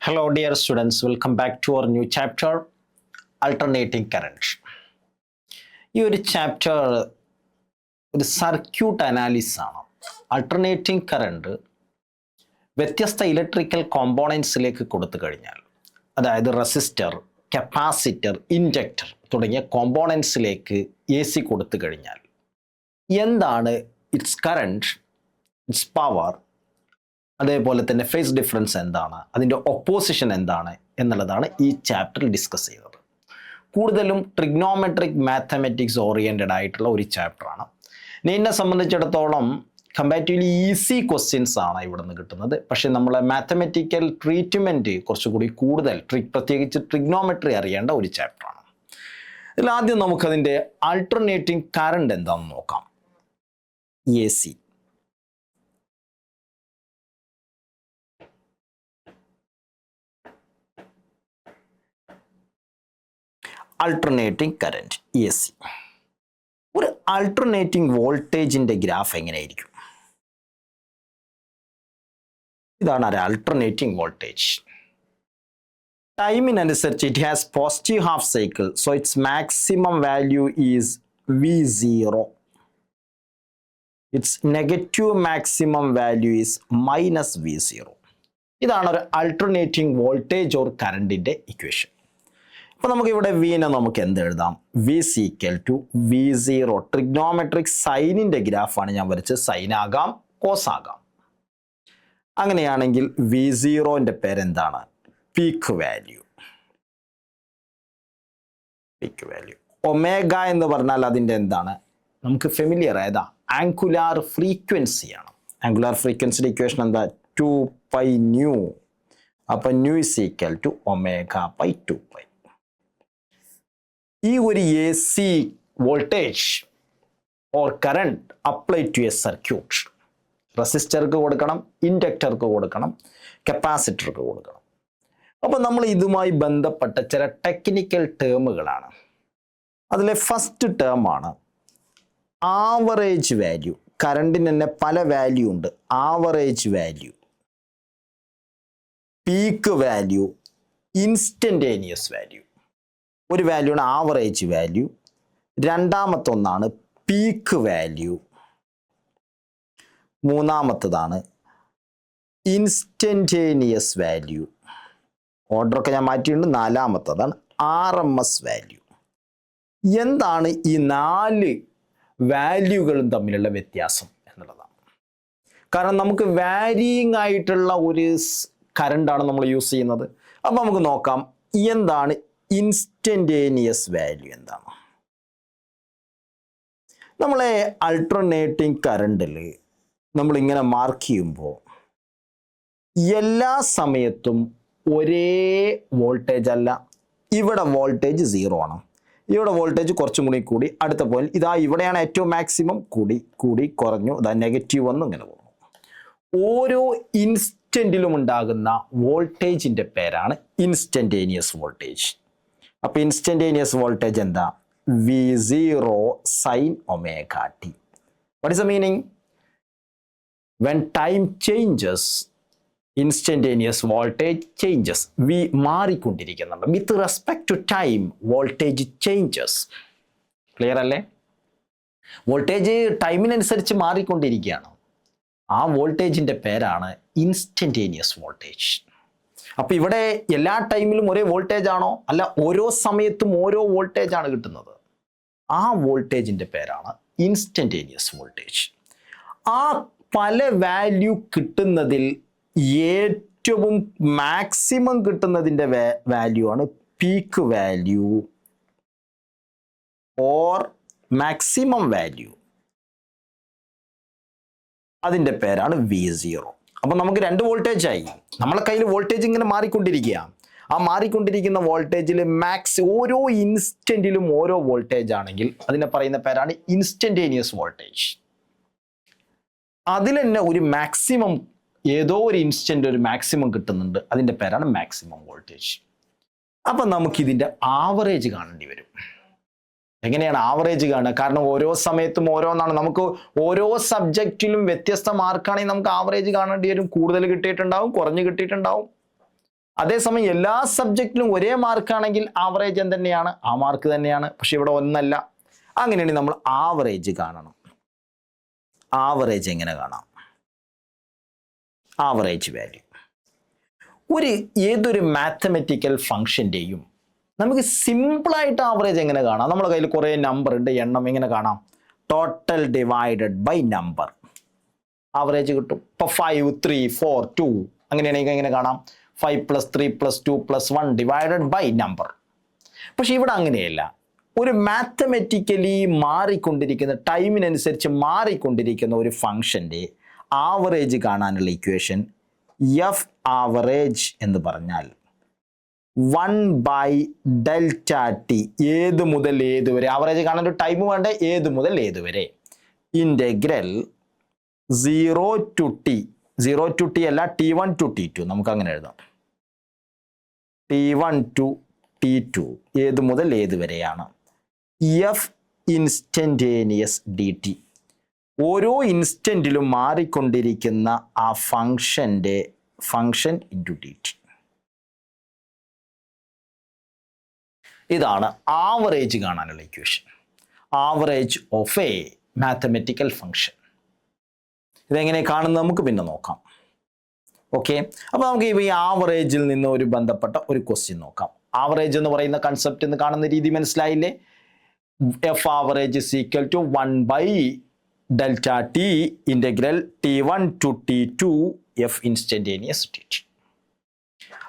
Hello dear students, welcome back to our new chapter, Alternating Current. ഈ ഒരു chapter ഒരു circuit analysis ആണ്. Alternating current വ്യത്യസ്ത electrical കോമ്പോണൻസിലേക്ക് കൊടുത്തു കഴിഞ്ഞാൽ, അതായത് റെസിസ്റ്റർ, കപ്പാസിറ്റർ, ഇൻഡക്ടർ തുടങ്ങിയ കോമ്പോണൻസിലേക്ക് AC കൊടുത്തു കഴിഞ്ഞാൽ എന്താണ് ഇറ്റ്സ് കറണ്ട്, ഇറ്റ്സ് പവർ, അതേപോലെ തന്നെ ഫേസ് ഡിഫറൻസ് എന്താണ്, അതിൻ്റെ ഒപ്പോസിഷൻ എന്താണ് എന്നുള്ളതാണ് ഈ ചാപ്റ്ററിൽ ഡിസ്കസ് ചെയ്യുന്നത്. കൂടുതലും ട്രിഗ്നോമെട്രിക് മാത്തമെറ്റിക്സ് ഓറിയൻറ്റഡ് ആയിട്ടുള്ള ഒരു ചാപ്റ്ററാണ്. എന്നെ സംബന്ധിച്ചിടത്തോളം കമ്പാരിറ്റീവ്ലി ഈസി ക്വസ്റ്റ്യൻസ് ആണ് ഇവിടെ നിന്ന് കിട്ടുന്നത്. പക്ഷേ നമ്മളെ മാത്തമെറ്റിക്കൽ ട്രീറ്റ്മെൻറ്റ് കുറച്ചുകൂടി കൂടുതൽ പ്രത്യേകിച്ച് ട്രിഗ്നോമെട്രി അറിയേണ്ട ഒരു ചാപ്റ്ററാണ്. ഇതിൽ ആദ്യം നമുക്കതിൻ്റെ ആൾട്ടർനേറ്റിംഗ് കറണ്ട് എന്താണെന്ന് നോക്കാം. AC. Alternating current AC. ഒരു ആൾട്ടർനേറ്റിംഗ് വോൾട്ടേജിന്റെ ഗ്രാഫ് എങ്ങനെയായിരിക്കും? ഇതാണ് ഒരു ആൾട്ടർനേറ്റിംഗ് വോൾട്ടേജ്. ടൈമിനനുസരിച്ച് it has positive half cycle, so its maximum value is V0. Its negative maximum value is -V0. ഇതാണ് ഒരു ആൾട്ടർനേറ്റിംഗ് വോൾട്ടേജ് ഓർ കറണ്ടിന്റെ ഇക്വേഷൻ. അപ്പോൾ നമുക്ക് ഇവിടെ വിനെ നമുക്ക് എന്ത് എഴുതാം? V = V0. ട്രിഗ്നോമെട്രിക് സൈനിൻ്റെ ഗ്രാഫാണ് ഞാൻ വരച്ചത്. സൈൻ ആകാം, കോസ് ആകാം. അങ്ങനെയാണെങ്കിൽ V0ൻ്റെ പേരെന്താണ്? Peak value. Peak value. Omega എന്ന് പറഞ്ഞാൽ അതിൻ്റെ എന്താണ്? നമുക്ക് ഫെമിലിയർ ആയതാ, ആംഗുലാർ ഫ്രീക്വൻസിയാണ്. ആംഗുലാർ ഫ്രീക്വൻസിയുടെ ഇക്വേഷൻ എന്താ? 2πν. അപ്പം ν = ω/2π. ഈ ഒരു AC voltage or current apply to a circuit. റെസിസ്റ്റർക്ക് കൊടുക്കണം, ഇൻഡക്ടർക്ക് കൊടുക്കണം, കപ്പാസിറ്റർക്ക് കൊടുക്കണം. അപ്പോൾ നമ്മൾ ഇതുമായി ബന്ധപ്പെട്ട ചില ടെക്നിക്കൽ ടേമുകളാണ്. അതിലെ ഫസ്റ്റ് ടേമാണ് ആവറേജ് വാല്യൂ. കറണ്ടിന് തന്നെ പല വാല്യൂ ഉണ്ട്. Average value, peak value, instantaneous value. ഒരു വാല്യൂ ആണ് ആവറേജ് വാല്യൂ, രണ്ടാമത്തെ ഒന്നാണ് പീക്ക് വാല്യൂ, മൂന്നാമത്തതാണ് ഇൻസ്റ്റന്റേനിയസ് വാല്യൂ. ഓർഡറൊക്കെ ഞാൻ മാറ്റിയിട്ടുണ്ട്. നാലാമത്തതാണ് RMS വാല്യൂ. എന്താണ് ഈ 4 വാല്യൂകളും തമ്മിലുള്ള വ്യത്യാസം എന്നുള്ളതാണ്. കാരണം നമുക്ക് വാരിയിങ് ആയിട്ടുള്ള ഒരു കറണ്ടാണ് നമ്മൾ യൂസ് ചെയ്യുന്നത്. അപ്പം നമുക്ക് നോക്കാം എന്താണ് ഇൻസ്റ്റന്റേനിയസ് വാല്യൂ എന്താണ്. നമ്മളെ ആൾട്ടർനേറ്റിംഗ് കറണ്ടിൽ നമ്മളിങ്ങനെ മാർക്ക് ചെയ്യുമ്പോൾ എല്ലാ സമയത്തും ഒരേ വോൾട്ടേജ് അല്ല. ഇവിടെ വോൾട്ടേജ് 0 ആണ്. ഇവിടെ വോൾട്ടേജ് കുറച്ചും കൂടി അടുത്ത പോയിന്റ് ഇതാ ഇവിടെയാണ് ഏറ്റവും മാക്സിമം, കൂടി കുറഞ്ഞു, ഇതാ നെഗറ്റീവ് വന്നു, ഇങ്ങനെ പോകുന്നു. ഓരോ ഇൻസ്റ്റന്റിലും ഉണ്ടാകുന്ന വോൾട്ടേജിന്റെ പേരാണ് ഇൻസ്റ്റന്റേനിയസ് വോൾട്ടേജ്. അപ്പോൾ ഇൻസ്റ്റന്റേനിയസ് വോൾട്ടേജ് എന്താ? V0 sin ωt. What is the meaning? When time changes, instantaneous voltage changes. V മാറിക്കൊണ്ടിരിക്കുന്നുണ്ട്. With respect to time, voltage changes. Clear അല്ലേ? വോൾട്ടേജ് ടൈമിനനുസരിച്ച് മാറിക്കൊണ്ടിരിക്കുകയാണ്. ആ വോൾട്ടേജിന്റെ പേരാണ് ഇൻസ്റ്റന്റേനിയസ് വോൾട്ടേജ്. അപ്പോൾ ഇവിടെ എല്ലാ ടൈമിലും ഒരേ വോൾട്ടേജ് ആണോ? അല്ല, ഓരോ സമയത്തും ഓരോ വോൾട്ടേജ് ആണ് കിട്ടുന്നത്. ആ വോൾട്ടേജിന്റെ പേരാണ് ഇൻസ്റ്റന്റേനിയസ് വോൾട്ടേജ്. ആ പല വാല്യൂ കിട്ടുന്നതിൽ ഏറ്റവും മാക്സിമം കിട്ടുന്നതിൻ്റെ വാല്യൂ ആണ് peak value or maximum value. അതിൻ്റെ പേരാണ് V0. അപ്പം നമുക്ക് 2 വോൾട്ടേജ് ആയി. നമ്മളെ കയ്യിൽ വോൾട്ടേജ് ഇങ്ങനെ മാറിക്കൊണ്ടിരിക്കുക. ആ മാറിക്കൊണ്ടിരിക്കുന്ന വോൾട്ടേജിൽ ഓരോ ഇൻസ്റ്റന്റിലും ഓരോ വോൾട്ടേജ് ആണെങ്കിൽ അതിനെ പറയുന്ന പേരാണ് ഇൻസ്റ്റന്റേനിയസ് വോൾട്ടേജ്. അതിൽ തന്നെ ഒരു മാക്സിമം, ഏതോ ഒരു ഇൻസ്റ്റന്റ് ഒരു മാക്സിമം കിട്ടുന്നുണ്ട്, അതിൻ്റെ പേരാണ് മാക്സിമം വോൾട്ടേജ്. അപ്പം നമുക്കിതിൻ്റെ ആവറേജ് കാണേണ്ടി വരും. എങ്ങനെയാണ് ആവറേജ് കാണുക? കാരണം ഓരോ സമയത്തും ഓരോന്നാണ്. നമുക്ക് ഓരോ സബ്ജക്റ്റിലും വ്യത്യസ്ത മാർക്കാണെങ്കിൽ നമുക്ക് ആവറേജ് കാണേണ്ടി വരും. കൂടുതൽ കിട്ടിയിട്ടുണ്ടാവും, കുറഞ്ഞ് കിട്ടിയിട്ടുണ്ടാവും. അതേസമയം എല്ലാ സബ്ജക്റ്റിലും ഒരേ മാർക്കാണെങ്കിൽ ആവറേജ് എന്തുതന്നെയാണ്? ആ മാർക്ക് തന്നെയാണ്. പക്ഷെ ഇവിടെ ഒന്നല്ല. അങ്ങനെയാണെങ്കിൽ നമ്മൾ ആവറേജ് കാണണം. ആവറേജ് എങ്ങനെ കാണാം? ആവറേജ് വാല്യൂ ഏതൊരു മാത്തമെറ്റിക്കൽ ഫംഗ്ഷൻ്റെയും നമുക്ക് സിമ്പിളായിട്ട് ആവറേജ് എങ്ങനെ കാണാം? നമ്മുടെ കയ്യിൽ കുറേ നമ്പർ ഉണ്ട്, എണ്ണം എങ്ങനെ കാണാം? Total divided by number average കിട്ടും. ഇപ്പോൾ 5, 3, 4, 2 അങ്ങനെയാണെങ്കിൽ എങ്ങനെ കാണാം? 5 + 3 + 2 + 1 ഡിവൈഡഡ് ബൈ നമ്പർ. പക്ഷെ ഇവിടെ അങ്ങനെയല്ല. ഒരു മാത്തമെറ്റിക്കലി മാറിക്കൊണ്ടിരിക്കുന്ന ടൈമിനനുസരിച്ച് മാറിക്കൊണ്ടിരിക്കുന്ന ഒരു ഫംഗ്ഷൻ്റെ ആവറേജ് കാണാനുള്ള ഇക്വേഷൻ എഫ് ആവറേജ് എന്ന് പറഞ്ഞാൽ 1/Δt ഏത് മുതൽ ഏത് വരെ. ആവറേജ് കാണാൻ ഒരു ടൈം വേണ്ടേ? ഏത് മുതൽ ഏത് വരെ. Integral 0 to t, 0 to t അല്ല, t1 to t2 നമുക്ക് അങ്ങനെ എഴുതാം. t1 to t2 ഏത് മുതൽ ഏത് വരെയാണ്. എഫ് ഇൻസ്റ്റന്റേനിയസ് ഡി ടി ഓരോ ഇൻസ്റ്റന്റിലും മാറിക്കൊണ്ടിരിക്കുന്ന ആ ഫംഗ്ഷൻ ഇൻറ്റു ഡി ടി. ഇതാണ് ആവറേജ് കാണാനുള്ള equation. Average of A mathematical function. ഇതെങ്ങനെ കാണുന്നത് നമുക്ക് പിന്നെ നോക്കാം. ഓക്കെ, അപ്പോൾ നമുക്ക് ഈ ആവറേജിൽ നിന്ന് ഒരു ബന്ധപ്പെട്ട ഒരു ക്വസ്റ്റ്യൻ നോക്കാം. ആവറേജ് എന്ന് പറയുന്ന കൺസെപ്റ്റ് എന്ന് കാണുന്ന രീതി മനസ്സിലായില്ലേ? F average is equal to 1/Δt integral t1 to t2 F instantaneous dt.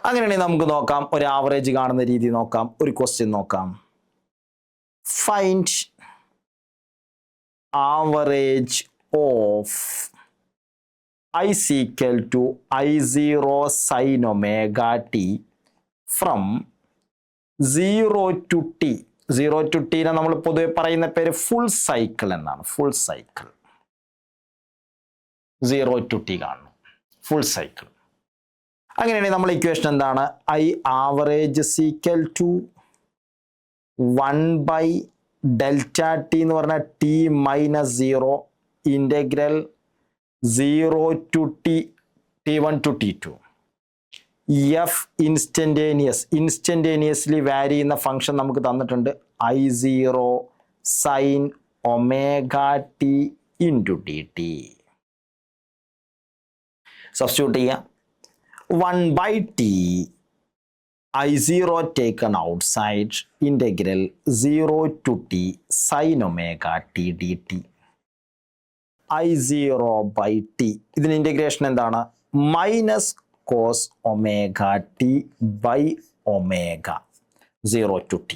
അങ്ങനെയാണെങ്കിൽ നമുക്ക് നോക്കാം, ഒരു ആവറേജ് കാണുന്ന രീതി നോക്കാം. ഒരു ക്വസ്റ്റ്യൻ നോക്കാം. Find average of I is equal to I0 sin omega t from 0 to t. 0 to t നമ്മൾ പൊതുവെ പറയുന്ന പേര് ഫുൾ സൈക്കിൾ എന്നാണ്. ഫുൾ സൈക്കിൾ 0 to t കാണുന്നു, ഫുൾ സൈക്കിൾ. അങ്ങനെയാണെങ്കിൽ നമ്മൾ ഇക്വേഷൻ എന്താണ്? I average is equal to 1/Δt എന്ന് പറഞ്ഞാൽ t minus 0 integral 0 to t, t1 to t2 F instantaneously വാരി ചെയ്യുന്ന ഫംഗ്ഷൻ നമുക്ക് തന്നിട്ടുണ്ട്. I0 sin omega t into dt. Substitute ചെയ്യാം. 1/t I0 taken outside integral 0 to t sin omega t dt. I0/t ഇതിന് integration എന്താണ്? Minus cos omega t by omega 0 to t.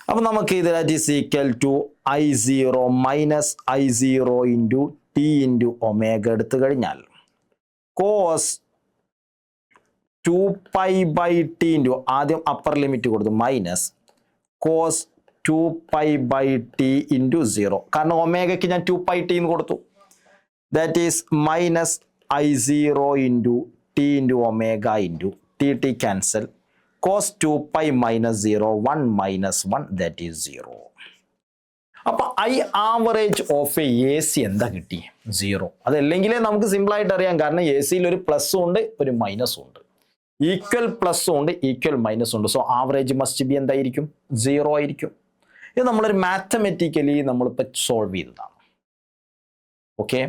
അപ്പം നമുക്ക് ഇത് that is equal to I0 minus I0 into t into omega എടുത്തു കഴിഞ്ഞാൽ cos 2π/t into ആദ്യം upper limit കൊടുത്തു minus cos 2π/t into 0. കാരണം ഒമേഗയ്ക്ക് ഞാൻ 2πt എന്ന് കൊടുത്തു. That is minus I0 into t into omega into t cancel. Cos 2π minus 0 1 minus 1 that is 0. അപ്പോൾ I average of A C എന്താ കിട്ടി? 0. അതല്ലെങ്കിലേ നമുക്ക് സിമ്പിളായിട്ട് അറിയാം. കാരണം എ സിയിൽ ഒരു പ്ലസ്സും ഉണ്ട് ഒരു മൈനസും ഉണ്ട്, ഈക്വൽ പ്ലസ്സും ഉണ്ട് ഈക്വൽ മൈനസും ഉണ്ട്. സോ ആവറേജ് മസ്റ്റ് ബി എന്തായിരിക്കും? 0 ആയിരിക്കും. ഇത് നമ്മളൊരു മാത്തമെറ്റിക്കലി നമ്മളിപ്പോൾ സോൾവ് ചെയ്തതാണ്. Okay,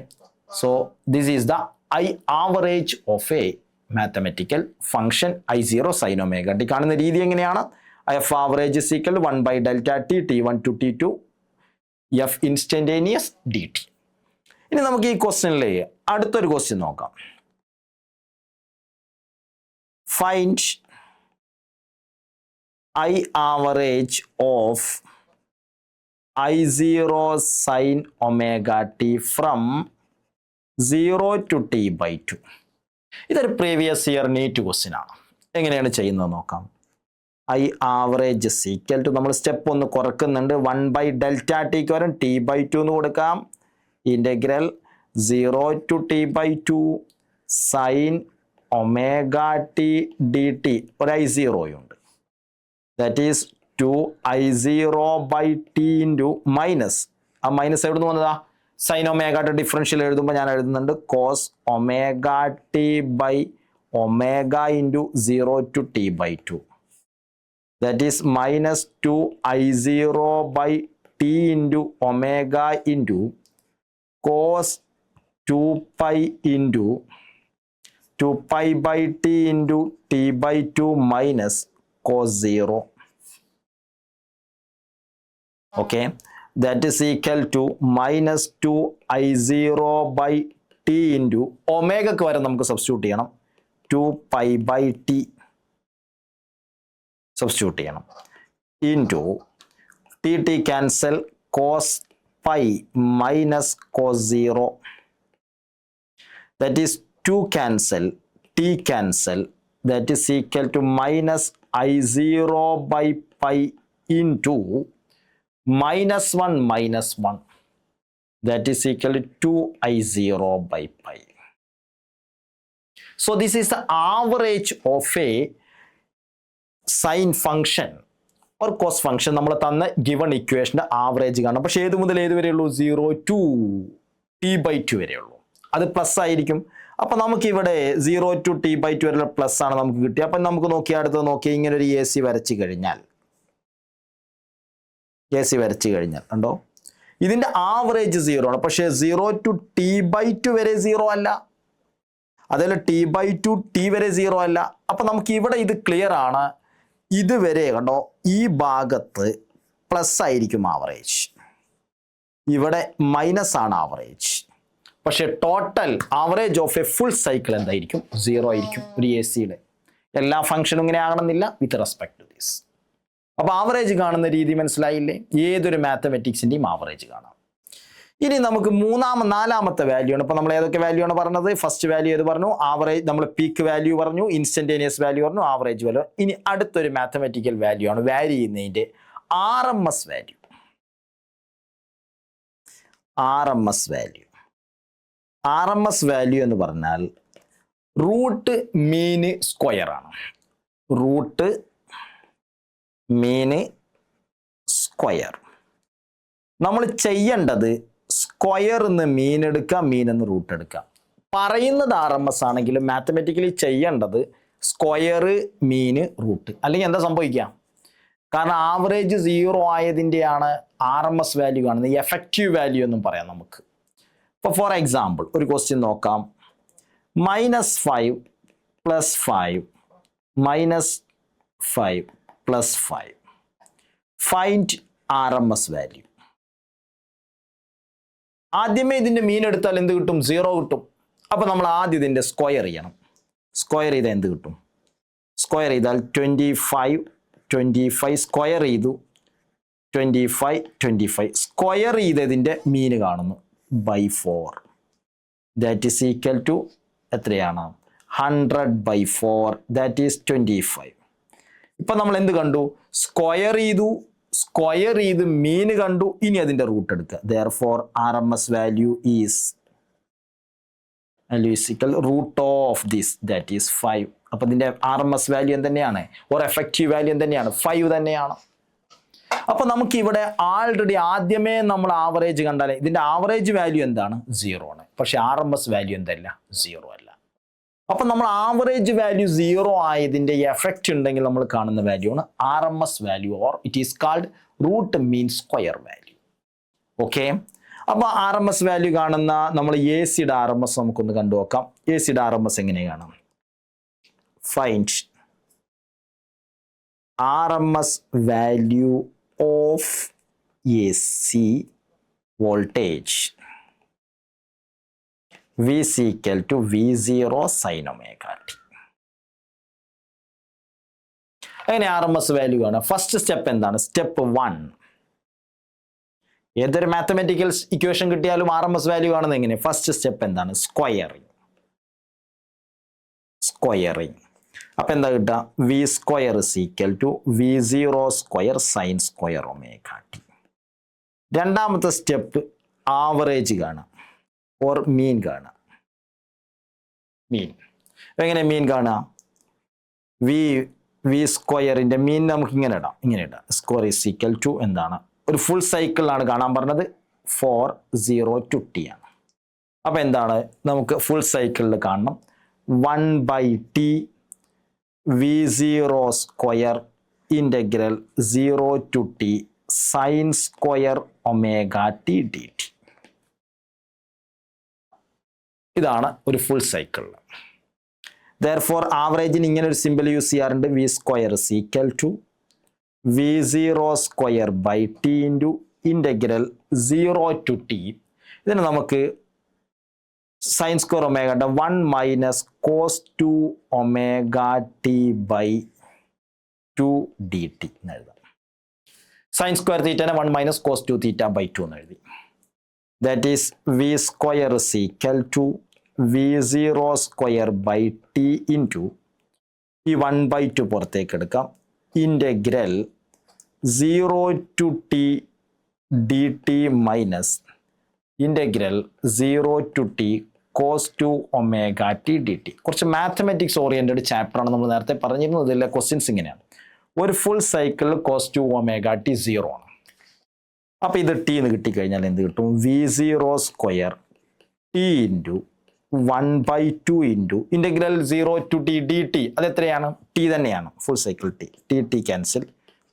so this is the I average of A mathematical function I0 sin omega t. കാണുന്ന രീതി എങ്ങനെയാണ്? F average is equal 1/Δt t1 to t2 F instantaneous D T. ഇനി നമുക്ക് ഈ ക്വസ്റ്റ്യനിലെ അടുത്തൊരു ക്വസ്റ്റ്യൻ നോക്കാം. Find I average of I0 sin omega t from 0 to t/2. ഇതൊരു previous year NEET question ആണ്. എങ്ങനെയാണ് ചെയ്യുന്നത് നോക്കാം. I ആവറേജ് ഈക്വൽ ടു നമ്മൾ സ്റ്റെപ്പ് ഒന്ന് കുറക്കുന്നുണ്ട്. 1/Δt വരും t/2 എന്ന് കൊടുക്കാം. Integral 0 to t/2 sin omega t dt. ഒരു I0 ഉണ്ട്. That is 2I0/t into minus. ആ മൈനസ് എവിടെ നിന്ന് വന്നതാ? സൈൻ ഒമേഗ ടി ഡിഫറൻഷ്യൽ എഴുതുമ്പോൾ ഞാൻ എഴുതുന്നുണ്ട് cos omega t by omega into 0 to t by 2. That is minus 2 I0 by t into omega into cos 2 pi into 2 pi by t into t by 2 minus cos 0. Okay, that is equal to minus 2 I0 by t into omega ക്ക് വരെ നമുക്ക് substitute ചെയ്യണം 2 pi by t substitute ചെയ്യണം into t cancel cos pi minus cos 0. That is 2 cancel, t cancel, that is equal to minus I0 by pi into minus 1, that is equal to 2 I0 by pi. So this is the average of a sine function or cos function. നമ്മൾ തന്ന given equationന്റെ average കാണാം. പക്ഷേ ഏത് മുതൽ ഏത് വരെയുള്ളൂ? 0 to t by 2 വരെയുള്ളൂ. അത് plus ആയിരിക്കും. അപ്പം നമുക്ക് ഇവിടെ 0 to t by 2 വരെയുള്ള പ്ലസ് ആണ് നമുക്ക് കിട്ടിയത്. അപ്പം നമുക്ക് നോക്കി അടുത്തത് നോക്കി ഇങ്ങനെ ഒരു AC വരച്ച് കഴിഞ്ഞാൽ കണ്ടോ, ഇതിന്റെ ആവറേജ് 0 ആണ്. പക്ഷേ 0 to t by 2 വരെ 0 അല്ല, അതേപോലെ t by 2 t വരെ 0 അല്ല. അപ്പം നമുക്ക് ഇവിടെ ഇത് ക്ലിയർ ആണ്. ഇതുവരെ കണ്ടോ, ഈ ഭാഗത്ത് പ്ലസ് ആയിരിക്കും ആവറേജ്, ഇവിടെ മൈനസ് ആണ് ആവറേജ്. പക്ഷേ total average of A full cycle എന്തായിരിക്കും? 0 ആയിരിക്കും. ഒരു AC-യുടെ എല്ലാ ഫംഗ്ഷനും ഇങ്ങനെ ആകണമെന്നില്ല, വിത്ത് റെസ്പെക്ട് ടു ദിസ്. അപ്പോൾ ആവറേജ് കാണുന്ന രീതി മനസ്സിലായില്ലേ? ഏതൊരു മാത്തമെറ്റിക്സിൻ്റെയും ആവറേജ് കാണാം. ഇനി നമുക്ക് നാലാമത്തെ വാല്യൂ ആണ്. ഇപ്പോൾ നമ്മൾ ഏതൊക്കെ വാല്യൂ ആണ് പറഞ്ഞത്? ഫസ്റ്റ് വാല്യൂ ഏത് പറഞ്ഞു? ആവറേജ്. നമ്മൾ പീക്ക് വാല്യൂ പറഞ്ഞു, ഇൻസ്റ്റന്റേനിയസ് വാല്യൂ പറഞ്ഞു, ആവറേജ് വാല്യൂ. ഇനി അടുത്തൊരു മാത്തമെറ്റിക്കൽ വാല്യൂ ആണ് വാരി ചെയ്യുന്നതിൻ്റെ RMS വാല്യൂ. RMS വാല്യൂ എന്ന് പറഞ്ഞാൽ റൂട്ട് മീൻ സ്ക്വയർ ആണ്. Root mean square. നമ്മൾ ചെയ്യേണ്ടത് സ്ക്വയർ എന്ന് മീൻ എടുക്കുക, മീൻ എന്ന് റൂട്ട് എടുക്കുക. പറയുന്നത് RMS ആണെങ്കിലും മാത്തമെറ്റിക്കലി ചെയ്യേണ്ടത് സ്ക്വയർ മീൻ റൂട്ട്. അല്ലെങ്കിൽ എന്താ സംഭവിക്കുക? കാരണം ആവറേജ് 0 ആയതിൻ്റെയാണ് RMS വാല്യൂ കാണുന്നത്. എഫക്റ്റീവ് വാല്യൂ എന്നും പറയാം നമുക്ക്. ഇപ്പോൾ ഫോർ എക്സാമ്പിൾ ഒരു ക്വസ്റ്റ്യൻ നോക്കാം. -5 + 5 -5 + 5 ഫൈൻഡ് RMS വാല്യൂ. ആദ്യമേ ഇതിൻ്റെ മീൻ എടുത്താൽ എന്ത് കിട്ടും? 0 കിട്ടും. അപ്പോൾ നമ്മൾ ആദ്യം ഇതിൻ്റെ സ്ക്വയർ ചെയ്യണം. സ്ക്വയർ ചെയ്താൽ എന്ത് കിട്ടും? സ്ക്വയർ ചെയ്താൽ 25 സ്ക്വയർ ചെയ്തു, 25 സ്ക്വയർ ചെയ്തതിൻ്റെ മീൻ കാണുന്നു /4. ദാറ്റ് ഈസ് ഈക്വൽ ടു എത്രയാണ്? 100/4, ദാറ്റ് ഈസ് 25. ഇപ്പം നമ്മൾ എന്ത് കണ്ടു? സ്ക്വയർ ചെയ്ത് മീൻ കണ്ടു. ഇനി അതിൻ്റെ റൂട്ട് എടുക്കുക. therefore RMS value is root of this, that is 5. അപ്പോൾ ഇതിൻ്റെ RMS വാല്യൂ എന്തുതന്നെയാണ്? ഓർ എഫക്റ്റീവ് വാല്യൂ എന്തുതന്നെയാണ്? 5 തന്നെയാണ്. അപ്പോൾ നമുക്ക് ഇവിടെ ആൾറെഡി ആദ്യമേ നമ്മൾ ആവറേജ് കണ്ടാൽ ഇതിൻ്റെ ആവറേജ് വാല്യൂ എന്താണ്? 0 ആണ്. പക്ഷേ RMS വാല്യൂ എന്തല്ല? 0 അല്ല. അപ്പം നമ്മൾ ആവറേജ് വാല്യൂ 0 ആയതിൻ്റെ എഫക്റ്റ് ഉണ്ടെങ്കിൽ നമ്മൾ കാണുന്ന വാല്യൂ ആണ് RMS value, or it is called root mean square value. Okay, അപ്പോൾ RMS വാല്യൂ കാണുന്ന നമ്മൾ AC-യുടെ RMS നമുക്കൊന്ന് കണ്ടു നോക്കാം. AC-യുടെ RMS എങ്ങനെ കാണാം? Find RMS value of AC voltage V is equal to V0 sin omega t. അങ്ങനെ RMS വാല്യൂ ആണ്. ഫസ്റ്റ് സ്റ്റെപ്പ് എന്താണ്? സ്റ്റെപ്പ് 1. ഏതൊരു മാത്തമെറ്റിക്കൽ ഇക്വേഷൻ കിട്ടിയാലും RMS വാല്യൂ കാണുന്നത് എങ്ങനെ? ഫസ്റ്റ് സ്റ്റെപ്പ് എന്താണ്? സ്ക്വയറിങ്. അപ്പം എന്താ കിട്ടുക? V² is equal to V0² sin square omega t. രണ്ടാമത്തെ സ്റ്റെപ്പ് ആവറേജ് കാണാം, ഓർ മീൻ കാണാം. എങ്ങനെ മീൻ കാണാം? V² മീൻ നമുക്ക് ഇങ്ങനെ ഇടാം. സ്ക്വയർ ഈസ് ഈക്വൽ ടു എന്താണ്? ഒരു ഫുൾ സൈക്കിളിലാണ് കാണാൻ പറഞ്ഞത്. 4 0 to t ആണ്. അപ്പം എന്താണ്? നമുക്ക് ഫുൾ സൈക്കിളിൽ കാണണം. 1 by t v0 square integral 0 to t sin square omega t dt. ഇതാണ് ഒരു ഫുൾ സൈക്കിൾ. Therefore ആവറേജിന് ഇങ്ങനെ ഒരു സിമ്പിൾ യൂസ് ചെയ്യാറുണ്ട്. V square is equal to v0 square by t into integral 0 to t. ഇതിന് നമുക്ക് സൈൻ സ്ക്വയർ ഒമേഗയുടെ 1 minus cos 2 omega t by 2 d t എന്ന് എഴുതാം. സൈൻ സ്ക്വയർ തീറ്റനെ 1 മൈനസ് കോസ് 2 തീറ്റ ബൈ 2 എന്ന് എഴുതി. That is v square is equal to v0 square by t into ഈ 1 by 2 പുറത്തേക്ക് എടുക്കാം. Integral 0 to t dt minus integral 0 to t cos 2 omega T D T. കുറച്ച് mathematics oriented ചാപ്റ്ററാണ്. നമ്മൾ നേരത്തെ പറഞ്ഞിരുന്നത് ഇതിലെ ക്വസ്റ്റ്യൻസ് ഇങ്ങനെയാണ്. ഒരു ഫുൾ സൈക്കിളിൽ cos 2 ഒമേഗ ടി 0 ആണ്. അപ്പോൾ ഇത് ടി എന്ന് കിട്ടിക്കഴിഞ്ഞാൽ എന്ത് കിട്ടും? v0 square T into 1 by 2 into integral 0 to t D T. അത് എത്രയാണ്? ടി തന്നെയാണ്. Full cycle T. T cancel.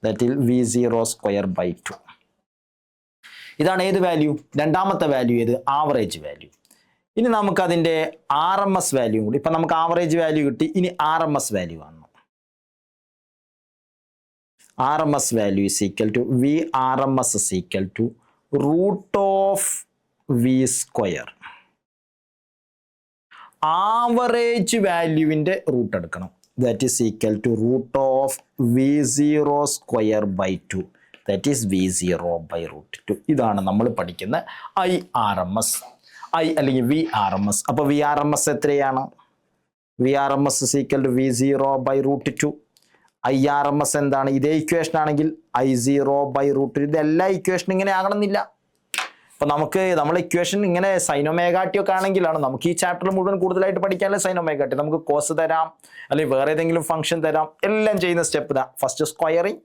That ഇൽ v0 സ്ക്വയർ ബൈ 2. ഇതാണ് ഏത് വാല്യൂ? രണ്ടാമത്തെ വാല്യൂ ഏത്? Average value. ഇനി നമുക്ക് അതിൻ്റെ ആർ എം എസ് വാല്യൂ കൂടി. ഇപ്പം നമുക്ക് ആവറേജ് വാല്യൂ കിട്ടി. ഇനി ആർ എം എസ് വാല്യൂ ആണ്. RMS value is equal to VRMS is equal to root of V square. Average value inde root എടുക്കണം. That is equal to root of V0 square by 2. That is V0 by root 2. ഇതാണ് നമ്മൾ പഠിക്കുന്ന IRMS. അല്ലെങ്കിൽ VRMS. അപ്പോൾ VRMS എത്രയാണ്? VRMS is equal to V0 by root 2. IRMS എന്താണ്? ഇതേ equation ആണെങ്കിൽ I0 by root 2. ഇതെല്ലാ ഇക്വേഷൻ ഇങ്ങനെ ആകണമെന്നില്ല. അപ്പോൾ നമ്മൾ ഇക്വേഷൻ ഇങ്ങനെ സൈൻ ഒമേഗ ടി ഒക്കെ ആണെങ്കിലാണ് നമുക്ക് ഈ ചാപ്റ്റർ മുഴുവൻ കൂടുതലായിട്ട് പഠിക്കാനുള്ള സൈൻ ഒമേഗ ടി. നമുക്ക് കോസ് തരാം, അല്ലെങ്കിൽ വേറെ ഏതെങ്കിലും ഫംഗ്ഷൻ തരാം. എല്ലാം ചെയ്യുന്ന സ്റ്റെപ്പ് ഇതാ. First squaring,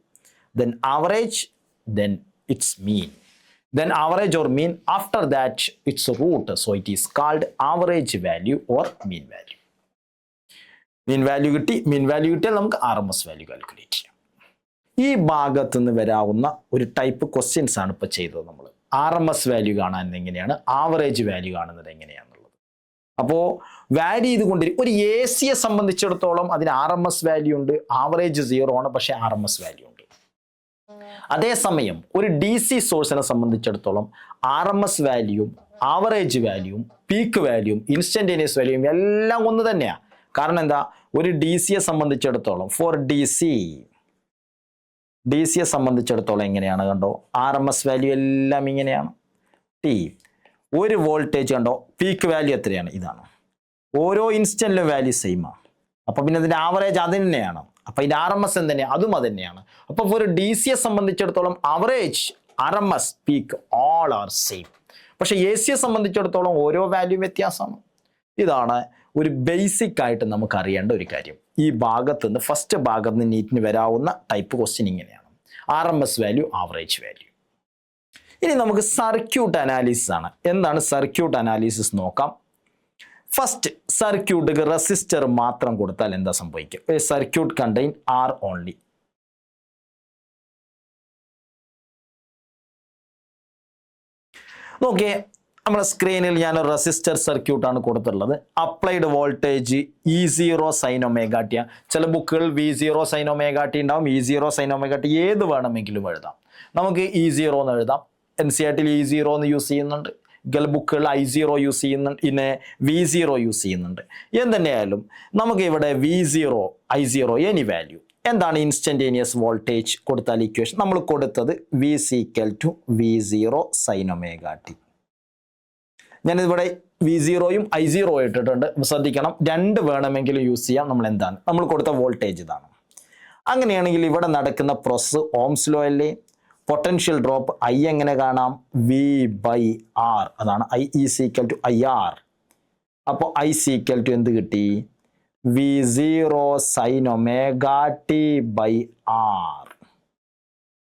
then average, then it's mean, then average or mean, after that it's root, so it is called average value or mean value. Mean value കിട്ടി. mean value കിട്ടിയാൽ നമുക്ക് RMS value കാൽക്കുലേറ്റ് ചെയ്യാം. ഈ ഭാഗത്ത് നിന്ന് വരാവുന്ന ഒരു type questions ആണ് ഇപ്പോൾ ചെയ്തത്. നമ്മൾ RMS വാല്യൂ കാണാൻ എങ്ങനെയാണ്, ആവറേജ് വാല്യൂ കാണുന്നത് എങ്ങനെയാണെന്നുള്ളത്. അപ്പോൾ വാല്യൂ ചെയ്തുകൊണ്ടിരിക്കും. ഒരു AC സംബന്ധിച്ചിടത്തോളം അതിന് RMS വാല്യൂ ഉണ്ട്, ആവറേജ് 0 ആണ്, പക്ഷേ RMS വാല്യൂ ഉണ്ട്. അതേസമയം ഒരു DC സോഴ്സിനെ സംബന്ധിച്ചിടത്തോളം RMS വാല്യൂവും ആവറേജ് വാല്യൂവും പീക്ക് വാല്യൂവും ഇൻസ്റ്റന്റേനിയസ് വാല്യൂവും എല്ലാം ഒന്ന് തന്നെയാണ്. കാരണം എന്താ? ഒരു DCയെ സംബന്ധിച്ചിടത്തോളം DCയെ സംബന്ധിച്ചിടത്തോളം എങ്ങനെയാണ് കണ്ടോ? RMS വാല്യൂ എല്ലാം ഇങ്ങനെയാണ്. ഒരു വോൾട്ടേജ് കണ്ടോ? പീക്ക് വാല്യൂ എത്രയാണ്? ഇതാണ്. ഓരോ ഇൻസ്റ്റന്റിലും വാല്യൂ സെയിമാണ്. അപ്പോൾ പിന്നെ അതിൻ്റെ ആവറേജ് അത് തന്നെയാണ്. അപ്പോൾ ഇതിൻ്റെ RMS എന്തെന്നെയാണ്? അതും അത് തന്നെയാണ്. അപ്പോൾ ഒരു DCയെ സംബന്ധിച്ചിടത്തോളം average, RMS, peak all are same. പക്ഷേ ACയെ സംബന്ധിച്ചിടത്തോളം ഓരോ വാല്യൂ വ്യത്യാസമാണ്. ഇതാണ് ഒരു ബേസിക് ആയിട്ട് നമുക്ക് അറിയേണ്ട ഒരു കാര്യം. ഈ ഭാഗത്ത് നിന്ന് ഫസ്റ്റ് ഭാഗത്ത് നിന്ന് നീറ്റിന് വരാവുന്ന ടൈപ്പ് ക്വസ്റ്റ്യൻ ഇങ്ങനെയാണ്. RMS value, average value. ഇനി നമുക്ക് സർക്യൂട്ട് അനാലിസിസ് ആണ്. എന്താണ് സർക്യൂട്ട് അനാലിസിസ് നോക്കാം. ഫസ്റ്റ്, സർക്യൂട്ട് റെസിസ്റ്റർ മാത്രം കൊടുത്താൽ എന്താ സംഭവിക്കുക? Circuit contain R only. നോക്കിയേ, നമ്മുടെ സ്ക്രീനിൽ ഞാൻ റെസിസ്റ്റർ സർക്യൂട്ടാണ് കൊടുത്തിട്ടുള്ളത്. Applied voltage E0 sign omega T. ചില ബുക്കുകൾ V0 സൈൻ ഒമേഗ ടി ഉണ്ടാവും, E0 സൈൻ ഒമേഗ ടി, ഏത് വേണമെങ്കിലും എഴുതാം. നമുക്ക് E0 എന്ന് എഴുതാം. NCERTയിൽ E0 എന്ന് യൂസ് ചെയ്യുന്നുണ്ട്. ബുക്കുകൾ I0 യൂസ് ചെയ്യുന്നുണ്ട്, പിന്നെ V0 യൂസ് ചെയ്യുന്നുണ്ട്. എന്തുതന്നെയായാലും നമുക്ക് ഇവിടെ V0, I0 എനി വാല്യൂ. എന്താണ് ഇൻസ്റ്റന്റേനിയസ് വോൾട്ടേജ് കൊടുത്താൽ ഇക്വേഷൻ? നമ്മൾ കൊടുത്തത് V = V0 sine omega T. ഞാനിവിടെ V0യും I0 ഇട്ടിട്ടുണ്ട്. ശ്രദ്ധിക്കണം, രണ്ട് വേണമെങ്കിലും യൂസ് ചെയ്യാം. നമ്മൾ കൊടുത്ത വോൾട്ടേജ് ഇതാണ്. അങ്ങനെയാണെങ്കിൽ ഇവിടെ നടക്കുന്ന പ്രോസസ് ഓംസ് ലോ അല്ലേ? പൊട്ടൻഷ്യൽ ഡ്രോപ്പ് I എങ്ങനെ കാണാം? V/R. അതാണ് I = IR. അപ്പോൾ I = എന്ത് കിട്ടി? V0 sine omega t by R.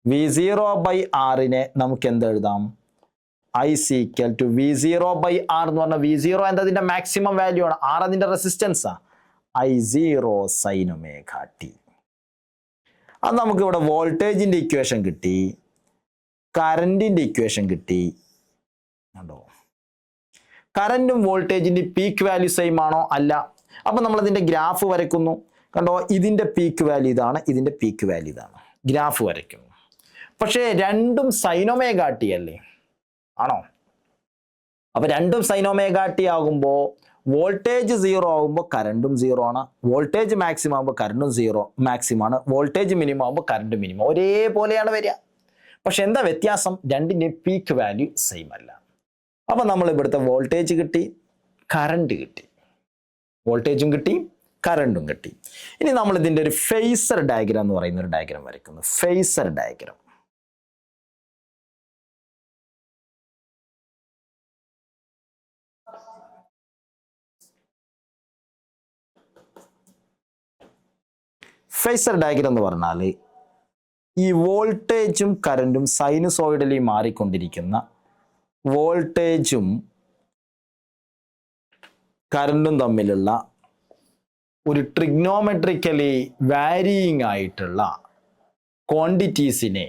V0/R നമുക്ക് എന്ത് എഴുതാം? ഐസ് ഈക്വൽ ടു V0/R എന്ന് പറഞ്ഞാൽ V0 എന്നതിന്റെ മാക്സിമം വാല്യൂ ആണ്, R അതിന്റെ റെസിസ്റ്റൻസാ, I0 sin omega t. അത് നമുക്ക് ഇവിടെ വോൾട്ടേജിന്റെ ഇക്വേഷൻ കിട്ടി, കറന്റിന്റെ ഇക്വേഷൻ കിട്ടി. കണ്ടോ, കറന്റും വോൾട്ടേജിന്റെ പീക്ക് വാല്യൂ സെയിം ആണോ? അല്ല. അപ്പൊ നമ്മൾ അതിന്റെ ഗ്രാഫ് വരയ്ക്കുന്നു. കണ്ടോ, ഇതിന്റെ പീക്ക് വാല്യൂ ഇതാണ്, ഇതിന്റെ പീക്ക് വാല്യൂ ഇതാണ്, ഗ്രാഫ് വരയ്ക്കുന്നു. പക്ഷേ രണ്ടും സൈൻ ഒമേഗ ടി അല്ലേ, ആണോ? അപ്പൊ രണ്ടും സൈൻ ഒമേഗ ടി ആകുമ്പോൾ വോൾട്ടേജ് 0 ആകുമ്പോൾ കറണ്ടും 0 ആണ്, വോൾട്ടേജ് മാക്സിമം ആകുമ്പോൾ കറണ്ടും 0 മാക്സിമം ആണ്, വോൾട്ടേജ് മിനിമം ആകുമ്പോൾ കറണ്ട് മിനിമം, ഒരേപോലെയാണ് വരിക. പക്ഷെ എന്താ വ്യത്യാസം? രണ്ടിന്റെ പീക്ക് വാല്യൂ സെയിം അല്ല. അപ്പൊ നമ്മൾ ഇവിടുത്തെ വോൾട്ടേജ് കിട്ടി, കറണ്ട് കിട്ടി, വോൾട്ടേജും കിട്ടി, കറണ്ടും കിട്ടി. ഇനി നമ്മൾ ഇതിന്റെ ഒരു ഫേസർ ഡയഗ്രാം എന്ന് പറയുന്ന ഒരു ഡയഗ്രാം വരയ്ക്കുന്നു. Phasor diagram. ഫേസർ ഡയഗ്രാം എന്ന് പറഞ്ഞാൽ ഈ വോൾട്ടേജും കറണ്ടും സൈനുസോയിഡലി മാറിക്കൊണ്ടിരിക്കുന്ന, വോൾട്ടേജും കറണ്ടും തമ്മിലുള്ള ഒരു ട്രിഗ്നോമെട്രിക്കലി വാരിയിങ് ആയിട്ടുള്ള ക്വാണ്ടിറ്റീസിനെ,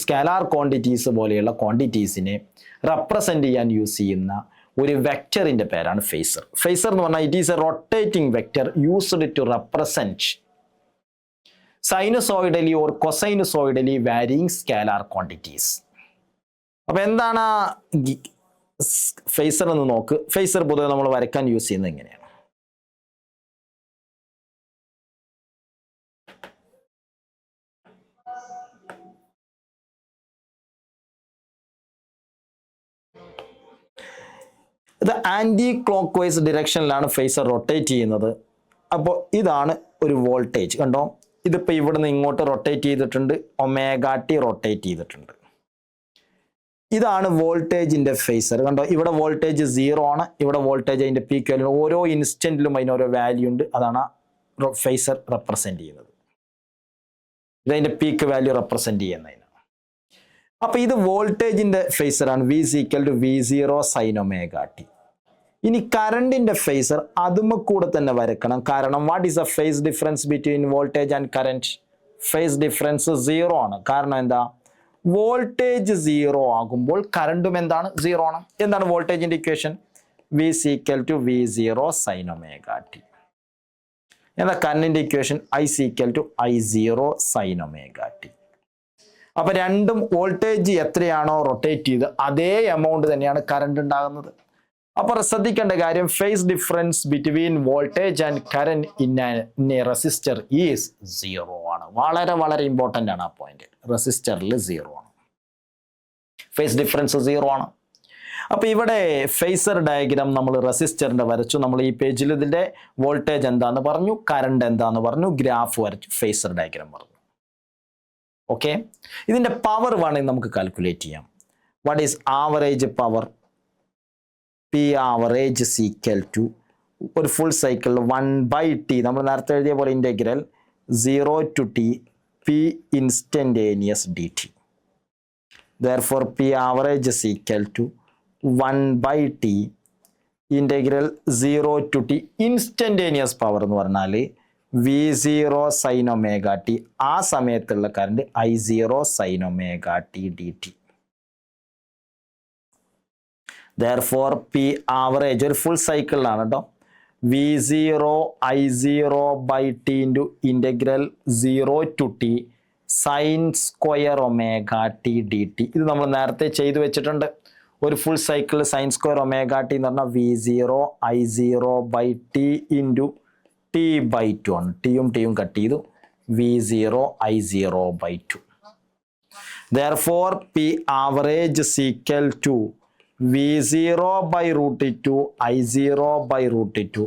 സ്കാലാർ ക്വാണ്ടിറ്റീസ് പോലെയുള്ള ക്വാണ്ടിറ്റീസിനെ റെപ്രസെന്റ് ചെയ്യാൻ യൂസ് ചെയ്യുന്ന ഒരു വെക്ടറിന്റെ പേരാണ് ഫേസർ. ഫേസർ എന്ന് പറഞ്ഞാൽ it is a rotating vector used to represent sinusoidally or cosinusoidally varying scalar quantities. അപ്പൊ എന്താണ് ഫേസർ എന്ന് നോക്ക്. ഫേസർ പൊതുവെ നമ്മൾ വരയ്ക്കാൻ യൂസ് ചെയ്യുന്നത് എങ്ങനെയാണ്? ഇത് ആന്റി ക്ലോക്ക് വൈസ് ഡിറക്ഷനിലാണ് ഫേസർ റൊട്ടേറ്റ് ചെയ്യുന്നത്. അപ്പോൾ ഇതാണ് ഒരു വോൾട്ടേജ്. കണ്ടോ, ഇതിപ്പോൾ ഇവിടുന്ന് ഇങ്ങോട്ട് റൊട്ടേറ്റ് ചെയ്തിട്ടുണ്ട്, ഒമേഗ ടി റൊട്ടേറ്റ് ചെയ്തിട്ടുണ്ട്. ഇതാണ് വോൾട്ടേജിന്റെ ഫേസർ. കണ്ടോ, ഇവിടെ വോൾട്ടേജ് 0 ആണ്, ഇവിടെ വോൾട്ടേജ് അതിന്റെ പീക്ക് വാല്യൂ, ഓരോ ഇൻസ്റ്റന്റിലും അതിന് ഓരോ വാല്യൂ ഉണ്ട്. അതാണ് ഫേസർ റെപ്രസെന്റ് ചെയ്യുന്നത്. ഇതതിന്റെ പീക്ക് വാല്യൂ റെപ്രസെന്റ് ചെയ്യുന്നതിന്. അപ്പൊ ഇത് വോൾട്ടേജിന്റെ ഫേസർ ആണ്, V=V0 sin omega t. ഇനി കറണ്ടിന്റെ ഫേസർ അതും കൂടെ തന്നെ വരക്കണം. കാരണം what is a phase difference between voltage and current? Phase difference 0 ആണ്. കാരണം എന്താ? വോൾട്ടേജ് 0 ആകുമ്പോൾ കറണ്ടും എന്താണ്? 0 ആണ്. എന്താണ് വോൾട്ടേജിന്റെ equation? V=V0 sin omega t. എന്താ കറണ്ടിന്റെ equation? I=I0 sin omega t. അപ്പൊ രണ്ടും വോൾട്ടേജ് എത്രയാണോ റൊട്ടേറ്റ് ചെയ്ത് അതേ എമൗണ്ട് തന്നെയാണ് കറണ്ട് ഉണ്ടാകുന്നത്. അപ്പൊ ശ്രദ്ധിക്കേണ്ട കാര്യം, phase difference between voltage and current in A resistor is 0 ആണ്. വളരെ വളരെ ഇമ്പോർട്ടൻ്റ് ആണ് ആ പോയിന്റ്. റെസിസ്റ്ററിൽ 0 ആണ്, ഫേസ് ഡിഫറൻസ് 0 ആണ്. അപ്പൊ ഇവിടെ ഫേസർ ഡയഗ്രാം നമ്മൾ റെസിസ്റ്ററിന്റെ വരച്ചു. നമ്മൾ ഈ പേജിൽ ഇതിന്റെ വോൾട്ടേജ് എന്താന്ന് പറഞ്ഞു, കറണ്ട് എന്താന്ന് പറഞ്ഞു, ഗ്രാഫ് വരച്ചു, ഫേസർ ഡയഗ്രാം പറഞ്ഞു. ഓക്കെ, ഇതിന്റെ പവർ വേണമെങ്കിൽ നമുക്ക് കാൽക്കുലേറ്റ് ചെയ്യാം. What is average power? P average is equal to ഒരു ഫുൾ സൈക്കിൾ 1/t, നമ്മൾ നേരത്തെ എഴുതിയ പോലെ integral 0 to t P instantaneous dt. Therefore P average is equal to 1/t integral 0 to t instantaneous power എന്ന് പറഞ്ഞാൽ V0 sin omega t. ആ സമയത്തുള്ള current I0 sin omega t dt. Therefore P average ഒരു full സൈക്കിളിലാണ് കേട്ടോ. V0 I0/t into integral 0 to t sin square omega t dt. ഇത് നമ്മൾ നേരത്തെ ചെയ്തു വെച്ചിട്ടുണ്ട്. ഒരു full cycle sin square omega t എന്ന് പറഞ്ഞാൽ V0 I0/t into t/2 ആണ്. ടിയും കട്ട് ചെയ്തു, V0 I0/2. Therefore P average is equal to V0/√2 I0/√2.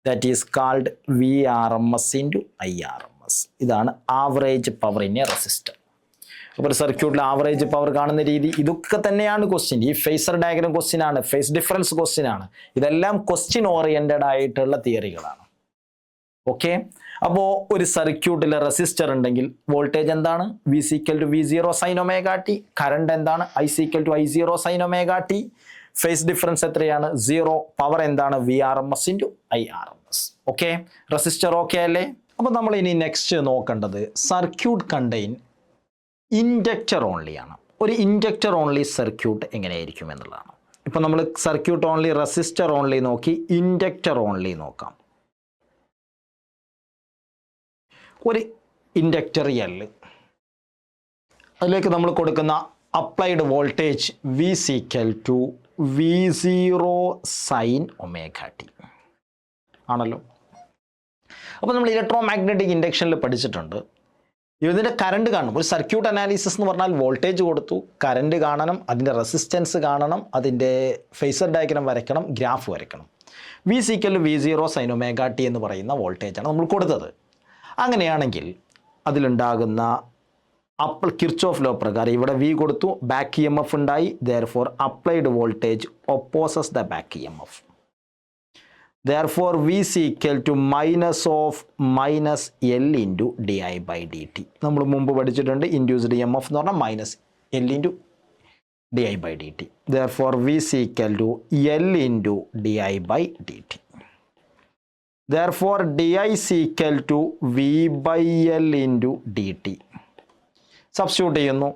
That is called VRMS into IRMS. ഇതാണ് average power in A resistor. അപ്പോൾ ഒരു സർക്യൂട്ടിൽ average power കാണുന്ന രീതി ഇതൊക്കെ തന്നെയാണ് ക്വസ്റ്റ്യൻ. ഈ ഫേസർ ഡയഗ്രാം ക്വസ്റ്റ്യൻ ആണ്, ഫേസ് ഡിഫറൻസ് ക്വസ്റ്റ്യൻ ആണ്. ഇതെല്ലാം ക്വസ്റ്റ്യൻ ഓറിയന്റഡ് ആയിട്ടുള്ള തിയറികളാണ്. ഓക്കെ, അപ്പോൾ ഒരു സർക്യൂട്ടിൽ റെസിസ്റ്റർ ഉണ്ടെങ്കിൽ വോൾട്ടേജ് എന്താണ്? V is equal to V zero sine omega t. Current എന്താണ്? I is equal to I zero sine omega t. Phase difference എത്രയാണ്? 0. പവർ എന്താണ്? V R M S into I R M S. Okay, resistor okay അല്ലേ? അപ്പോൾ നമ്മൾ ഇനി next നോക്കേണ്ടത് circuit contain inductor only ആണ്. ഒരു ഇൻഡക്റ്റർ ഓൺലി സർക്യൂട്ട് എങ്ങനെയായിരിക്കും എന്നുള്ളതാണ്. ഇപ്പം നമ്മൾ സർക്യൂട്ട് ഓൺലി, റെസിസ്റ്റർ ഓൺലി നോക്കി, ഇൻഡക്റ്റർ ഓൺലി നോക്കാം. ഒരു ഇൻഡക്റ്റർ എൽ, അതിലേക്ക് നമ്മൾ കൊടുക്കുന്ന applied voltage V is equal to V zero sine omega t ആണല്ലോ. അപ്പോൾ നമ്മൾ ഇലക്ട്രോ മാഗ്നറ്റിക് ഇൻഡക്ഷനിൽ പഠിച്ചിട്ടുണ്ട്, ഇതിൻ്റെ കറണ്ട് കാണണം. ഒരു സർക്യൂട്ട് അനാലിസിസ് എന്ന് പറഞ്ഞാൽ വോൾട്ടേജ് കൊടുത്തു, കറണ്ട് കാണണം, അതിൻ്റെ റെസിസ്റ്റൻസ് കാണണം, അതിൻ്റെ ഫേസർ ഡയഗ്രം വരയ്ക്കണം, ഗ്രാഫ് വരയ്ക്കണം. V is equal V zero sine omega t എന്ന് പറയുന്ന വോൾട്ടേജാണ് നമ്മൾ കൊടുത്തത്. അങ്ങനെയാണെങ്കിൽ അതിലുണ്ടാകുന്ന കിർച്ചോഫ് ലോ പ്രകാരം ഇവിടെ വി കൊടുത്തു, ബാക്ക് ഇ എം എഫ് ഉണ്ടായി. Therefore applied voltage opposes the back E M F. Therefore V C equal to minus of minus L into d i by d t. നമ്മൾ മുമ്പ് പഠിച്ചിട്ടുണ്ട്, induced E M F എന്ന് പറഞ്ഞാൽ minus L into d i by d t. Therefore V C equal to L into d i by d t. Therefore, di is equal to v by l into dt. Substitute ചെയ്യുന്നു,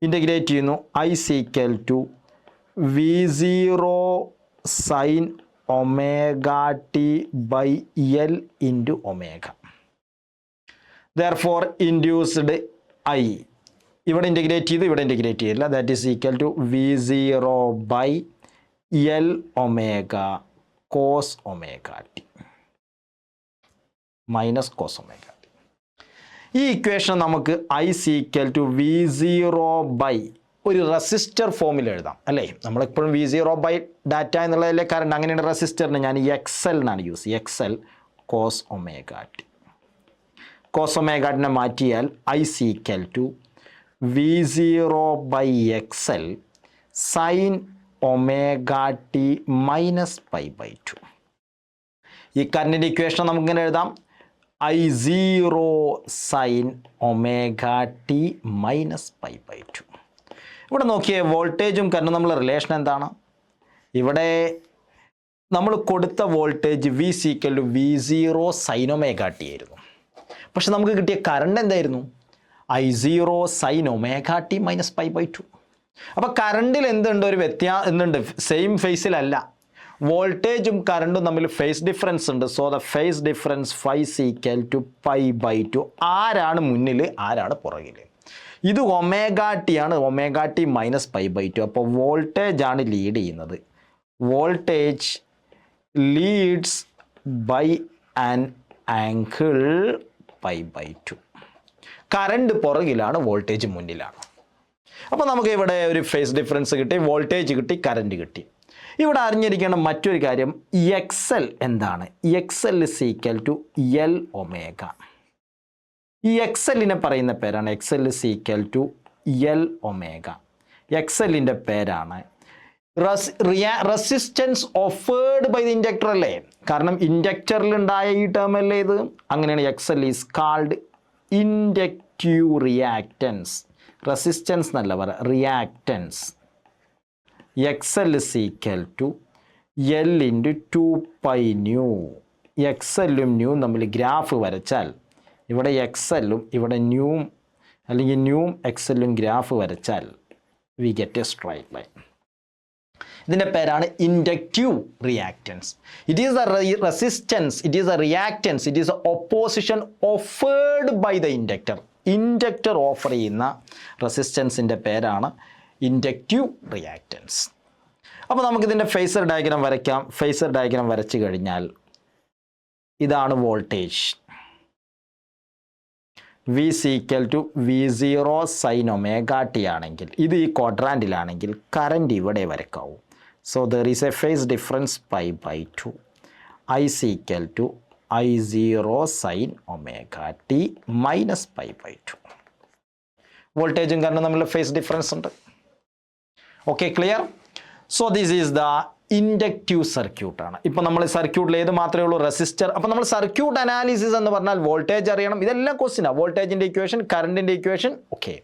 integrate ചെയ്യുന്നു. I is equal to v0 sin omega t by l into omega. Therefore, induced I. ഇവിടെ integrate ചെയ്തു, ഇവിടെ integrate ചെയ്യില്ല. That is equal to v0 by l omega cos omega t. Minus cos omega t. ഈ equation നമുക്ക് I is equal to V zero by ഒരു resistor ഫോമിൽ എഴുതാം അല്ലേ. നമ്മളെപ്പോഴും വി സീറോ ബൈ ഡാറ്റ എന്നുള്ളതിലെ കറണ്ട്, അങ്ങനെയാണ് റെസിസ്റ്ററിന് ഞാൻ എക്സ് എൽ എന്നാണ് യൂസ് ചെയ്യുക. X L cos omega t. Cos omega ടിനെ മാറ്റിയാൽ I is equal to V zero by X L sine omega t minus pi by two. ഈ കറണ്ടിൻ്റെ ഇക്വേഷൻ നമുക്കിങ്ങനെ എഴുതാം, I zero sine omega t minus pi by two. ഇവിടെ നോക്കിയേ, വോൾട്ടേജും കറണ്ടും തമ്മിലുള്ള റിലേഷൻ എന്താണ്? ഇവിടെ നമ്മൾ കൊടുത്ത voltage V is equal to V zero sine omega t ആയിരുന്നു. പക്ഷെ നമുക്ക് കിട്ടിയ കറണ്ട് എന്തായിരുന്നു? I zero sine omega t minus pi by two. അപ്പോൾ കറണ്ടിൽ എന്തുണ്ട്? ഒരു എന്തുണ്ട്? സെയിം ഫേസിലല്ല. വോൾട്ടേജും കറണ്ടും തമ്മിൽ ഫേസ് ഡിഫറൻസ് ഉണ്ട്. So the phase difference phi equal to pi by two. ആരാണ് മുന്നിൽ, ആരാണ് പുറകിൽ? ഇത് ഒമേഗ ടി ആണ്, omega t minus pi by two. അപ്പോൾ വോൾട്ടേജ് ആണ് ലീഡ് ചെയ്യുന്നത്. Voltage leads by an angle pi by two. Current പുറകിലാണ്, വോൾട്ടേജ് മുന്നിലാണ്. അപ്പോൾ നമുക്ക് ഇവിടെ ഒരു ഫേസ് ഡിഫറൻസ് കിട്ടി, വോൾട്ടേജ് കിട്ടി, കറണ്ട് കിട്ടി. ഇവിടെ അറിഞ്ഞിരിക്കേണ്ട മറ്റൊരു കാര്യം, എക്സ് എൽ എന്താണ്? X L is equal to L omega. ഈ എക്സ് എല്ലിനെ പറയുന്ന പേരാണ് X L is equal to L omega. X എല്ലിൻ്റെ പേരാണ് resistance offered by the inductor അല്ലേ? കാരണം ഇൻഡക്ടറിലുണ്ടായ ഈ ടേം അല്ലേ ഇത്. അങ്ങനെയാണ് X L is called inductive reactance. Resistance എന്നല്ല പറയുക, reactance. X L is equal to L into 2 nu. X എല്ലും ന്യൂവും തമ്മിൽ ഗ്രാഫ് വരച്ചാൽ, ഇവിടെ എക്സ് എല്ലും ഇവിടെ ന്യൂവും അല്ലെങ്കിൽ ന്യൂവും എക്സ് എല്ലും ഗ്രാഫ് വരച്ചാൽ we get a straight line. ഇതിൻ്റെ പേരാണ് inductive reactance. It is a resistance, it is a reactance, it is a opposition offered by the inductor. Inductor offer ചെയ്യുന്ന റെസിസ്റ്റൻസിൻ്റെ പേരാണ് ഇൻഡക്റ്റീവ് റിയാക്റ്റൻസ്. അപ്പോൾ നമുക്കിതിൻ്റെ ഫേസർ ഡയഗ്രാം വരയ്ക്കാം. ഫേസർ ഡയഗ്രാം വരച്ചു കഴിഞ്ഞാൽ ഇതാണ് voltage V is equal to V zero sine omega t ആണെങ്കിൽ, ഇത് ഈ ക്വാഡ്രാൻറ്റിലാണെങ്കിൽ കറൻറ്റ് ഇവിടെ വരയ്ക്കാവൂ. So there is a phase difference pi by two. I is equal to I zero sine omega t minus pi by two. വോൾട്ടേജും കറണ്ടും തമ്മിലുള്ള phase difference ഉണ്ട്. Okay, clear? So this is the inductive സർക്യൂട്ടാണ്. ഇപ്പം നമ്മൾ സർക്യൂട്ടിൽ ഏത് മാത്രമേ ഉള്ളൂ? റെസിസ്റ്റർ. അപ്പം നമ്മൾ സർക്യൂട്ട് അനാലിസിസ് എന്ന് പറഞ്ഞാൽ വോൾട്ടേജ് അറിയണം. ഇതെല്ലാം ക്വസ്റ്റ്യനാണ്. വോൾട്ടേജിൻ്റെ ഇക്വേഷൻ, കറണ്ടിൻ്റെ ഇക്വേഷൻ, ഓക്കെ,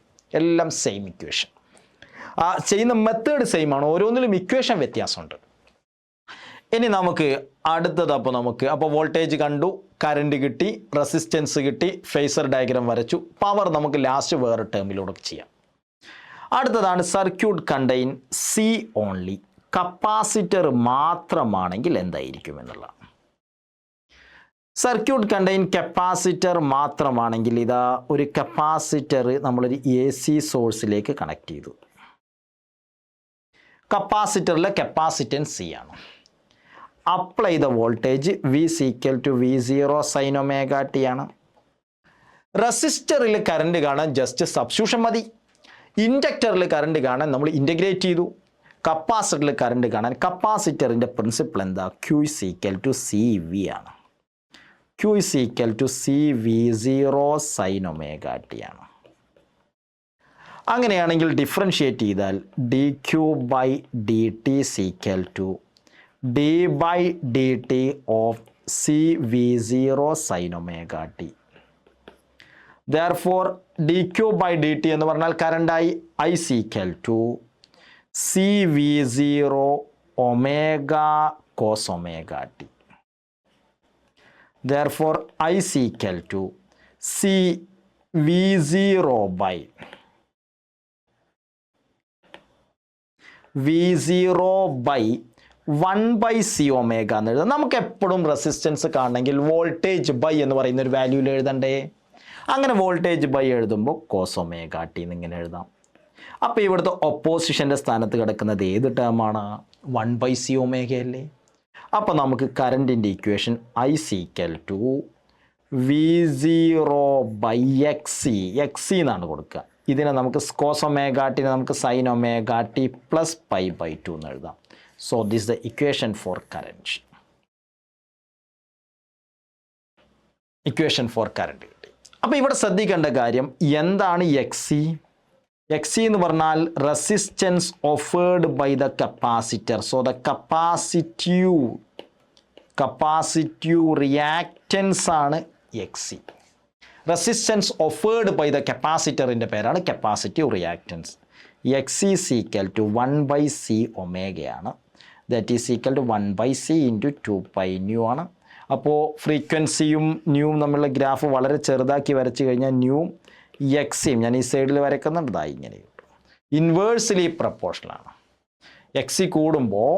എല്ലാം സെയിം ഇക്വേഷൻ. ആ ചെയ്യുന്ന മെത്തേഡ് സെയിം ആണ്, ഓരോന്നിലും ഇക്വേഷൻ വ്യത്യാസമുണ്ട്. ഇനി നമുക്ക് അടുത്തത് അപ്പോൾ വോൾട്ടേജ് കണ്ടു, കറണ്ട് കിട്ടി, റെസിസ്റ്റൻസ് കിട്ടി, ഫേസർ ഡയഗ്രാം വരച്ചു, പവർ നമുക്ക് ലാസ്റ്റ് വേറെ ടേമിലൂടെ ചെയ്യാം. അടുത്തതാണ് circuit contain C only. Capacitor മാത്രമാണെങ്കിൽ എന്തായിരിക്കും എന്നുള്ളതാണ്. സർക്യൂട്ട് കണ്ടെയ്ൻ കപ്പാസിറ്റർ മാത്രമാണെങ്കിൽ ഇതാ ഒരു കപ്പാസിറ്റർ നമ്മളൊരു AC സോഴ്സിലേക്ക് കണക്ട് ചെയ്തു. കപ്പാസിറ്ററിലെ കപ്പാസിറ്റൻസ് സി ആണ്. Apply the voltage V = V0 sin omega t ആണ്. റെസിസ്റ്ററിൽ കറണ്ട് കാണാൻ ജസ്റ്റ് സബ്സ്റ്റിറ്റ്യൂഷൻ മതി. ഇൻഡക്ടറിൽ കറണ്ട് കാണാൻ നമ്മൾ ഇൻ്റഗ്രേറ്റ് ചെയ്തു. കപ്പാസിറ്ററിൽ കറണ്ട് കാണാൻ കപ്പാസിറ്ററിൻ്റെ പ്രിൻസിപ്പിൾ എന്താ? Q = CV ആണ്. Q = CV0 sin omega t ആണ്. അങ്ങനെയാണെങ്കിൽ ഡിഫറൻഷിയേറ്റ് ചെയ്താൽ dQ/dt = d/dt of CV0 sin omega t. Therefore dQ/dt എന്ന് പറഞ്ഞാൽ കറണ്ടായി I = CV0 omega cos omega t. Therefore I = CV0 by 1/c omega എന്ന് എഴുതാം. നമുക്ക് എപ്പോഴും റെസിസ്റ്റൻസ് കാണണമെങ്കിൽ വോൾട്ടേജ് ബൈ എന്ന് പറയുന്ന ഒരു വാല്യൂയിൽ എഴുതണ്ടേ? അങ്ങനെ വോൾട്ടേജ് ബൈ എഴുതുമ്പോൾ കോസ് ഒമേഗ ടി എന്നിങ്ങനെ എഴുതാം. അപ്പോൾ ഇവിടുത്തെ ഒപ്പോസിഷൻ്റെ സ്ഥാനത്ത് കിടക്കുന്നത് ഏത് ടേമാണ്? 1/c omega അല്ലേ? അപ്പോൾ നമുക്ക് കറണ്ടിൻ്റെ ഇക്വേഷൻ I = V0/XC, XC എന്നാണ് കൊടുക്കുക. ഇതിനെ നമുക്ക് കോസ് ഒമേഗ ടിനെ നമുക്ക് സൈൻ ഒമേഗ ടി പ്ലസ് π/2 എന്ന് എഴുതാം. So this is the equation for current. Equation for current കിട്ടി. അപ്പോൾ ഇവിടെ ശ്രദ്ധിക്കേണ്ട കാര്യം എന്താണ് XC? XC എന്ന് പറഞ്ഞാൽ resistance offered by the capacitor. So the capacitive reactance ആണ് XC. Resistance offered by the കപ്പാസിറ്ററിൻ്റെ പേരാണ് കപ്പാസിറ്റീവ് റിയാക്റ്റൻസ്. XC = 1/c ഒമേഗയാണ്. That is equal to 1/c × 2π ആണ്. അപ്പോൾ ഫ്രീക്വൻസിയും ന്യൂവും തമ്മിലുള്ള ഗ്രാഫ് വളരെ ചെറുതാക്കി വരച്ച് കഴിഞ്ഞാൽ ന്യൂവും XCയും ഞാൻ ഈ സൈഡിൽ വരയ്ക്കുന്നുണ്ട്, ഇതായി ഇങ്ങനെ കിട്ടും. ഇൻവേഴ്സ്ലി പ്രപ്പോർഷനാണ്. XC കൂടുമ്പോൾ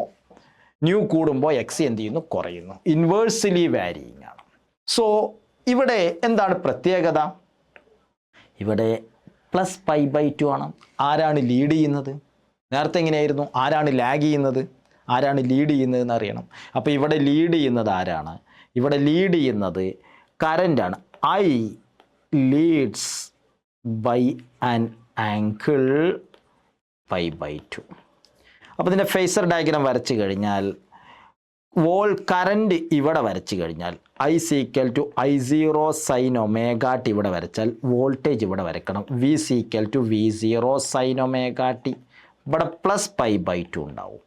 ന്യൂ കൂടുമ്പോൾ XC എന്ത് ചെയ്യുന്നു? കുറയുന്നു. ഇൻവേഴ്സ്ലി വാരിയിങ് ആണ്. സോ ഇവിടെ എന്താണ് പ്രത്യേകത? ഇവിടെ പ്ലസ് π/2 ആണ്. ആരാണ് ലീഡ് ചെയ്യുന്നത്? നേരത്തെ എങ്ങനെയായിരുന്നു? ആരാണ് ലാഗ് ചെയ്യുന്നത്? ആരാണ് ലീഡ് ചെയ്യുന്നതെന്ന് അറിയണം. അപ്പോൾ ഇവിടെ ലീഡ് ചെയ്യുന്നത് ആരാണ്? ഇവിടെ ലീഡ് ചെയ്യുന്നത് കറൻ്റാണ്. I leads by an angle π/2. അപ്പോൾ ഇതിൻ്റെ ഫേസർ ഡയഗ്രാം വരച്ച് കഴിഞ്ഞാൽ കറണ്ട് ഇവിടെ വരച്ച് കഴിഞ്ഞാൽ I = I0 sin omega t ഇവിടെ വരച്ചാൽ വോൾട്ടേജ് ഇവിടെ വരക്കണം. V = V0 sin omega t. ഇവിടെ പ്ലസ് π/2 ഉണ്ടാവും.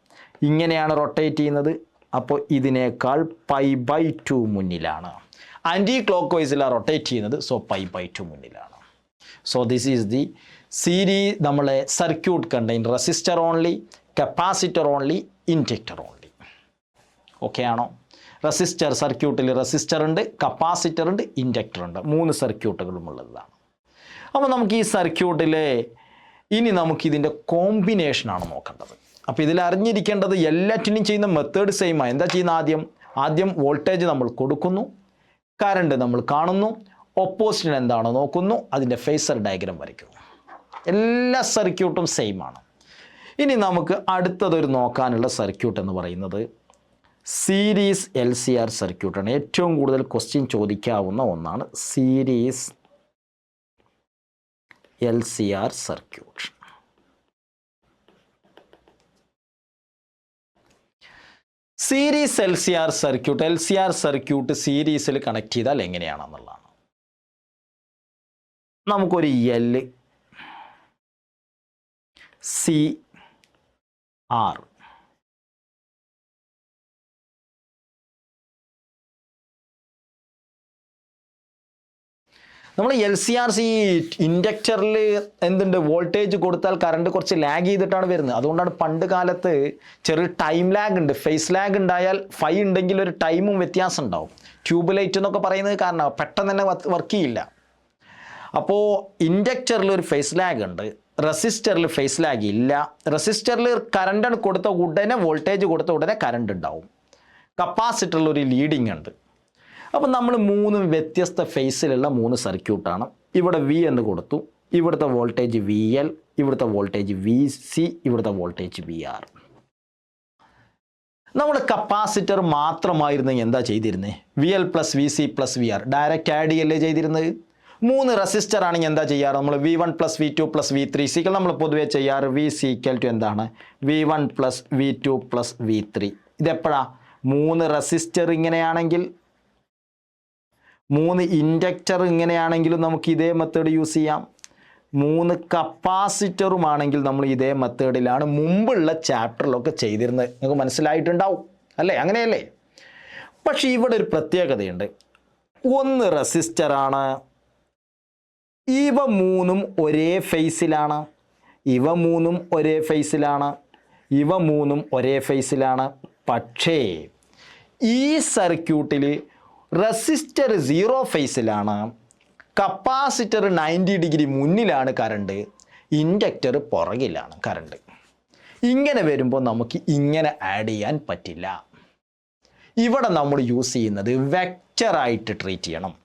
ഇങ്ങനെയാണ് റൊട്ടേറ്റ് ചെയ്യുന്നത്. അപ്പോൾ ഇതിനേക്കാൾ π/2 മുന്നിലാണ്. ആൻറ്റി ക്ലോക്ക് വൈസിലാണ് റൊട്ടേറ്റ് ചെയ്യുന്നത്. സോ π/2 മുന്നിലാണ്. So this is the series. നമ്മളെ circuit contain resistor only, capacitor only, inductor only. Okay ആണോ? റെസിസ്റ്റർ സർക്യൂട്ടിൽ റെസിസ്റ്റർ ഉണ്ട്, കപ്പാസിറ്റർ ഉണ്ട്, ഇൻഡക്ടർ ഉണ്ട്. 3 സർക്യൂട്ടുകളും ഉള്ളതാണ്. അപ്പോൾ നമുക്ക് ഈ സർക്യൂട്ടിലെ ഇനി നമുക്കിതിൻ്റെ കോമ്പിനേഷനാണ് നോക്കേണ്ടത്. അപ്പോൾ ഇതിൽ അറിഞ്ഞിരിക്കേണ്ടത് എല്ലാറ്റിനും ചെയ്യുന്ന മെത്തേഡ് സെയിമാണ്. എന്താ ചെയ്യുന്നത്? ആദ്യം വോൾട്ടേജ് നമ്മൾ കൊടുക്കുന്നു, കറണ്ട് നമ്മൾ കാണുന്നു, ഓപ്പോസിഷൻ എന്താണോ നോക്കുന്നു, അതിൻ്റെ ഫേസർ ഡയഗ്രാം വരയ്ക്കുന്നു. എല്ലാ സർക്യൂട്ടും സെയിം ആണ്. ഇനി നമുക്ക് അടുത്തതൊരു നോക്കാനുള്ള സർക്യൂട്ട് എന്ന് പറയുന്നത് സീരീസ് LCR സർക്യൂട്ടാണ്. ഏറ്റവും കൂടുതൽ ക്വസ്റ്റ്യൻ ചോദിക്കാവുന്ന ഒന്നാണ് series LCR circuit. Series LCR circuit സീരീസിൽ കണക്ട് ചെയ്താൽ എങ്ങനെയാണെന്നുള്ളതാണ്. നമുക്കൊരു LCR നമ്മൾ LCRC ഇൻഡക്ടറിൽ എന്തുണ്ട്, വോൾട്ടേജ് കൊടുത്താൽ കറണ്ട് കുറച്ച് ലാഗ് ചെയ്തിട്ടാണ് വരുന്നത്. അതുകൊണ്ടാണ് പണ്ട് കാലത്ത് ചെറിയ ടൈം ലാഗ് ഉണ്ട്. ഫേസ് ലാഗ് ഉണ്ടായാൽ ഫൈ ഉണ്ടെങ്കിൽ ഒരു ടൈമും വ്യത്യാസം ഉണ്ടാവും. ട്യൂബ് ലൈറ്റ് എന്നൊക്കെ പറയുന്നത് കാരണം പെട്ടെന്ന് തന്നെ വർക്ക് ചെയ്യില്ല. അപ്പോൾ ഇൻഡക്ടറിൽ ഒരു ഫേസ് ലാഗ് ഉണ്ട്, റെസിസ്റ്ററിൽ ഫേസ് ലാഗ് ഇല്ല. റെസിസ്റ്ററിൽ കറണ്ട് കൊടുത്ത ഉടനെ വോൾട്ടേജ് കൊടുത്ത ഉടനെ കറണ്ട് ഉണ്ടാവും. കപ്പാസിറ്ററിൽ ഒരു ലീഡിങ് ഉണ്ട്. അപ്പം നമ്മൾ 3 വ്യത്യസ്ത ഫേസിലുള്ള 3 സർക്യൂട്ടാണ്. ഇവിടെ V എന്ന് കൊടുത്തു, ഇവിടുത്തെ വോൾട്ടേജ് VL, ഇവിടുത്തെ വോൾട്ടേജ് VC, ഇവിടുത്തെ വോൾട്ടേജ് VR. നമ്മൾ കപ്പാസിറ്റർ മാത്രമായിരുന്നെങ്കിൽ എന്താ ചെയ്തിരുന്നത്? VL + VC + VR direct add ചെയ്യല്ലേ ചെയ്തിരുന്നത്. 3 റെസിസ്റ്റർ ആണെങ്കിൽ എന്താ ചെയ്യാറ്? നമ്മൾ V1 + V2 + V3 സീക്വൽ നമ്മൾ പൊതുവേ ചെയ്യാറ് VC = എന്താണ്? V1 + V2 + V3. ഇതെപ്പോഴാ? 3 റെസിസ്റ്റർ ഇങ്ങനെയാണെങ്കിൽ, 3 ഇൻഡക്ടർ ഇങ്ങനെയാണെങ്കിലും നമുക്ക് ഇതേ മെത്തേഡ് യൂസ് ചെയ്യാം. 3 കപ്പാസിറ്ററുമാണെങ്കിൽ നമ്മൾ ഇതേ മെത്തേഡിലാണ് മുമ്പുള്ള ചാപ്റ്ററിലൊക്കെ ചെയ്തിരുന്നത്. നിങ്ങൾക്ക് മനസ്സിലായിട്ടുണ്ടാവും അല്ലേ? അങ്ങനെയല്ലേ? പക്ഷെ ഇവിടെ ഒരു പ്രത്യേകതയുണ്ട്. 1 റെസിസ്റ്ററാണ്, ഇവ 3ഉം ഒരേ ഫേസിലാണ്, ഇവ 3ഉം ഒരേ ഫേസിലാണ്, ഇവ 3ഉം ഒരേ ഫേസിലാണ്. പക്ഷേ ഈ സർക്യൂട്ടിൽ റെസിസ്റ്റർ 0 ഫേസിലാണ്, കപ്പാസിറ്റർ 90 ഡിഗ്രി മുന്നിലാണ് കറണ്ട്, ഇൻഡക്ടർ പുറകിലാണ് കറണ്ട്. ഇങ്ങനെ വരുമ്പോൾ നമുക്ക് ഇങ്ങനെ ആഡ് ചെയ്യാൻ പറ്റില്ല. ഇവിടെ നമ്മൾ യൂസ് ചെയ്യുന്നത് വെക്റ്ററായിട്ട് ട്രീറ്റ് ചെയ്യണം.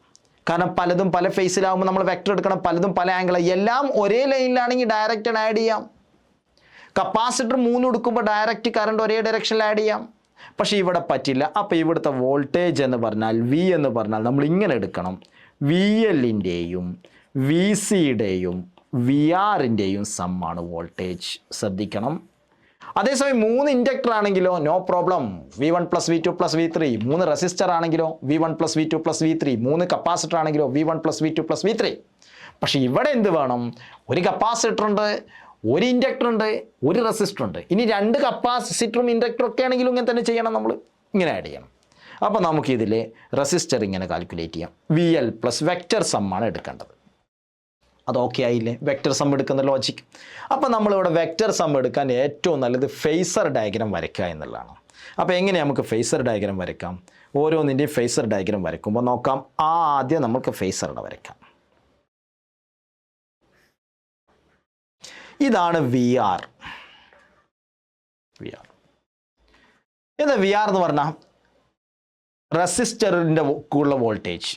കാരണം പലതും പല ഫേസിലാകുമ്പോൾ നമ്മൾ വെക്റ്റർ എടുക്കണം, പലതും പല ആംഗിൾ. എല്ലാം ഒരേ ലൈനിലാണെങ്കിൽ ഡയറക്റ്റ് ആഡ് ചെയ്യാം. കപ്പാസിറ്റർ 3 എടുക്കുമ്പോൾ ഡയറക്റ്റ് കറണ്ട് ഒരേ ഡയറക്ഷനിൽ ആഡ് ചെയ്യാം. പക്ഷേ ഇവിടെ പറ്റില്ല. അപ്പോൾ ഇവിടുത്തെ വോൾട്ടേജ് എന്ന് പറഞ്ഞാൽ V എന്ന് പറഞ്ഞാൽ നമ്മൾ ഇങ്ങനെ എടുക്കണം. VLൻ്റെയും VCയുടെയും VRൻ്റെയും സമ്മാണ് വോൾട്ടേജ്. ശ്രദ്ധിക്കണം. അതേസമയം 3 ഇൻഡക്ടർ ആണെങ്കിലോ no problem. V1 + V2 + V3. 3 resistor ആണെങ്കിലോ V1 + V2 + V3. 3 കപ്പാസിറ്റർ ആണെങ്കിലോ V1 + V2 + V3. പക്ഷേ ഇവിടെ എന്ത് വേണം? ഒരു കപ്പാസിറ്റർ ഉണ്ട്, ഒരു ഇൻഡക്ടർ ഉണ്ട്, ഒരു റെസിസ്റ്റർ ഉണ്ട്. ഇനി 2 കപ്പാസിറ്ററും ഇൻഡക്ടറും ഒക്കെ ആണെങ്കിലും ഇങ്ങനെ തന്നെ ചെയ്യണം. നമ്മൾ ഇങ്ങനെ ആഡ് ചെയ്യണം. അപ്പോൾ നമുക്കിതിൽ റെസിസ്റ്റർ ഇങ്ങനെ കാൽക്കുലേറ്റ് ചെയ്യാം. VL + വെക്റ്റർ സമ്മാണ് എടുക്കേണ്ടത്. അത് ഓക്കെ ആയില്ലേ? വെക്റ്റർ സം എടുക്കുന്ന ലോജിക്. അപ്പോൾ നമ്മളിവിടെ വെക്റ്റർ സം എടുക്കാൻ ഏറ്റവും നല്ലത് ഫേസർ ഡയഗ്രാം വരയ്ക്കുക എന്നുള്ളതാണ്. അപ്പോൾ എങ്ങനെ നമുക്ക് ഫേസർ ഡയഗ്രാം വരയ്ക്കാം? ഓരോന്നിൻ്റെയും ഫേസർ ഡയഗ്രാം വരയ്ക്കുമ്പോൾ നോക്കാം. ആദ്യം നമുക്ക് ഫേസറുടെ വരയ്ക്കാം. ഇതാണ് VR. എന്താ VR എന്ന് പറഞ്ഞാൽ റെസിസ്റ്ററിൻ്റെ ഉള്ള വോൾട്ടേജ്.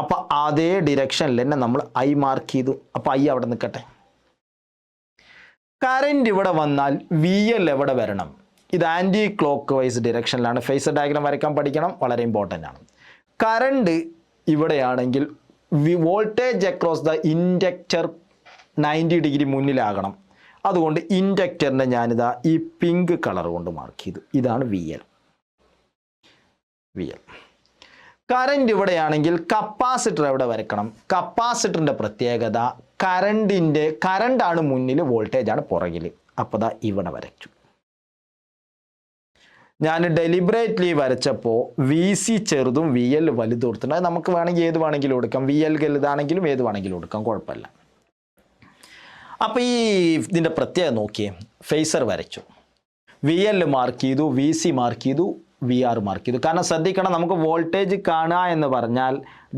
അപ്പോൾ അതേ ഡിറക്ഷനിൽ തന്നെ നമ്മൾ I മാർക്ക് ചെയ്തു. അപ്പോൾ I അവിടെ നിൽക്കട്ടെ. കറണ്ട് ഇവിടെ വന്നാൽ VL എവിടെ വരണം? ഇത് ആൻറ്റി ക്ലോക്ക് വൈസ് ഡിറക്ഷനിലാണ്. ഫേസർ ഡയഗ്രാം വരയ്ക്കാൻ പഠിക്കണം, വളരെ ഇമ്പോർട്ടൻ്റ് ആണ്. കറണ്ട് ഇവിടെയാണെങ്കിൽ voltage across the inductor 90 degree മുന്നിലാകണം. അതുകൊണ്ട് ഇൻഡക്ടറിനെ ഞാനിതാ ഈ പിങ്ക് കളർ കൊണ്ട് മാർക്ക് ചെയ്തു. ഇതാണ് VL. കറണ്ട് ഇവിടെയാണെങ്കിൽ കപ്പാസിറ്റർ എവിടെ വരക്കണം? കപ്പാസിറ്ററിൻ്റെ പ്രത്യേകത കറണ്ടാണ് മുന്നിൽ, വോൾട്ടേജാണ് പുറകിൽ. അപ്പോൾ ദാ ഇവിടെ വരച്ചു. ഞാൻ ഡെലിബറേറ്റ്ലി വരച്ചപ്പോൾ VC ചെറുതും VL വലുതും കൊടുത്തിട്ടുണ്ട്. അത് നമുക്ക് വേണമെങ്കിൽ ഏത് വേണമെങ്കിലും കൊടുക്കാം. VL വലുതാണെങ്കിലും ഏത് വേണമെങ്കിലും കൊടുക്കാം, കുഴപ്പമില്ല. അപ്പോൾ ഈ ഇതിൻ്റെ പ്രത്യേകത നോക്കിയേ. ഫേസർ വരച്ചു, VL മാർക്ക് ചെയ്തു, VC മാർക്ക് ചെയ്തു, VR മാർക്ക് ചെയ്തു. കാരണം ശ്രദ്ധിക്കണം, നമുക്ക് വോൾട്ടേജ് കാണുക എന്ന് പറഞ്ഞാൽ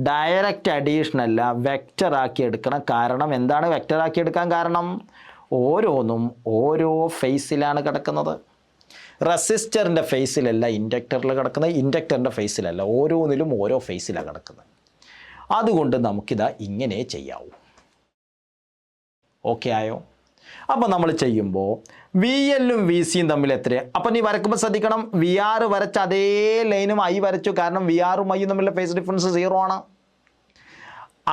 ഡയറക്റ്റ് അഡീഷൻ അല്ല, വെക്റ്ററാക്കി എടുക്കണം. കാരണം എന്താണ് വെക്റ്ററാക്കി എടുക്കാൻ കാരണം? ഓരോന്നും ഓരോ ഫേസിലാണ് കിടക്കുന്നത്. റെസിസ്റ്ററിൻ്റെ ഫേസിലല്ല ഇൻഡക്ടറിൽ കിടക്കുന്നത്, ഇൻഡക്ടറിൻ്റെ ഫേസിലല്ല, ഓരോന്നിലും ഓരോ ഫേസിലാണ് കിടക്കുന്നത്. അതുകൊണ്ട് നമുക്കിതാ ഇങ്ങനെ ചെയ്യാവൂ. ഓക്കെ ആയോ? അപ്പോൾ നമ്മൾ ചെയ്യുമ്പോൾ VLും VCയും തമ്മിൽ എത്ര? അപ്പം നീ വരക്കുമ്പോൾ ശ്രദ്ധിക്കണം, VR വരച്ച അതേ ലൈനും I വരച്ചു. കാരണം VRും Iയും തമ്മിലുള്ള ഫേസ് ഡിഫറൻസ് 0 ആണ്.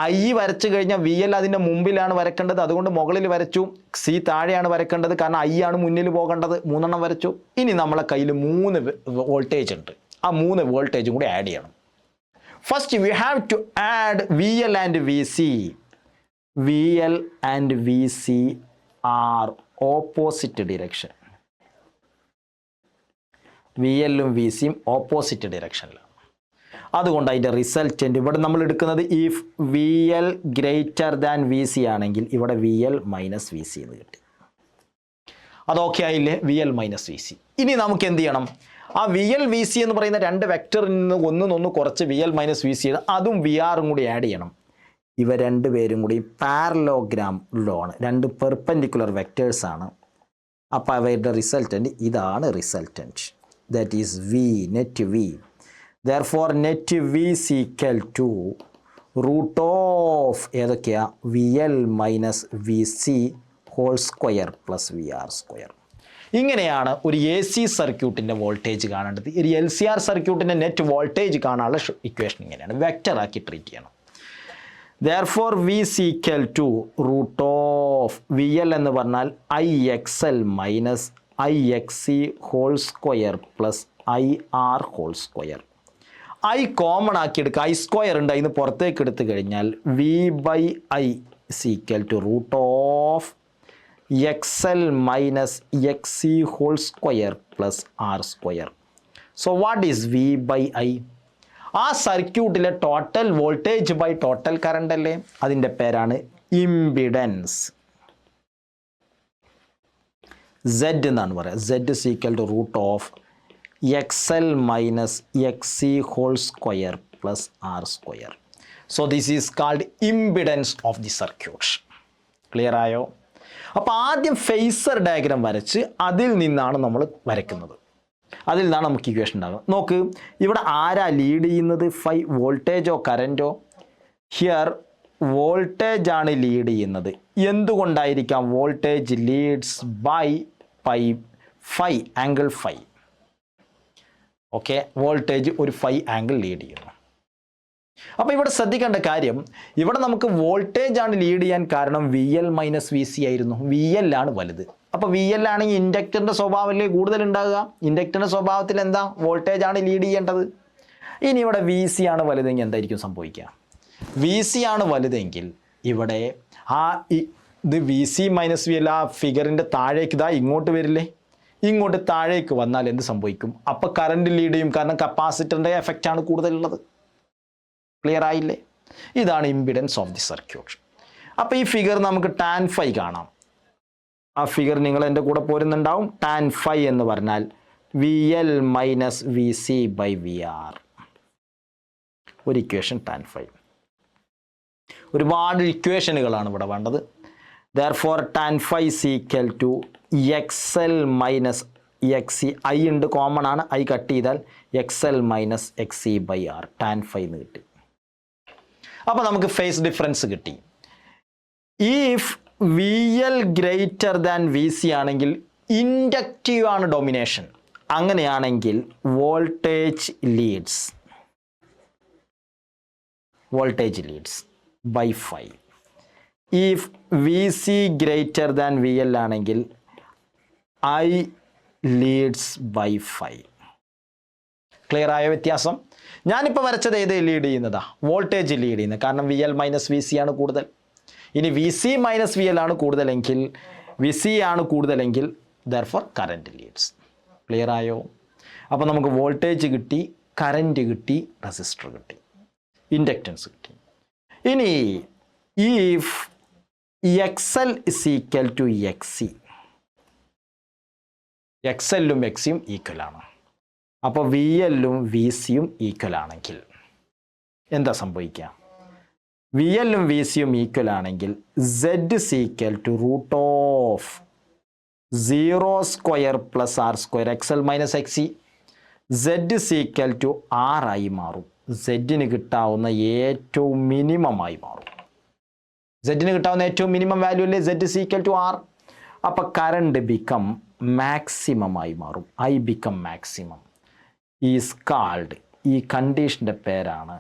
I വരച്ചു കഴിഞ്ഞാൽ VL അതിൻ്റെ മുമ്പിലാണ് വരക്കേണ്ടത്, അതുകൊണ്ട് മുകളിൽ വരച്ചു. C താഴെയാണ് വരക്കേണ്ടത്, കാരണം I ആണ് മുന്നിൽ പോകേണ്ടത്. 3 എണ്ണം വരച്ചു. ഇനി നമ്മളെ കയ്യിൽ 3 വോൾട്ടേജ് ഉണ്ട്. ആ 3 വോൾട്ടേജും കൂടി ആഡ് ചെയ്യണം. First we have to add VL and VC. VL and VC are opposite direction. VLും VCയും ഓപ്പോസിറ്റ് ഡിറക്ഷനിലാണ്. അതുകൊണ്ട് അതിൻ്റെ റിസൾട്ടൻ്റ് ഇവിടെ നമ്മൾ എടുക്കുന്നത് if V L greater than V C ആണെങ്കിൽ ഇവിടെ V L minus V C എന്ന് കിട്ടി. അതൊക്കെ ആയില്ലേ, V L minus V C. ഇനി നമുക്ക് എന്ത് ചെയ്യണം, ആ വി എൽ വി സി എന്ന് പറയുന്ന രണ്ട് വെക്ടറിൽ നിന്ന് ഒന്നൊന്ന് കുറച്ച് V L minus V C അതും വി ആറും കൂടി ആഡ് ചെയ്യണം. ഇവ രണ്ടുപേരും കൂടി പാരലോഗ്രാം ആണ്, രണ്ട് പെർപെൻഡിക്കുലർ വെക്ടേഴ്സാണ്. അപ്പോൾ അവരുടെ റിസൾട്ടൻ്റ് ഇതാണ് resultant, that is V net V. Therefore net V is equal to root of ഏതൊക്കെയാ, V L minus V C whole square plus V R square. ഇങ്ങനെയാണ് ഒരു എ സി സർക്യൂട്ടിൻ്റെ വോൾട്ടേജ് കാണേണ്ടത്. ഒരു എൽ സി ആർ സർക്യൂട്ടിൻ്റെ net voltage കാണാനുള്ള equation ഇങ്ങനെയാണ്, വെക്ടറാക്കി ട്രീറ്റ് ചെയ്യണം. Therefore V is equal to root of VL എന്ന് പറഞ്ഞാൽ IXL minus IXC whole square plus IR whole square. I common ആക്കി എടുക്കുക, I സ്ക്വയർ ഉണ്ട്, അതിന് പുറത്തേക്ക് എടുത്തു കഴിഞ്ഞാൽ V by I is equal to root of XL minus XC whole square plus R square. So what is V by I? ആ സർക്യൂട്ടിലെ total voltage by total current അല്ലേ, അതിൻ്റെ പേരാണ് ഇംപിഡൻസ്. Z എന്നാണ് പറയുക. Z is equal to root of XL minus XC whole square plus R square. So this is called impedance of the circuit. Clear ആയോ? അപ്പോൾ ആദ്യം ഫേസർ ഡയഗ്രാം വരച്ച് അതിൽ നിന്നാണ് നമ്മൾ വരയ്ക്കുന്നത്. അതിൽ നിന്നാണ് നമുക്ക് ഇക്വേഷൻ ഉണ്ടാകുക. നോക്ക്, ഇവിടെ ആരാ ലീഡ് ചെയ്യുന്നത്, ഫൈ വോൾട്ടേജോ കറൻറ്റോ? ഹിയർ വോൾട്ടേജ് ആണ് ലീഡ് ചെയ്യുന്നത്. എന്തുകൊണ്ടായിരിക്കാം? Voltage leads by phi angle phi. Okay, voltage ഒരു ഫൈ ആംഗിൾ ലീഡ് ചെയ്യുന്നു. അപ്പോൾ ഇവിടെ ശ്രദ്ധിക്കേണ്ട കാര്യം, ഇവിടെ നമുക്ക് വോൾട്ടേജ് ആണ് ലീഡ് ചെയ്യാൻ കാരണം V L minus V C ആയിരുന്നു. വി എൽ ആണ് വലുത്. അപ്പോൾ വി എൽ ആണെങ്കിൽ ഇൻഡക്ടറിൻ്റെ സ്വഭാവമല്ലേ കൂടുതൽ ഉണ്ടാകുക. ഇൻഡക്ടറിൻ്റെ സ്വഭാവത്തിൽ എന്താ, വോൾട്ടേജ് ആണ് ലീഡ് ചെയ്യേണ്ടത്. ഇനി ഇവിടെ വി സി ആണ് വലുതെങ്കിൽ എന്തായിരിക്കും സംഭവിക്കുക? വി സി ആണ് വലുതെങ്കിൽ ഇവിടെ ഇത് V C minus V L ആ ഫിഗറിൻ്റെ താഴേക്ക് ഇതാ ഇങ്ങോട്ട് വരില്ലേ, ഇങ്ങോട്ട് താഴേക്ക് വന്നാൽ എന്ത് സംഭവിക്കും? അപ്പോൾ കറണ്ട് ലീഡ് ചെയ്യും, കാരണം കപ്പാസിറ്ററിൻ്റെ എഫക്റ്റാണ് കൂടുതലുള്ളത്. ക്ലിയർ ആയില്ലേ? ഇതാണ് ഇംപിഡൻസ് ഓഫ് ദി സർക്യൂട്ട്. അപ്പോൾ ഈ ഫിഗർ നമുക്ക് ടാൻ ഫൈ കാണാം. ആ ഫിഗർ നിങ്ങൾ എൻ്റെ കൂടെ പോരുന്നുണ്ടാവും. ടാൻ ഫൈ എന്ന് പറഞ്ഞാൽ V L minus V C by V R. ഒരു ഇക്വേഷൻ ടാൻ ഫൈ. ഒരുപാട് ഇക്വേഷനുകളാണ് ഇവിടെ വേണ്ടത്. Therefore tan phi is equal to X L minus X C. I ഉണ്ട്, കോമൺ ആണ്, ഐ കട്ട് ചെയ്താൽ X L minus X C by R. Tan phi എന്ന് കിട്ടി. അപ്പോൾ നമുക്ക് ഫേസ് ഡിഫറൻസ് കിട്ടി. If V L greater than V C ആണെങ്കിൽ inductive ആണ് ഡൊമിനേഷൻ. അങ്ങനെയാണെങ്കിൽ voltage leads by phi. If V C greater than V L ആണെങ്കിൽ I leads by phi. Clear ആയ വ്യത്യാസം? ഞാനിപ്പോൾ വരച്ചത് ഏത് ലീഡ് ചെയ്യുന്നതാ? വോൾട്ടേജ് ലീഡ് ചെയ്യുന്നത്, കാരണം V L minus V C ആണ് കൂടുതൽ. ഇനി V C minus V L ആണ് കൂടുതലെങ്കിൽ, വി സി ആണ് കൂടുതലെങ്കിൽ ദെർഫോർ കറൻറ്റ് ലീഡ്സ്. ക്ലിയർ ആയോ? അപ്പോൾ നമുക്ക് വോൾട്ടേജ് കിട്ടി, കറൻറ്റ് കിട്ടി, റെസിസ്റ്റർ കിട്ടി, ഇൻഡക്റ്റൻസ് കിട്ടി. ഇനി if X L is equal to X C, X എല്ലും എക്സ് സിയും ഈക്വൽ ആണ്. അപ്പോൾ വി എല്ലും വി സിയും ഈക്വൽ ആണെങ്കിൽ എന്താ സംഭവിക്കുക? വി എല്ലും വി സിയും ഈക്വൽ ആണെങ്കിൽ Z is equal to root of 0 square plus R square X L minus X C. Z is equal to R ആയി മാറും. സെഡിന് കിട്ടാവുന്ന ഏറ്റവും മിനിമമായി മാറും. സെഡിന് കിട്ടാവുന്ന ഏറ്റവും മിനിമം വാല്യൂ അല്ലേ Z is equal to R. അപ്പോൾ കറണ്ട് ബിക്കം മാക്സിമം ആയി മാറും. I become maximum is called, ഈ കണ്ടീഷൻ്റെ പേരാണ്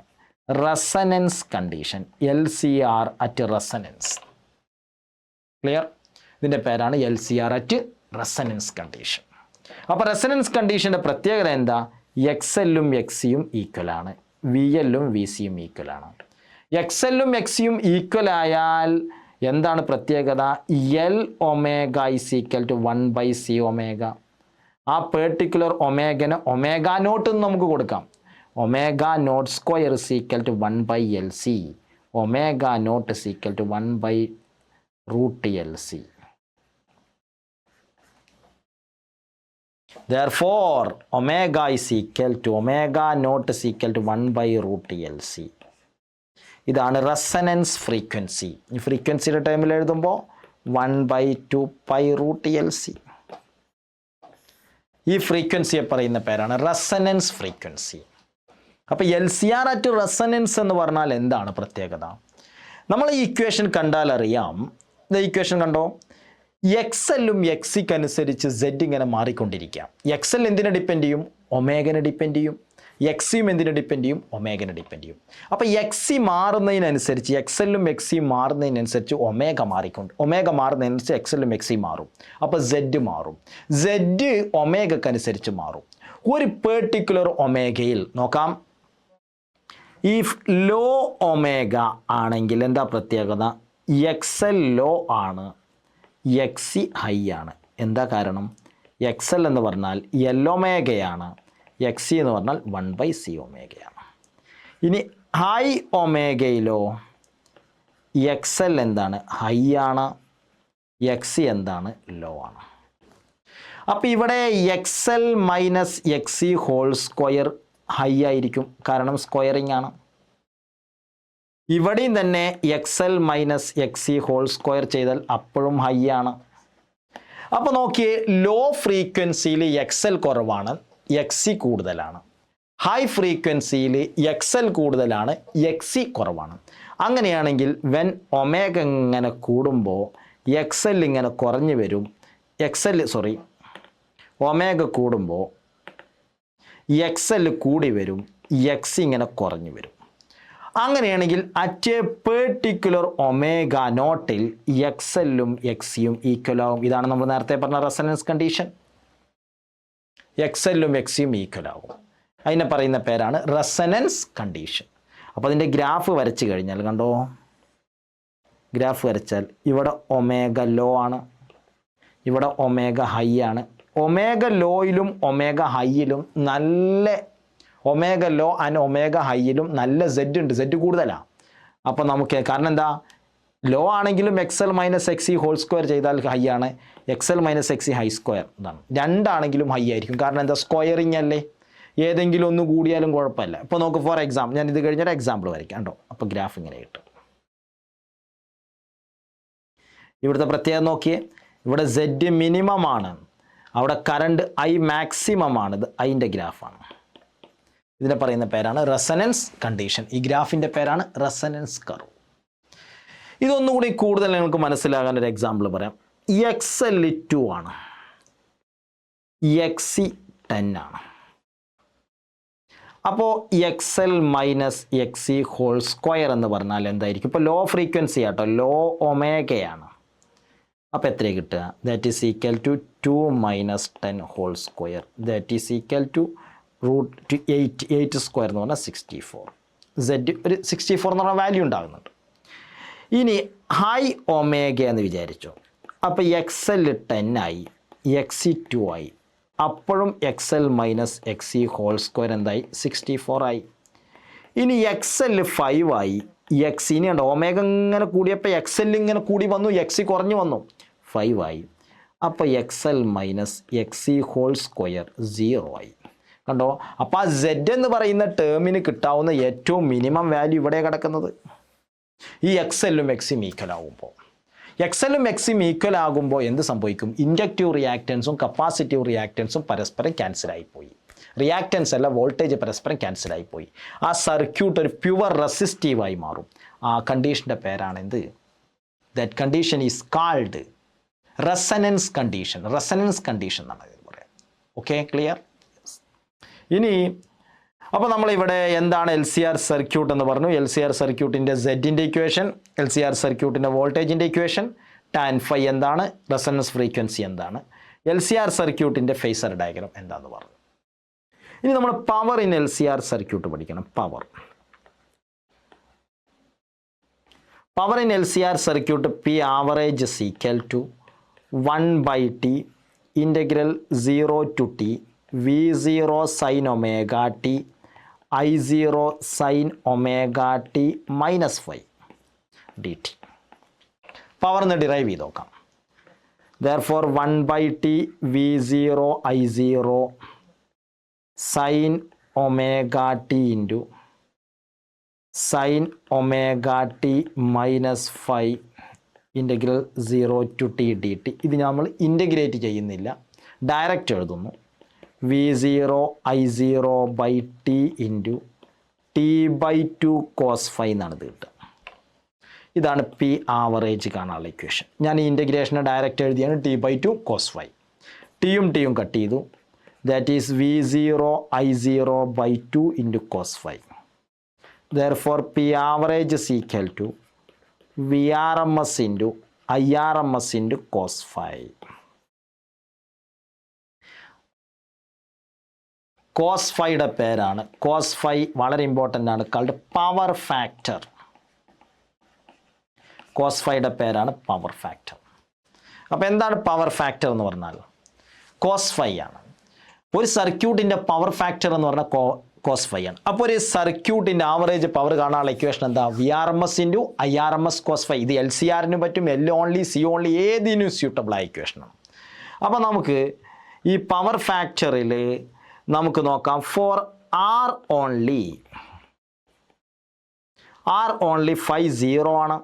resonance condition. L C R at resonance. Clear? ഇതിൻ്റെ പേരാണ് L C R at resonance condition. അപ്പോൾ റെസനൻസ് കണ്ടീഷൻ്റെ പ്രത്യേകത എന്താ? എക്സ് എല്ലും എക്സ് സിയും ഈക്വൽ ആണ്, വി എല്ലും വി സിയും ഈക്വൽ ആണ്. എക്സ് എല്ലും എക്സ് സിയും ഈക്വൽ ആയാൽ എന്താണ് പ്രത്യേകത? L omega is equal to 1/c omega. ആ പെർട്ടിക്കുലർ ഒമേഗന് ഒമേഗ നോട്ട് എന്ന് നമുക്ക് കൊടുക്കാം. Omega naught square is equal to 1/LC. Omega naught is equal to 1/√LC. Therefore, omega is equal to omega naught is equal to 1/√LC. ഇതാണ് resonance frequency. ഈ ഫ്രീക്വൻസിയുടെ ടൈമിൽ എഴുതുമ്പോൾ 1/2π√LC. ഈ ഫ്രീക്വൻസിയെ പറയുന്ന പേരാണ് റെസനൻസ് ഫ്രീക്വൻസി. അപ്പോൾ LCR അറ്റ് റെസനൻസ് എന്ന് പറഞ്ഞാൽ എന്താണ് പ്രത്യേകത? നമ്മൾ ഈ ഇക്വേഷൻ കണ്ടാൽ അറിയാം. ഇത് ഇക്വേഷൻ കണ്ടോ, XLഉം XCക്ക് അനുസരിച്ച് Z ഇങ്ങനെ മാറിക്കൊണ്ടിരിക്കാം. XL എന്തിനെ ഡിപ്പെൻഡ് ചെയ്യും? ഒമേഗനെ ഡിപ്പെൻഡ് ചെയ്യും. XCയും എന്തിനെ ഡിപ്പെൻഡ് ചെയ്യും? ഒമേഗനെ ഡിപ്പെൻഡ് ചെയ്യും. അപ്പോൾ XC മാറുന്നതിനനുസരിച്ച് XLഉം XCയും മാറുന്നതിനനുസരിച്ച് ഒമേഗ മാറുന്നതിനനുസരിച്ച് XLഉം XC മാറും. അപ്പോൾ Z മാറും. Z ഒമേഗക്ക് അനുസരിച്ച് മാറും. ഒരു പെർട്ടിക്കുലർ ഒമേഗയിൽ നോക്കാം, ഇഫ് ലോ ഒമേഗ ആണെങ്കിൽ എന്താ പ്രത്യേകത? XL ലോ ആണ്, XC ഹൈ ആണ്. എന്താ കാരണം? XL എന്ന് പറഞ്ഞാൽ L ഒമേഗയാണ്, XC എന്ന് പറഞ്ഞാൽ 1/C ഒമേഗയാണ്. ഇനി ഹൈ ഒമേഗയിലോ XL എന്താണ്? ഹൈ ആണ്, XC എന്താണ്? ലോ ആണ്. അപ്പോൾ ഇവിടെ XL minus XC whole square high ആയിരിക്കും, കാരണം സ്ക്വയറിംഗ് ആണ്. ഇവിടെയും തന്നെ XL minus XC whole square ചെയ്താൽ അപ്പോഴും ഹൈ ആണ്. അപ്പോൾ നോക്കിയേ, ലോ ഫ്രീക്വൻസിയിൽ XL കുറവാണ്, XC കൂടുതലാണ്. ഹൈ ഫ്രീക്വൻസിയിൽ XL കൂടുതലാണ്, XC കുറവാണ്. അങ്ങനെയാണെങ്കിൽ വെൻ ഒമേഗ ഇങ്ങനെ കൂടുമ്പോൾ XL ഇങ്ങനെ കുറഞ്ഞു വരും. ഒമേഗ കൂടുമ്പോൾ XL കൂടി വരും, XC ഇങ്ങനെ കുറഞ്ഞു വരും. അങ്ങനെയാണെങ്കിൽ അറ്റ് എ പെർട്ടിക്കുലർ ഒമേഗ നോട്ടിൽ XLഉം XCയും ഈക്വൽ ആവും. ഇതാണ് നമ്മൾ നേരത്തെ പറഞ്ഞ റെസനൻസ് കണ്ടീഷൻ. XLഉം XCയും ഈക്വൽ ആവും. അതിനെ പറയുന്ന പേരാണ് റെസനൻസ് കണ്ടീഷൻ. അപ്പോൾ അതിൻ്റെ ഗ്രാഫ് വരച്ച് കഴിഞ്ഞാൽ കണ്ടോ, ഗ്രാഫ് വരച്ചാൽ ഇവിടെ ഒമേഗ ലോ ആണ്, ഇവിടെ ഒമേഗ ഹൈ ആണ്. ഒമേഗ ലോയിലും ഒമേഗ ഹൈയിലും നല്ല ഒമേഗ ലോ ആൻഡ് ഒമേഗ ഹൈയിലും നല്ല Z ഉണ്ട്, Z കൂടുതലാണ്. അപ്പോൾ നമുക്ക് കാരണം എന്താ, ലോ ആണെങ്കിലും XL minus XC whole square ചെയ്താൽ ഹൈ ആണ്, XL minus XC high square ഇതാണ്. രണ്ടാണെങ്കിലും ഹൈ ആയിരിക്കും, കാരണം എന്താ, സ്ക്വയറിങ് അല്ലേ. ഏതെങ്കിലും ഒന്ന് കൂടിയാലും കുഴപ്പമില്ല. ഇപ്പോൾ നമുക്ക് ഫോർ എക്സാമ്പിൾ, ഞാൻ ഇത് കഴിഞ്ഞൊരു എക്സാമ്പിൾ വരയ്ക്കാം കേട്ടോ. അപ്പോൾ ഗ്രാഫ് ഇങ്ങനെ കിട്ടും. ഇവിടുത്തെ പ്രത്യേകത നോക്കിയേ, ഇവിടെ Z മിനിമം ആണ്, അവിടെ കറണ്ട് I മാക്സിമം ആണ്. ഇത് അതിൻ്റെ ഗ്രാഫാണ്. ഇതിനെ പറയുന്ന പേരാണ് റെസനൻസ് കണ്ടീഷൻ. ഈ ഗ്രാഫിൻ്റെ പേരാണ് റെസനൻസ് കർവ്. ഇതൊന്നുകൂടി കൂടുതൽ നിങ്ങൾക്ക് മനസ്സിലാകാൻ ഒരു എക്സാമ്പിൾ പറയാം. XL 2 ആണ്, XC 10 ആണ്. അപ്പോൾ XL minus XC whole square എന്ന് പറഞ്ഞാൽ എന്തായിരിക്കും? ഇപ്പോൾ ലോ ഫ്രീക്വൻസി ആട്ടോ, ലോ ഒമേഗയാണ്. അപ്പോൾ എത്രയാണ് കിട്ടുക? That is equal to 2 minus 10 whole square, that is equal to √8 square എന്ന് പറഞ്ഞാൽ 64. Z ഒരു 64 എന്ന് പറഞ്ഞാൽ വാല്യൂ ഉണ്ടാകുന്നുണ്ട്. ഇനി ഹൈ ഒമേഗ എന്ന് വിചാരിച്ചോ. അപ്പോൾ XL 10 ആയി, XC 2 ആയി. അപ്പോഴും XL minus XC whole square എന്തായി? 64 ആയി. ഇനി XL 5 ആയി, XC ഇനി ഉണ്ട് ഒമേഗ ഇങ്ങനെ കൂടിയപ്പോൾ XL ഇങ്ങനെ കൂടി വന്നു, XC കുറഞ്ഞു വന്നു, 5 ആയി. അപ്പോൾ XL minus XC whole square 0 ആയി. കണ്ടോ? അപ്പോൾ ആ Z എന്ന് പറയുന്ന ടേമിന് കിട്ടാവുന്ന ഏറ്റവും മിനിമം വാല്യൂ ഇവിടെ കിടക്കുന്നത്. ഈ XLഉം XCയും ഈക്വൽ ആകുമ്പോൾ, XLഉം XCയും ഈക്വൽ ആകുമ്പോൾ എന്ത് സംഭവിക്കും? ഇൻഡക്റ്റീവ് റിയാക്റ്റൻസും കപ്പാസിറ്റീവ് റിയാക്റ്റൻസും പരസ്പരം ക്യാൻസലായിപ്പോയി. റിയാക്റ്റൻസ് അല്ല, വോൾട്ടേജ് പരസ്പരം ക്യാൻസലായിപ്പോയി. ആ സർക്യൂട്ട് ഒരു പ്യുവർ റെസിസ്റ്റീവായി മാറും. ആ കണ്ടീഷൻ്റെ പേരാണ് എന്ത്? That condition is called resonance condition. Resonance condition എന്നാണ് ഇത് പറയാം. Okay, clear? ഇനി അപ്പോൾ നമ്മളിവിടെ എന്താണ് LCR സർക്യൂട്ട് എന്ന് പറഞ്ഞു. LCR സർക്യൂട്ടിൻ്റെ Z-ൻ്റെ ഇക്വേഷൻ, LCR സർക്യൂട്ടിൻ്റെ വോൾട്ടേജിൻ്റെ ഇക്വേഷൻ, tan phi എന്താണ്, റെസനൻസ് ഫ്രീക്വൻസി എന്താണ്, LCR സർക്യൂട്ടിൻ്റെ ഫേസർ ഡയഗ്രാം എന്താണെന്ന് പറഞ്ഞു. ഇനി നമ്മൾ പവർ ഇൻ LCR സർക്യൂട്ട് പഠിക്കണം. Power in LCR circuit P average is equal to 1/T integral 0 to T V0 sin omega T I0 sin omega t minus 5 dt. Power ഒന്ന് derive ചെയ്ത് നോക്കാം. Therefore 1 by t v0 I0 sin omega t into sin omega t minus 5 integral 0 to t dt. ഇത് നമ്മൾ integrate ചെയ്യുന്നില്ല, direct എഴുതുന്നു. v0 I0 by t into t by 2 cos 5 എന്നാണ് ഇത് കിട്ടുക. ഇതാണ് പി ആവറേജ് കാണാനുള്ള ഇക്വേഷൻ. ഞാൻ ഈ ഇൻ്റഗ്രേഷനെ ഡയറക്റ്റ് എഴുതിയാണ് ടി ബൈ 2 cos 5. ടിയും ടിയും കട്ട് ചെയ്തു. That is v0 I0 by 2 into cos 5. Therefore P average is equal to VRMS into IRMS into cos 5. cos 5യുടെ പേരാണ്, cos 5 വളരെ ഇമ്പോർട്ടൻ്റ് ആണ്, called പവർ ഫാക്ടർ. cos 5യുടെ പേരാണ് power factor. അപ്പോൾ എന്താണ് power factor എന്ന് പറഞ്ഞാൽ cos 5 ആണ്. ഒരു സർക്യൂട്ടിൻ്റെ പവർ ഫാക്ടർ എന്ന് പറഞ്ഞാൽ cos 5 ആണ്. അപ്പോൾ ഒരു സർക്യൂട്ടിൻ്റെ ആവറേജ് പവർ കാണാനുള്ള ഇക്വേഷൻ എന്താ? VRMS into IRMS cos 5. ഇത് LCRന് പറ്റും, L ഓൺലി, C ഓൺലി, ഏതിനും സ്യൂട്ടബിൾ ആയ ഇക്വേഷനാണ്. അപ്പോൾ നമുക്ക് ഈ പവർ ഫാക്ടറിൽ നമുക്ക് നോക്കാം. ഫോർ R ഓൺലി 5 0 ആണ്.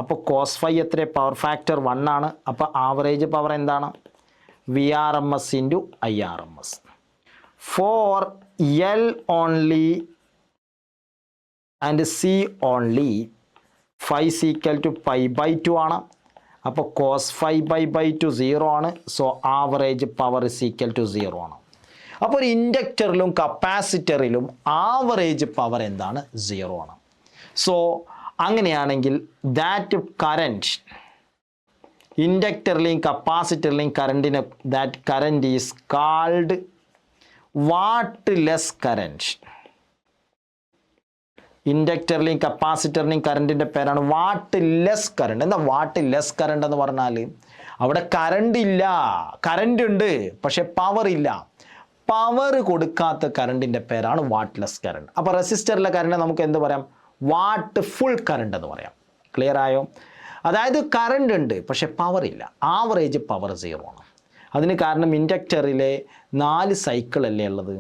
അപ്പോൾ cos 5 എത്ര? പവർ ഫാക്ടർ 1 ആണ്. അപ്പോൾ ആവറേജ് പവർ എന്താണ്? VRMS into IRMS. For L only and C only 5 is equal to pi by 2 ആണ്. അപ്പോൾ cos 5 by 2 0 ആണ്. So average power is equal to 0 ആണ്. അപ്പോൾ ഒരു ഇൻഡക്ടറിലും കപ്പാസിറ്ററിലും ആവറേജ് പവർ എന്താണ്? 0 ആണ്. സോ അങ്ങനെയാണെങ്കിൽ ദാറ്റ് കറൻറ്റ് ഇൻഡക്ടറിലെയും കപ്പാസിറ്ററിലെയും കറൻറ്റിന് that current is called wattless current. ഇൻഡക്ടറിലെയും കപ്പാസിറ്ററിലെയും കറൻറ്റിൻ്റെ പേരാണ് വാട്ട് ലെസ് കറണ്ട്. എന്താ വാട്ട് ലെസ് കറണ്ട് എന്ന് പറഞ്ഞാൽ? അവിടെ കറണ്ട് ഇല്ല, കറണ്ട് ഉണ്ട് പക്ഷെ പവർ ഇല്ല. പവർ കൊടുക്കാത്ത കറണ്ടിൻ്റെ പേരാണ് വാട്ട് ലെസ് കറണ്ട്. അപ്പോൾ റെസിസ്റ്ററിലെ കറണ്ട് നമുക്ക് എന്ത് പറയാം? വാട്ട് ഫുൾ കറണ്ട് എന്ന് പറയാം. ക്ലിയർ ആയോ? അതായത് കറണ്ട് ഉണ്ട് പക്ഷെ പവർ ഇല്ല. ആവറേജ് പവർ 0 ആണ്. അതിന് കാരണം ഇൻഡക്ടറിലെ 4 സൈക്കിളല്ലേ ഉള്ളത്.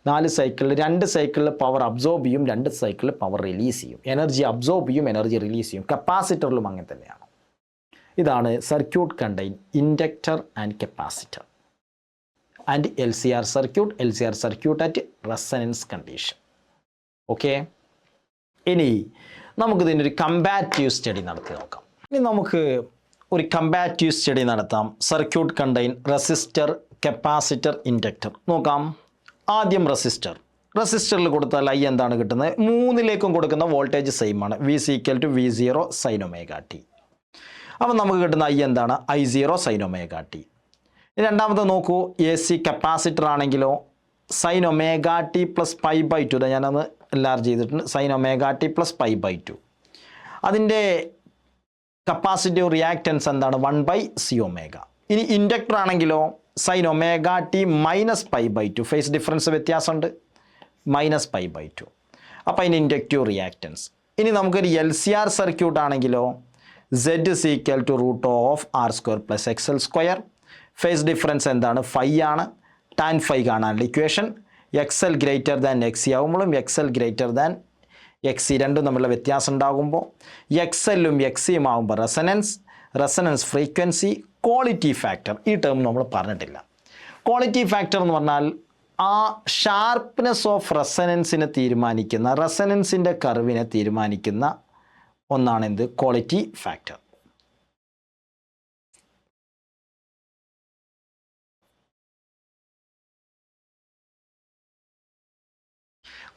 4 സൈക്കിളിൽ 2 സൈക്കിളിൽ പവർ അബ്സോർബ് ചെയ്യും, 2 സൈക്കിളിൽ പവർ റിലീസ് ചെയ്യും. എനർജി അബ്സോർബ് ചെയ്യും, എനർജി റിലീസ് ചെയ്യും. കപ്പാസിറ്ററിലും അങ്ങനെ തന്നെയാണ്. ഇതാണ് circuit contain inductor and capacitor and LCR circuit at resonance condition. Okay, ഇനി നമുക്കിതിനൊരു കമ്പാരിറ്റീവ് സ്റ്റഡി നടത്തി നോക്കാം. ഇനി നമുക്ക് ഒരു കമ്പാരിറ്റീവ് സ്റ്റഡി നടത്താം. Circuit contain resistor, capacitor, inductor. നോക്കാം. ആദ്യം റെസിസ്റ്ററിൽ കൊടുത്താൽ I എന്താണ് കിട്ടുന്നത്? 3ലേക്കും കൊടുക്കുന്ന വോൾട്ടേജ് സെയിം ആണ്. V = V0 sin omega t. അപ്പം നമുക്ക് കിട്ടുന്ന I എന്താണ്? I0 sin omega t. രണ്ടാമത്തെ നോക്കൂ, AC കപ്പാസിറ്റർ ആണെങ്കിലോ sin omega t plus pi by 2. ഞാനത് ലാർജ് ചെയ്തിട്ടുണ്ട്. sin omega t plus pi by 2. അതിൻ്റെ കപ്പാസിറ്റീവ് റിയാക്റ്റൻസ് എന്താണ്? 1 by C omega. ഇനി ഇൻഡക്ടർ ആണെങ്കിലോ sin omega t minus pi by 2. Phase difference വ്യത്യാസമുണ്ട്, മൈനസ് pi by 2. അപ്പോൾ അതിന് ഇൻഡക്റ്റീവ് റിയാക്റ്റൻസ്. ഇനി നമുക്കൊരു LCR സർക്യൂട്ട് ആണെങ്കിലോ Z is equal to √R² plus XL². Phase difference എന്താണ്? 5 ആണ്. tan 5 കാണാനുള്ള equation XL greater than XC ആകുമ്പോഴും XL greater than XC രണ്ടും തമ്മിലുള്ള വ്യത്യാസം ഉണ്ടാകുമ്പോൾ XLും XCയും ആകുമ്പോൾ റെസനൻസ് ഫ്രീക്വൻസി, ക്വാളിറ്റി ഫാക്ടർ. ഈ ടേം നമ്മൾ പറഞ്ഞിട്ടില്ല. ക്വാളിറ്റി ഫാക്ടർ എന്ന് പറഞ്ഞാൽ ആ ഷാർപ്നെസ് ഓഫ് റെസനൻസിനെ തീരുമാനിക്കുന്ന, റെസനൻസിൻ്റെ കർവിനെ തീരുമാനിക്കുന്ന ഒന്നാണ് എന്ത്? Quality factor.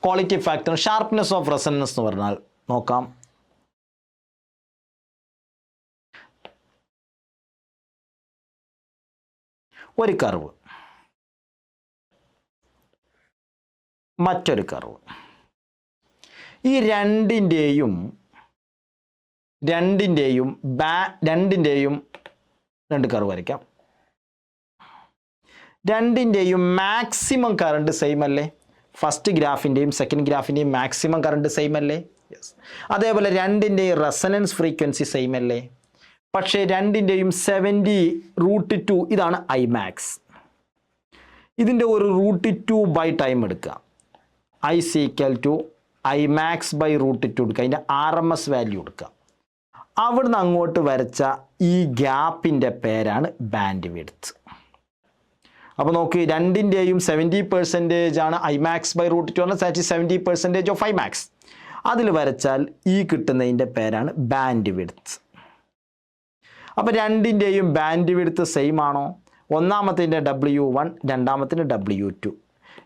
Quality factor sharpness of resonance എന്ന് പറഞ്ഞാൽ നോക്കാം. ഒരു കർവ്, മറ്റൊരു കർവ്. ഈ രണ്ടിൻ്റെയും രണ്ട് കർവ് വരയ്ക്കാം. രണ്ടിൻ്റെയും മാക്സിമം കറണ്ട് സെയിം അല്ലേ? ഫസ്റ്റ് ഗ്രാഫിൻ്റെയും സെക്കൻഡ് ഗ്രാഫിൻ്റെയും മാക്സിമം കറണ്ട് സെയിം അല്ലേ? യെസ്. അതേപോലെ രണ്ടിൻ്റെയും റെസനൻസ് ഫ്രീക്വൻസി സെയിം അല്ലേ? പക്ഷേ രണ്ടിൻ്റെയും 70√2 ഇതാണ് Imax. ഇതിൻ്റെ ഒരു √2 ബൈ ടൈം എടുക്കുക. I = Imax / √2 എടുക്കുക. അതിൻ്റെ RMS വാല്യൂ എടുക്കുക. അവിടുന്ന് അങ്ങോട്ട് വരച്ച ഈ ഗ്യാപ്പിൻ്റെ പേരാണ് ബാൻഡ് വിഡ്ത്ത്. അപ്പോൾ നോക്ക്, രണ്ടിൻ്റെയും 70% ആണ് Imax / √2 ആണ്. That is 70% of Imax. അതിൽ വരച്ചാൽ ഈ കിട്ടുന്നതിൻ്റെ പേരാണ് ബാൻഡ് വിഡ്ത്ത്. അപ്പോൾ രണ്ടിൻ്റെയും ബാൻഡ് വിഡ്ത്ത് സെയിം ആണോ? ഒന്നാമത്തിൻ്റെ W1, രണ്ടാമത്തിൻ്റെ W2.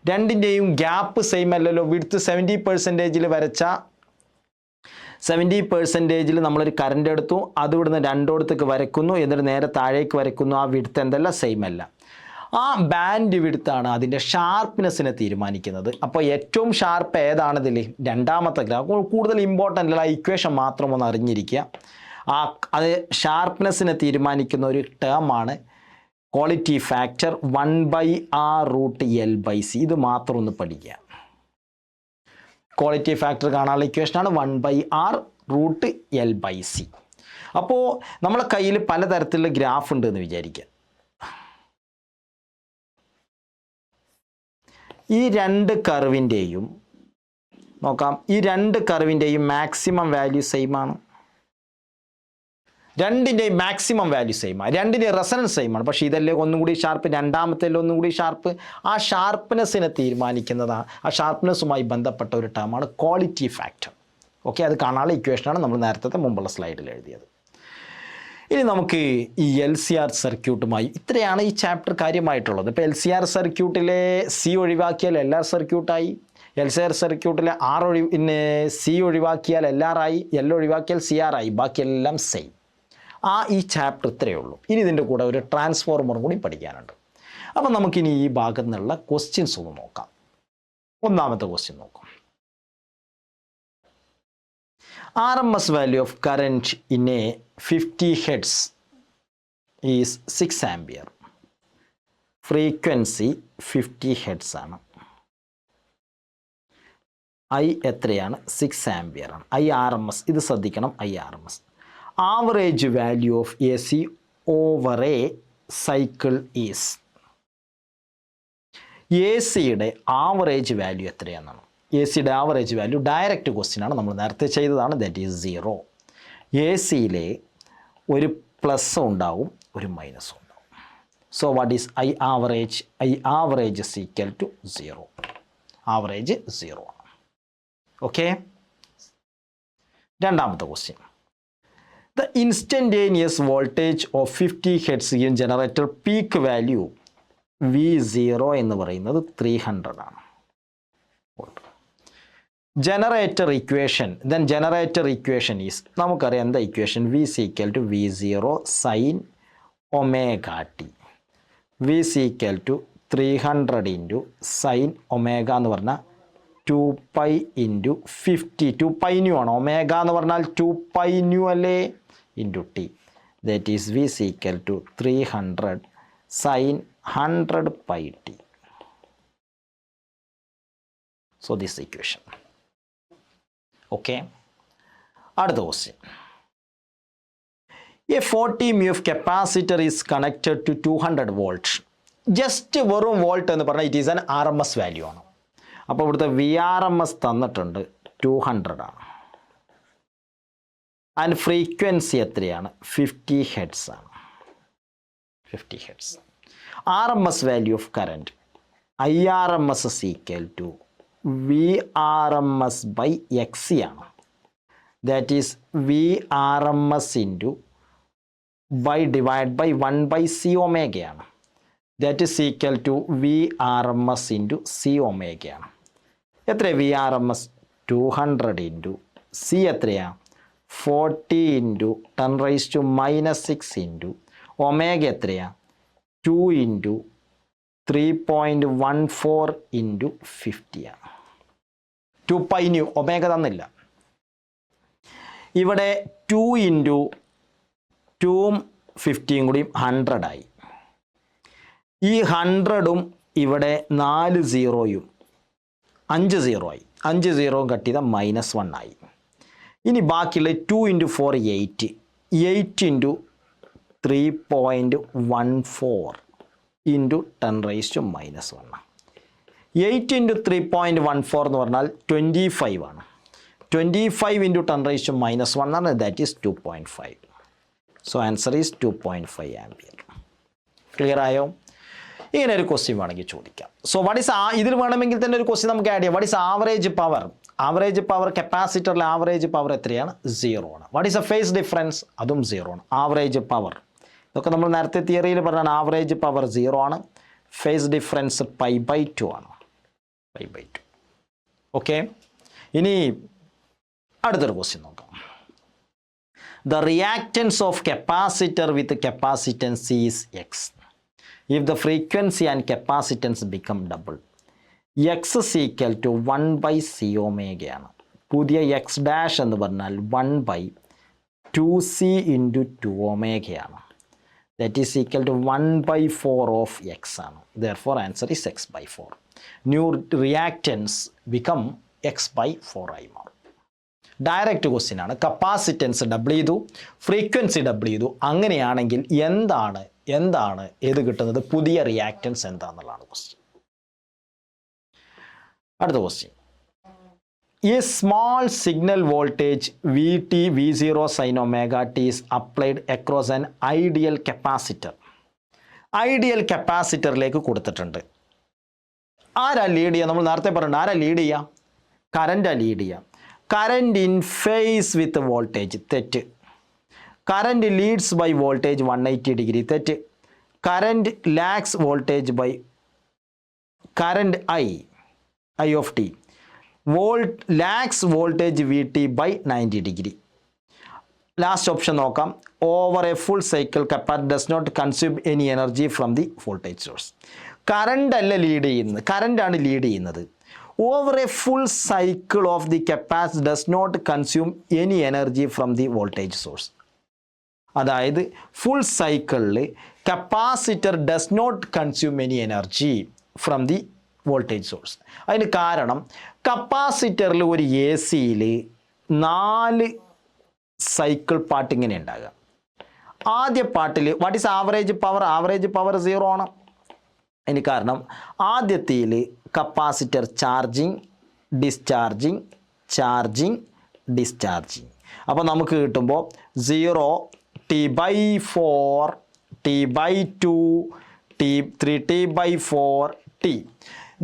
രണ്ടിൻ്റെയും ഗ്യാപ്പ് സെയിം അല്ലല്ലോ. വിഡ്ത്ത് 70% വരച്ച 70% നമ്മളൊരു കറണ്ട് എടുത്തു, അത് ഇവിടുന്ന് രണ്ടോടത്തേക്ക് വരയ്ക്കുന്നു, എന്നിട്ട് നേരെ താഴേക്ക് വരയ്ക്കുന്നു. ആ വിഡ്ത്ത് എന്തല്ല, സെയിം അല്ല. ആ ബാൻഡ് വിഡ്ത്താണ് അതിൻ്റെ ഷാർപ്പ്നെസ്സിനെ തീരുമാനിക്കുന്നത്. അപ്പോൾ ഏറ്റവും ഷാർപ്പ് ഏതാണിതിൽ? രണ്ടാമത്തെ ഗ്രാഫ്. കൂടുതൽ ഇമ്പോർട്ടൻ്റ് അല്ല, ഇക്വേഷൻ മാത്രം ഒന്ന് അറിഞ്ഞിരിക്കുക. അത് ഷാർപ്പ്നെസ്സിനെ തീരുമാനിക്കുന്ന ഒരു ടേമാണ് ക്വാളിറ്റി ഫാക്ടർ 1/R√L/C. ഇത് മാത്രം ഒന്ന് പഠിക്കുക. ക്വാളിറ്റി ഫാക്ടർ കാണാനുള്ള ഇക്വേഷനാണ് 1/R√L/C. അപ്പോൾ നമ്മളെ കയ്യിൽ പലതരത്തിലുള്ള ഗ്രാഫ് ഉണ്ട് എന്ന് വിചാരിക്കുക. ഈ രണ്ട് കർവിൻ്റെയും നോക്കാം, ഈ രണ്ട് കർവിൻ്റെയും മാക്സിമം വാല്യൂ സെയിം ആണ്. രണ്ടിൻ്റെയും മാക്സിമം വാല്യൂ സെയിം ആണ്. രണ്ടിൻ്റെയും റെസനൻസ് സെയിം ആണ്. പക്ഷേ ഇതല്ലേ ഒന്നും കൂടി ഷാർപ്പ്, രണ്ടാമത്തേലും ഒന്നും കൂടി ഷാർപ്പ്. ആ ഷാർപ്പ്നെസ്സിനെ തീരുമാനിക്കുന്നതാണ്, ആ ഷാർപ്പ്നെസ്സുമായി ബന്ധപ്പെട്ട ഒരു ടേമാണ് ക്വാളിറ്റി ഫാക്ടർ. ഓക്കെ, അത് കാണാനുള്ള ഇക്വേഷനാണ് നമ്മൾ നേരത്തെ മുമ്പുള്ള സ്ലൈഡിൽ എഴുതിയത്. ഇനി നമുക്ക് ഈ LCR സർക്യൂട്ടുമായി, ഇത്രയാണ് ഈ ചാപ്റ്റർ കാര്യമായിട്ടുള്ളത്. ഇപ്പോൾ LCR സർക്യൂട്ടിലെ C ഒഴിവാക്കിയാൽ LR സർക്യൂട്ടായി, LCR സർക്യൂട്ടിലെ C ഒഴിവാക്കിയാൽ LR ആയി, L ഒഴിവാക്കിയാൽ CR ആയി, ബാക്കിയെല്ലാം സെയിം. ഈ ചാപ്റ്റർ ഇത്രയേ ഉള്ളൂ. ഇനി ഇതിൻ്റെ കൂടെ ഒരു ട്രാൻസ്ഫോർമറും കൂടി പഠിക്കാനുണ്ട്. അപ്പം നമുക്കിനി ഈ ഭാഗത്തു നിന്നുള്ള ക്വസ്റ്റ്യൻസ് ഒന്ന് നോക്കാം. ഒന്നാമത്തെ ക്വസ്റ്റ്യൻ നോക്കാം. RMS value of current in a 50 Hz is 6 ampere. Frequency 50 Hz ആണ്. I എത്രയാണ്? 6 ampere ആണ്. IRMS, ഇത് ശ്രദ്ധിക്കണം, IRMS. Average value of AC over a cycle is. ACയുടെ ആവറേജ് വാല്യൂ എത്രയാണെന്നാണ്. ACയുടെ ആവറേജ് വാല്യൂ ഡയറക്റ്റ് ക്വസ്റ്റ്യൻ ആണ്, നമ്മൾ നേരത്തെ ചെയ്തതാണ്. That is 0. ACയിലെ ഒരു പ്ലസ് ഉണ്ടാവും, ഒരു മൈനസ് ഉണ്ടാവും. So what is I average? I average is equal to 0. Average 0 ആണ്. ഓക്കെ, രണ്ടാമത്തെ question. The instantaneous voltage of 50 Hz in generator peak value V0 എന്ന് പറയുന്നത് 300 ആണ്. Generator equation, then generator equation is, നമുക്കറിയാം എന്താ equation? V is equal to V0 sin omega t. V is equal to 300 into sin omega എന്ന് പറഞ്ഞാൽ 2π into 50. 2π new ആണ്. Omega എന്ന് പറഞ്ഞാൽ 2π ന്യൂ അല്ലേ, into t. That is V is equal to 300 sin 100π t. So this equation. Okay. അടുത്ത question. A 40 μF capacitor is connected to 200 volts. Just വെറും volt എന്ന് പറഞ്ഞാൽ it is an RMS value ആണ്. അപ്പോൾ ഇവിടുത്തെ VRMS തന്നിട്ടുണ്ട് 200 ആണ്. ആൻഡ് ഫ്രീക്വൻസി എത്രയാണ്? 50 Hz ആണ്. 50 Hz. RMS value of current IRMS is equal to VRMS by XC ആണ്. That is VRMS into by divided by 1/C ഒമേഗയാണ്. That is equal to VRMS into C ഒമേഗയാണ്. എത്ര VRMS? 200 into C എത്രയാണ്? 40 into 10⁻⁻6 into omega എത്രയാണ്? 2 into 3.14 into 50 ആണ്. 2π new, omega തന്നില്ല. ഇവിടെ 2 into 2ഉം 50യും കൂടി 100 ആയി. ഈ 100ഉം ഇവിടെ 4 0യും 5 0 ആയി, 5 0 കട്ട് ചെയ്താൽ -1 ആയി. ഇനി ബാക്കിയുള്ള 2 × 4 8, 8 × 3.14 × 10⁻⁻1. 8 × 3.14 എന്ന് പറഞ്ഞാൽ 25 ആണ്. 25 × 10⁻⁻1 ആണ്, that is 2.5. So answer is 2.5 ampere. Clear ആയോ? ഇങ്ങനെ ഒരു ക്വസ്റ്റ്യൻ വേണമെങ്കിൽ ചോദിക്കാം. സോ വാട്ട് ഈസ് ഇതിൽ വേണമെങ്കിൽ തന്നെ ഒരു ക്വസ്റ്റ്യൻ നമുക്ക് ആഡ് ചെയ്യാം. What is average power? Average power കപ്പാസിറ്ററിലെ ആവറേജ് പവർ എത്രയാണ്? 0 ആണ്. What is a phase difference? അതും 0 ആണ്. ആവറേജ് പവർ ഇതൊക്കെ നമ്മൾ നേരത്തെ തിയറിയിൽ പറഞ്ഞാണ്. ആവറേജ് പവർ 0 ആണ്. ഫേസ് ഡിഫറൻസ് π/2 ആണ്. π/2. ഓക്കെ, ഇനി അടുത്തൊരു ക്വസ്റ്റ്യൻ നോക്കാം. The reactance of capacitor with capacitance is X. If the frequency and capacitance become double, X is equal to 1/c omega ആണ്. പുതിയ X ഡാഷ് എന്ന് പറഞ്ഞാൽ 1/2c × 2 omega ആണ്. That is equal to 1/4 of X ആണ്. Therefore answer is X/4. New reactance become X/4 ആയി മാറും. Direct question ആണ്. Capacitance double ചെയ്തു, ഫ്രീക്വൻസി ഡബിൾ ചെയ്തു. അങ്ങനെയാണെങ്കിൽ എന്താണ് ഏത് കിട്ടുന്നത്? പുതിയ റിയാക്റ്റൻസ് എന്താണെന്നുള്ളതാണ് ക്വസ്റ്റ്യൻ. അടുത്ത ക്വസ്റ്റ്യൻ. ഈ small signal voltage V0 sin omega t is applied across an ideal capacitor. Ideal കപ്പാസിറ്ററിലേക്ക് കൊടുത്തിട്ടുണ്ട്. ആരാ ലീഡ് ചെയ്യുക? നമ്മൾ നേരത്തെ പറഞ്ഞു ആരാ ലീഡ് ചെയ്യുക? കറൻറ്റാ ലീഡ് ചെയ്യുക. Current in phase with voltage, തെറ്റ്. Current leads by voltage 180 degree, തെറ്റ്. Current lags voltage by current I of t lags voltage VT by 90 degree. Last option നോക്കാം. Over a full cycle capacitor does not consume any energy from the voltage source. Current അല്ല lead ചെയ്യുന്നത്, കറണ്ടാണ് lead ചെയ്യുന്നത്. Over a full cycle of the capacitor does not consume any energy from the voltage source. അതായത് full സൈക്കിളിൽ capacitor does not consume any energy from the voltage source. അതിന് കാരണം കപ്പാസിറ്ററിൽ ഒരു AC-യിൽ 4 സൈക്കിൾ പാർട്ട് ഇങ്ങനെ ഉണ്ടാകുക. ആദ്യ പാർട്ടിൽ what is average power? Average power 0 ആണ്. അതിന് കാരണം ആദ്യത്തിൽ capacitor charging discharging charging discharging. അപ്പോൾ നമുക്ക് കിട്ടുമ്പോൾ 0 T/4 T/2 T3 T/4 T.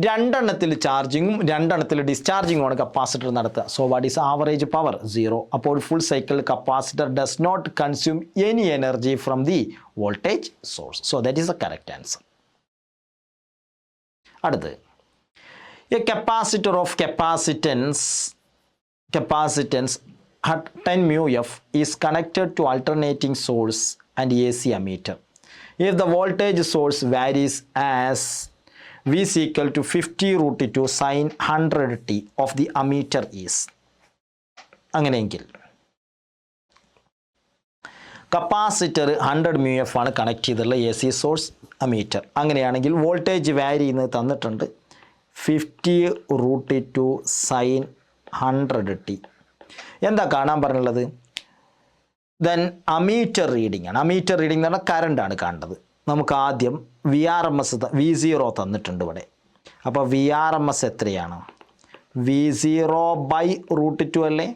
2 എണ്ണത്തിൽ ചാർജിങ്ങും 2 എണ്ണത്തിൽ ഡിസ്ചാർജിങ്ങുമാണ് കപ്പാസിറ്റർ നടത്തുക. So what is average power? 0. അപ്പോൾ full cycle capacitor does not consume any energy from the voltage source. So that is the correct answer. അടുത്ത്, a capacitor of capacitance at 10 μF is connected to alternating source and AC ammeter. If the voltage source varies as V is equal to 50√2 sin 100t of the ammeter is. അങ്ങനെയെങ്കിൽ capacitor 100 μF ആണ് connect ചെയ്തിട്ടുള്ള AC source ammeter. അങ്ങനെയാണെങ്കിൽ voltage വാരി ചെയ്യുന്നത് തന്നിട്ടുണ്ട് 50√2 sin 100t. എന്താ കാണാൻ പറഞ്ഞുള്ളത്? Then ammeter reading ആണ്. അമീറ്റർ റീഡിംഗ് എന്ന് പറഞ്ഞാൽ കറണ്ടാണ് കാണേണ്ടത്. നമുക്ക് ആദ്യം VRMS V0 തന്നിട്ടുണ്ട് ഇവിടെ. അപ്പോൾ VRMS എത്രയാണ്? V0/√2 അല്ലേ?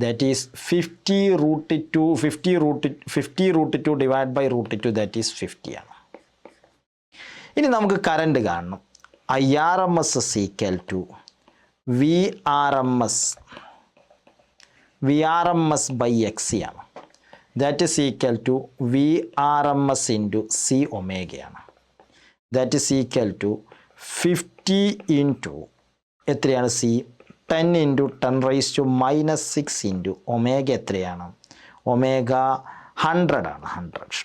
That is 50√2 divide by √2 that is 50 ആണ്. ഇനി നമുക്ക് കറണ്ട് കാണണം. IRMS is equal to VRMS by XC ആണ്. That is equal to VRMS into C omega ആണ്. That is equal to 50 into എത്രയാണ്? C 10 ഇൻറ്റു 10⁻⁻6 ഇൻറ്റു ഒമേഗ എത്രയാണ്? Omega 100 ആണ്. 100.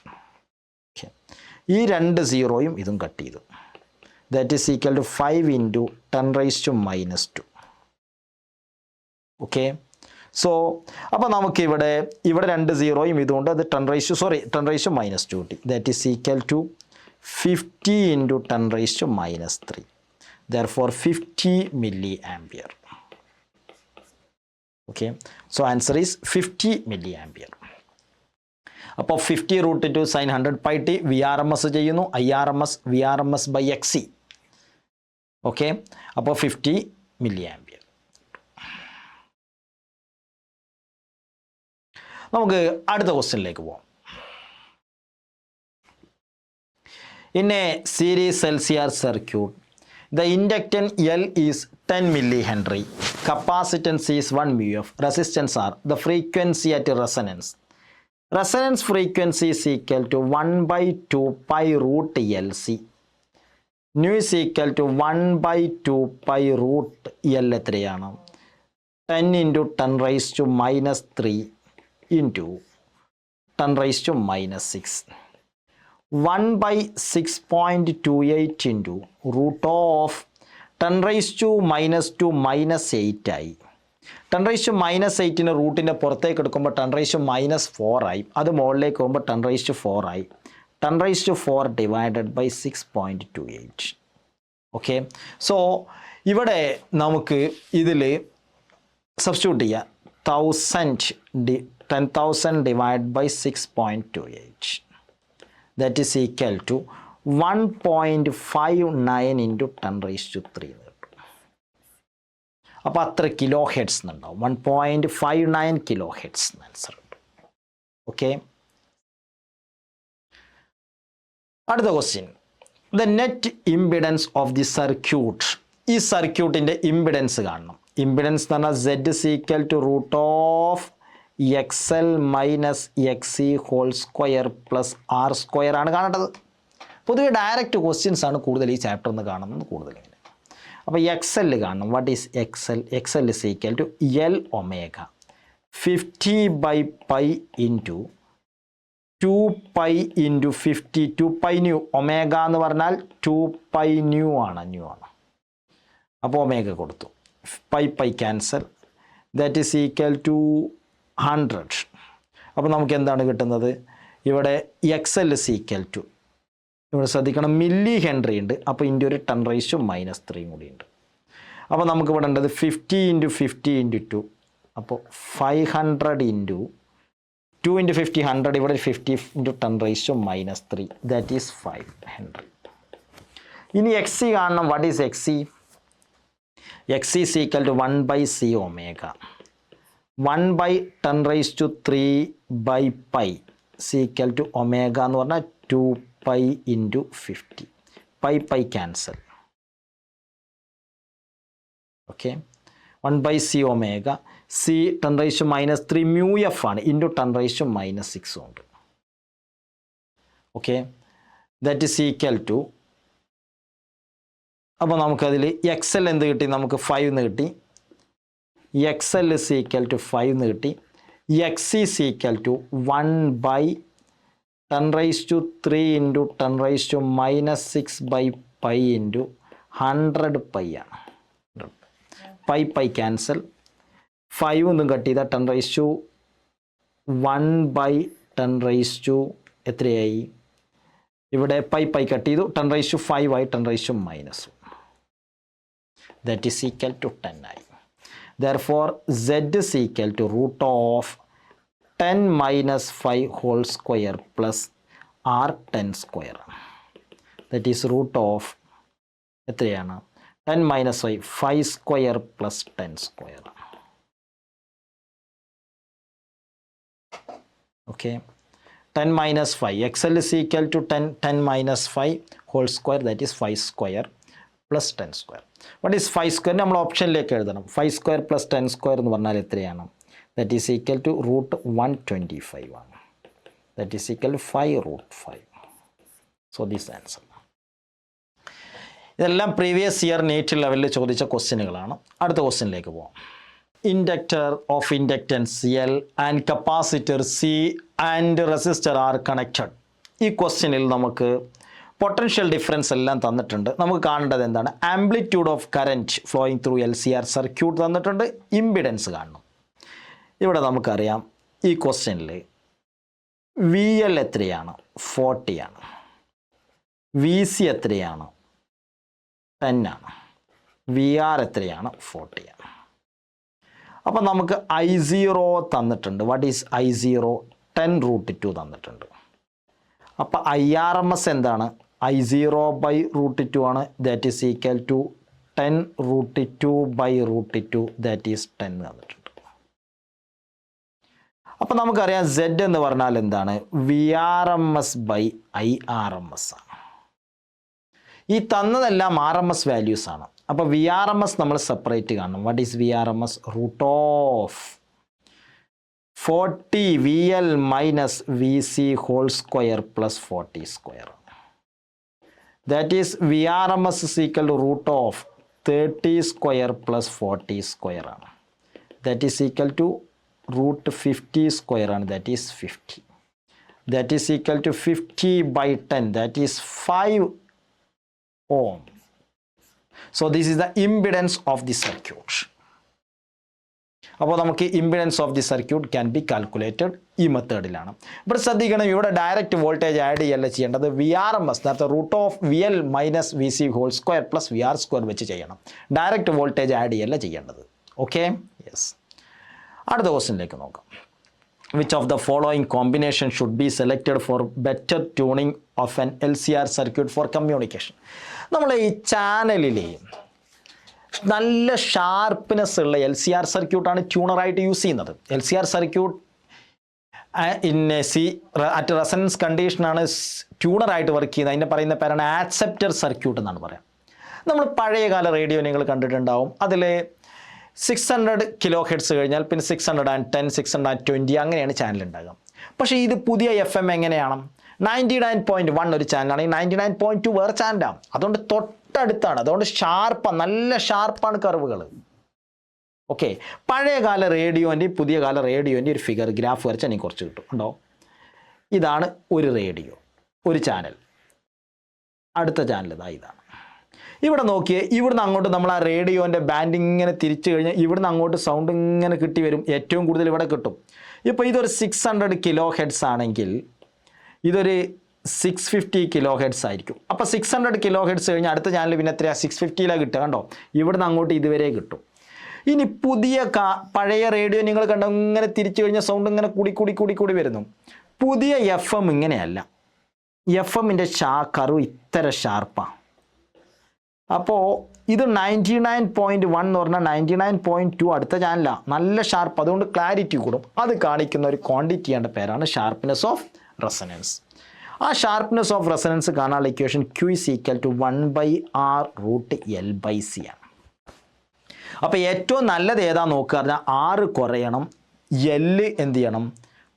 Okay, ഈ 2 0യും ഇതും കട്ട് ചെയ്തു. That is equal to 5 into 10⁻². Okay, so അപ്പോൾ നമുക്ക് ഇവിടെ 2 0യും ഇതുകൊണ്ട് അത് 10⁻². That is equal to 50 into 10⁻³ Therefore 50 milliampere. Okay, so answer is 50 milliampere. അപ്പോൾ 50 root two sine 100 pi t V R M S ചെയ്യുന്നു, VRMS ബൈ XC. ഓക്കെ, അപ്പോൾ 50 milliampere. നമുക്ക് അടുത്ത ക്വസ്റ്റ്യനിലേക്ക് പോകാം. In a series LCR circuit, the inductance L is 10 millihenry, capacitance is 1 μF, resistance R, the frequency at resonance. Resonance frequency is equal to 1 by 2 pi root LC. Nu is equal to 1 by 2 pi root L എത്രയാണ്? 10 into 10 raised to minus 3 into 10 raised to minus 6. 1 by 6.28 into root of 10 raised to minus 2 minus 8 ആയി. 10 raised to minus 8 റൂട്ടിൻ്റെ പുറത്തേക്ക് എടുക്കുമ്പോൾ 10 raised to minus 4 ആയി. അത് മുകളിലേക്ക് പോകുമ്പോൾ 10 raised to 4 ആയി. 10 raised to 4 divided by 6.28. Okay, so ഇവിടെ നമുക്ക് ഇതിൽ സബ്സ്റ്റിറ്റ്യൂട്ട് ചെയ്യാം. 10,000 divided by 6.28. That is equal to 1.59 into 10 raised to 3. അപ്പോൾ അത്ര കിലോ ഹെഡ്സ് എന്നുണ്ടാവും. 1.59 കിലോ ഹെഡ്സ് ആൻസർ ഉണ്ട്. ഓക്കെ, അടുത്ത question. The net impedance of the circuit. ഈ സർക്യൂട്ടിൻ്റെ ഇംപിഡൻസ് കാണണം. ഇംപിഡൻസ് എന്ന് പറഞ്ഞാൽ Z is equal to root of XL minus XC whole square plus R square ആണ് കാണേണ്ടത്. പൊതുവെ ഡയറക്റ്റ് ക്വസ്റ്റ്യൻസ് ആണ് കൂടുതൽ ഈ ചാപ്റ്ററിൽ നിന്ന് കാണുന്നത് കൂടുതൽ. അപ്പോൾ XL കാണണം. What is XL? XL is equal to L omega 50 by pi into 2 pi into 50 2 pi nu. ഒമേഗ എന്ന് പറഞ്ഞാൽ 2 pi nu ആണ്. അപ്പോൾ ഒമേഗ കൊടുത്തു. Pi cancel. That is equal to 100. അപ്പോൾ നമുക്ക് എന്താണ് കിട്ടുന്നത്? ഇവിടെ XL is equal to, ഇവിടെ ശ്രദ്ധിക്കണം, മില്ലി ഹെൻറി ഉണ്ട്. അപ്പോൾ ഇതിൻ്റെ ഒരു 10 raised to minus 3 കൂടി ഉണ്ട്. അപ്പോൾ നമുക്ക് ഇവിടെ ഉണ്ടത് 50 into 50 into 2. അപ്പോൾ 500 into 2 into 50 100. ഇവിടെ 50 into 10 raised to minus 3. That is 500. ഇനി XC കാണണം. What is XC? XC is equal to 1 by C omega. 1 by 10 raised to 3 by pi is equal to omega എന്ന് പറഞ്ഞാൽ 2 pi into 50. Pi cancel. Okay, 1 by C omega. C 10 raised to minus 3 mu F ആണ് into 10 raised to minus 6 ഉണ്ട്. Okay, that is equal to, അപ്പോൾ നമുക്കതിൽ XL എന്ത് കിട്ടി? നമുക്ക് 5 എന്ന് കിട്ടി. XL is equal to 5 എന്ന് കിട്ടി. XC is equal to 1 by 10 raised to 3 into 10 raised to minus 6 by pi into 100 pi ആണ്. Pi cancel. 5 ഒന്നും കട്ട് ചെയ്താൽ 10 raised to 1 by 10 raised to എത്രയായി? ഇവിടെ പൈ കട്ട് ചെയ്തു. 10 raised to 5 ആയി. 10 raised to minus 1. That is equal to 10 ആയി. Therefore Z is equal to root of 10 minus 5 whole square plus R 10 square. That is root of എത്രയാണ്? 10 minus 5 square plus 10 square. Okay, 10 minus 5. XL is equal to 10 minus 5 whole square. That is 5 square plus 10 square. What is 5 square? നമ്മൾ ഓപ്ഷനിലേക്ക് എഴുതണം. 5 square plus 10 square എന്ന് പറഞ്ഞാൽ എത്രയാണ്? That is equal to root 125 ആണ്. That is equal to 5 root 5. So this answer. ഇതെല്ലാം previous year NEET ലെവലിൽ ചോദിച്ച ക്വസ്റ്റ്യനുകളാണ്. അടുത്ത ക്വസ്റ്റ്യനിലേക്ക് പോകാം. Inductor of inductance L and capacitor C and resistor are connected. ഈ ക്വസ്റ്റ്യനിൽ നമുക്ക് പൊട്ടൻഷ്യൽ ഡിഫറൻസ് എല്ലാം തന്നിട്ടുണ്ട്. നമുക്ക് കാണേണ്ടത് എന്താണ്? Amplitude of current flowing through LCR circuit തന്നിട്ടുണ്ട്. ഇമ്പിഡൻസ് കാണണം. ഇവിടെ നമുക്കറിയാം ഈ ക്വസ്റ്റ്യനിൽ VL എത്രയാണ്? 40 ആണ്. VC എത്രയാണ്? 10 ആണ്. വി ആർ എത്രയാണ് 40 ആണ്. അപ്പം നമുക്ക് I0 തന്നിട്ടുണ്ട്. What is I0? 10√2 തന്നിട്ടുണ്ട്. അപ്പം IRMS എന്താണ്? I0/√2 ആണ്. That is equal to 10√2/√2, that is 10 തന്നിട്ടുണ്ട്. അപ്പം നമുക്കറിയാം Z എന്ന് പറഞ്ഞാൽ എന്താണ്? VRMS/IRMS ആണ്. ഈ തന്നതെല്ലാം RMS വാല്യൂസ് ആണ്. അപ്പോൾ VRMS നമ്മൾ സെപ്പറേറ്റ് കാണണം. What is VRMS? √40 VL minus VC whole square plus 40 square. That is VRMS is equal to √30 square plus 40 square ആണ്. That is equal to √50 square ആണ്. That is 50. That is equal to 50/10. That is 5 ohm. So this is the impedance of the circuit. അപ്പോൾ നമുക്ക് impedance of the circuit can be calculated ഈ മെത്തേഡിലാണ്. ഇവിടെ ശ്രദ്ധിക്കണം, ഇവിടെ direct voltage add ചെയ്യല്ല ചെയ്യേണ്ടത്. VRMS നേരത്തെ √VL minus VC whole square plus VR square വെച്ച് ചെയ്യണം. ഡയറക്റ്റ് വോൾട്ടേജ് ആഡ് ചെയ്യല്ല ചെയ്യേണ്ടത്. Okay, yes. അടുത്ത ക്വസ്റ്റ്യനിലേക്ക് നോക്കാം. Which of the following combination should be selected for better tuning of an LCR circuit for communication? നമ്മൾ ഈ ചാനലിൽ നല്ല ഷാർപ്പ്നെസ് ഉള്ള LCR സർക്യൂട്ടാണ് ട്യൂണറായിട്ട് യൂസ് ചെയ്യുന്നത്. LCR സർക്യൂട്ട് അറ്റ് റെസണൻസ് കണ്ടീഷനാണ് ട്യൂണറായിട്ട് വർക്ക് ചെയ്യുന്നത്. അതിൻ്റെ പറയുന്ന പേരാണ് ആക്സെപ്റ്റർ സർക്യൂട്ട് എന്നാണ് പറയാം. നമ്മൾ പഴയകാല റേഡിയോ നിങ്ങൾ കണ്ടിട്ടുണ്ടാവും. അതിൽ 600 kHz കഴിഞ്ഞാൽ പിന്നെ 610, 620 അങ്ങനെയാണ് ചാനൽ ഉണ്ടാകുക. പക്ഷേ ഇത് പുതിയ FM എങ്ങനെയാണ്? 99.1 ഒരു ചാനലാണെങ്കിൽ 99.2 വേറെ ചാനലാണ്. അതുകൊണ്ട് തൊട്ടടുത്താണ്. അതുകൊണ്ട് നല്ല ഷാർപ്പാണ് കർവുകൾ. ഓക്കെ, പഴയകാല റേഡിയോൻ്റെയും പുതിയ കാല റേഡിയോൻ്റെ ഒരു ഫിഗർ ഗ്രാഫ് വരച്ചാൽ എനിക്ക് കുറച്ച് കിട്ടും. ഉണ്ടോ? ഇതാണ് ഒരു റേഡിയോ, ഒരു ചാനൽ. അടുത്ത ചാനൽ ഇതാണ്. ഇവിടെ നോക്കിയേ, ഇവിടുന്ന് അങ്ങോട്ട് നമ്മൾ ആ റേഡിയോൻ്റെ ബാൻഡ് ഇങ്ങനെ തിരിച്ചു കഴിഞ്ഞാൽ ഇവിടുന്ന് അങ്ങോട്ട് സൗണ്ട് ഇങ്ങനെ കിട്ടി വരും. ഏറ്റവും കൂടുതൽ ഇവിടെ കിട്ടും. ഇപ്പോൾ ഇതൊരു 600 kHz ആണെങ്കിൽ ഇതൊരു 650 kHz ആയിരിക്കും. അപ്പോൾ 600 kHz കഴിഞ്ഞാൽ അടുത്ത ചാനൽ പിന്നെ എത്രയാണ്? 650 കിട്ടുക. കണ്ടോ, ഇവിടുന്ന് അങ്ങോട്ട് ഇതുവരെ കിട്ടും. ഇനി പുതിയ പഴയ റേഡിയോ നിങ്ങൾ കണ്ടോ, ഇങ്ങനെ തിരിച്ചു കഴിഞ്ഞാൽ സൗണ്ട് ഇങ്ങനെ കൂടി വരുന്നു. പുതിയ FM ഇങ്ങനെയല്ല. FMൻ്റെ കർവ് ഇത്ര ഷാർപ്പാണ്. അപ്പോൾ ഇത് 99.1 എന്ന് പറഞ്ഞാൽ 99.2 അടുത്ത ചാനലാണ്. നല്ല ഷാർപ്പ്, അതുകൊണ്ട് ക്ലാരിറ്റി കൂടും. അത് കാണിക്കുന്ന ഒരു ക്വാണ്ടിറ്റിയുടെ പേരാണ് ഷാർപ്പ്നെസ് ഓഫ് റെസനൻസ്. ആ ഷാർപ്പ്നെസ് ഓഫ് റെസനൻസ് കാണാനുള്ള equation Q is equal to 1/R√L/C ആണ്. അപ്പോൾ ഏറ്റവും നല്ലത് ഏതാ നോക്കുക പറഞ്ഞാൽ R കുറയണം, L എന്ത് ചെയ്യണം?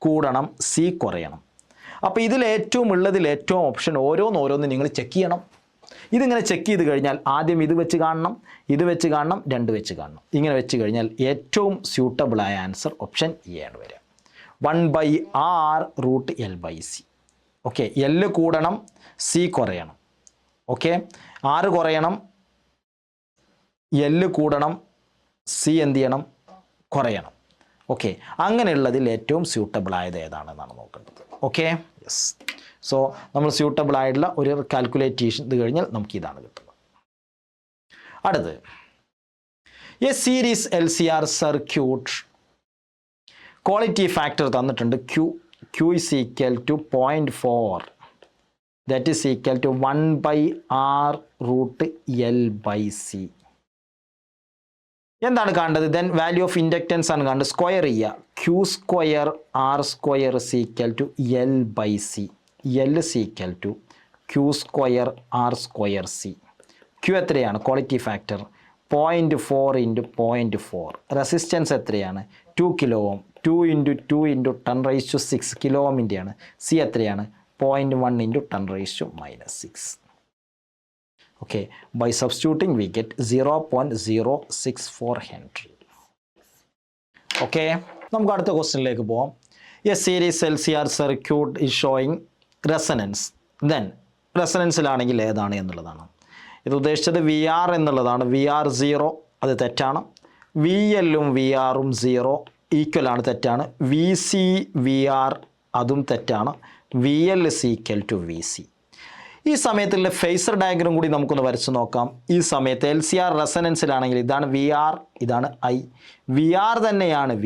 കൂടണം, C കുറയണം. അപ്പോൾ ഇതിൽ ഏറ്റവും ഓപ്ഷൻ ഓരോന്ന് നിങ്ങൾ ചെക്ക് ചെയ്യണം. ഇതിങ്ങനെ ചെക്ക് ചെയ്ത് കഴിഞ്ഞാൽ ആദ്യം ഇത് വെച്ച് കാണണം, 2 വെച്ച് കാണണം. ഇങ്ങനെ വെച്ച് കഴിഞ്ഞാൽ ഏറ്റവും സ്യൂട്ടബിളായ ആൻസർ ഓപ്ഷൻ എ ആണ് വരിക. 1/R√L/C. ഓക്കെ, L കൂടണം, C കുറയണം. ഓക്കെ, R കുറയണം, L കൂടണം, C എന്ത് ചെയ്യണം? കുറയണം. ഓക്കെ, അങ്ങനെയുള്ളതിൽ ഏറ്റവും സ്യൂട്ടബിൾ ആയത് ഏതാണെന്നാണ് നോക്കേണ്ടത്. Okay, yes. സോ നമ്മൾ സ്യൂട്ടബിൾ ആയിട്ടുള്ള ഒരു കാൽക്കുലേറ്റേഷൻ ഇത് കഴിഞ്ഞാൽ നമുക്ക് ഇതാണ് കിട്ടുന്നത്. അടുത്ത് A series LCR circuit quality factor തന്നിട്ടുണ്ട്. Q is equal to 0.4. That is equal to 1/R√L/C. എന്താണ് കാണേണ്ടത്? ദെൻ വാല്യൂ ഓഫ് ഇൻഡക്റ്റൻസ് ആണ് കാണേണ്ടത്. സ്ക്വയർ ചെയ്യുക. Q² R² is equal to L/C. L is equal to Q² R² C. Q എത്രയാണ്? Quality factor 0.4 × 0.4. Resistance എത്രയാണ്? 2 kilo ohm. 2 × 2 × 10⁻⁶ kilo ohmൻ്റെയാണ്. C എത്രയാണ്? 0.1 × 10⁻⁻6. Okay, by substituting we get 0.064 Henry. Okay, നമുക്ക് അടുത്ത ക്വസ്റ്റ്യനിലേക്ക് പോകാം. A series LCR circuit is showing resonance. Then റെസനൻസിലാണെങ്കിൽ ഏതാണ് എന്നുള്ളതാണ് ഇത് ഉദ്ദേശിച്ചത്. VR എന്നുള്ളതാണ്. VR 0 അത് തെറ്റാണ്. VL-ഉം VR-ഉം 0 ഈക്വലാണ്, തെറ്റാണ്. VC VR അതും തെറ്റാണ്. VL is equal to VC. ഈ സമയത്തുള്ള ഫേസർ ഡയഗ്രം കൂടി നമുക്കൊന്ന് വരച്ച് നോക്കാം. ഈ സമയത്ത് LCR റെസനൻസിലാണെങ്കിൽ ഇതാണ് VR, ഇതാണ് I. VR തന്നെയാണ് V.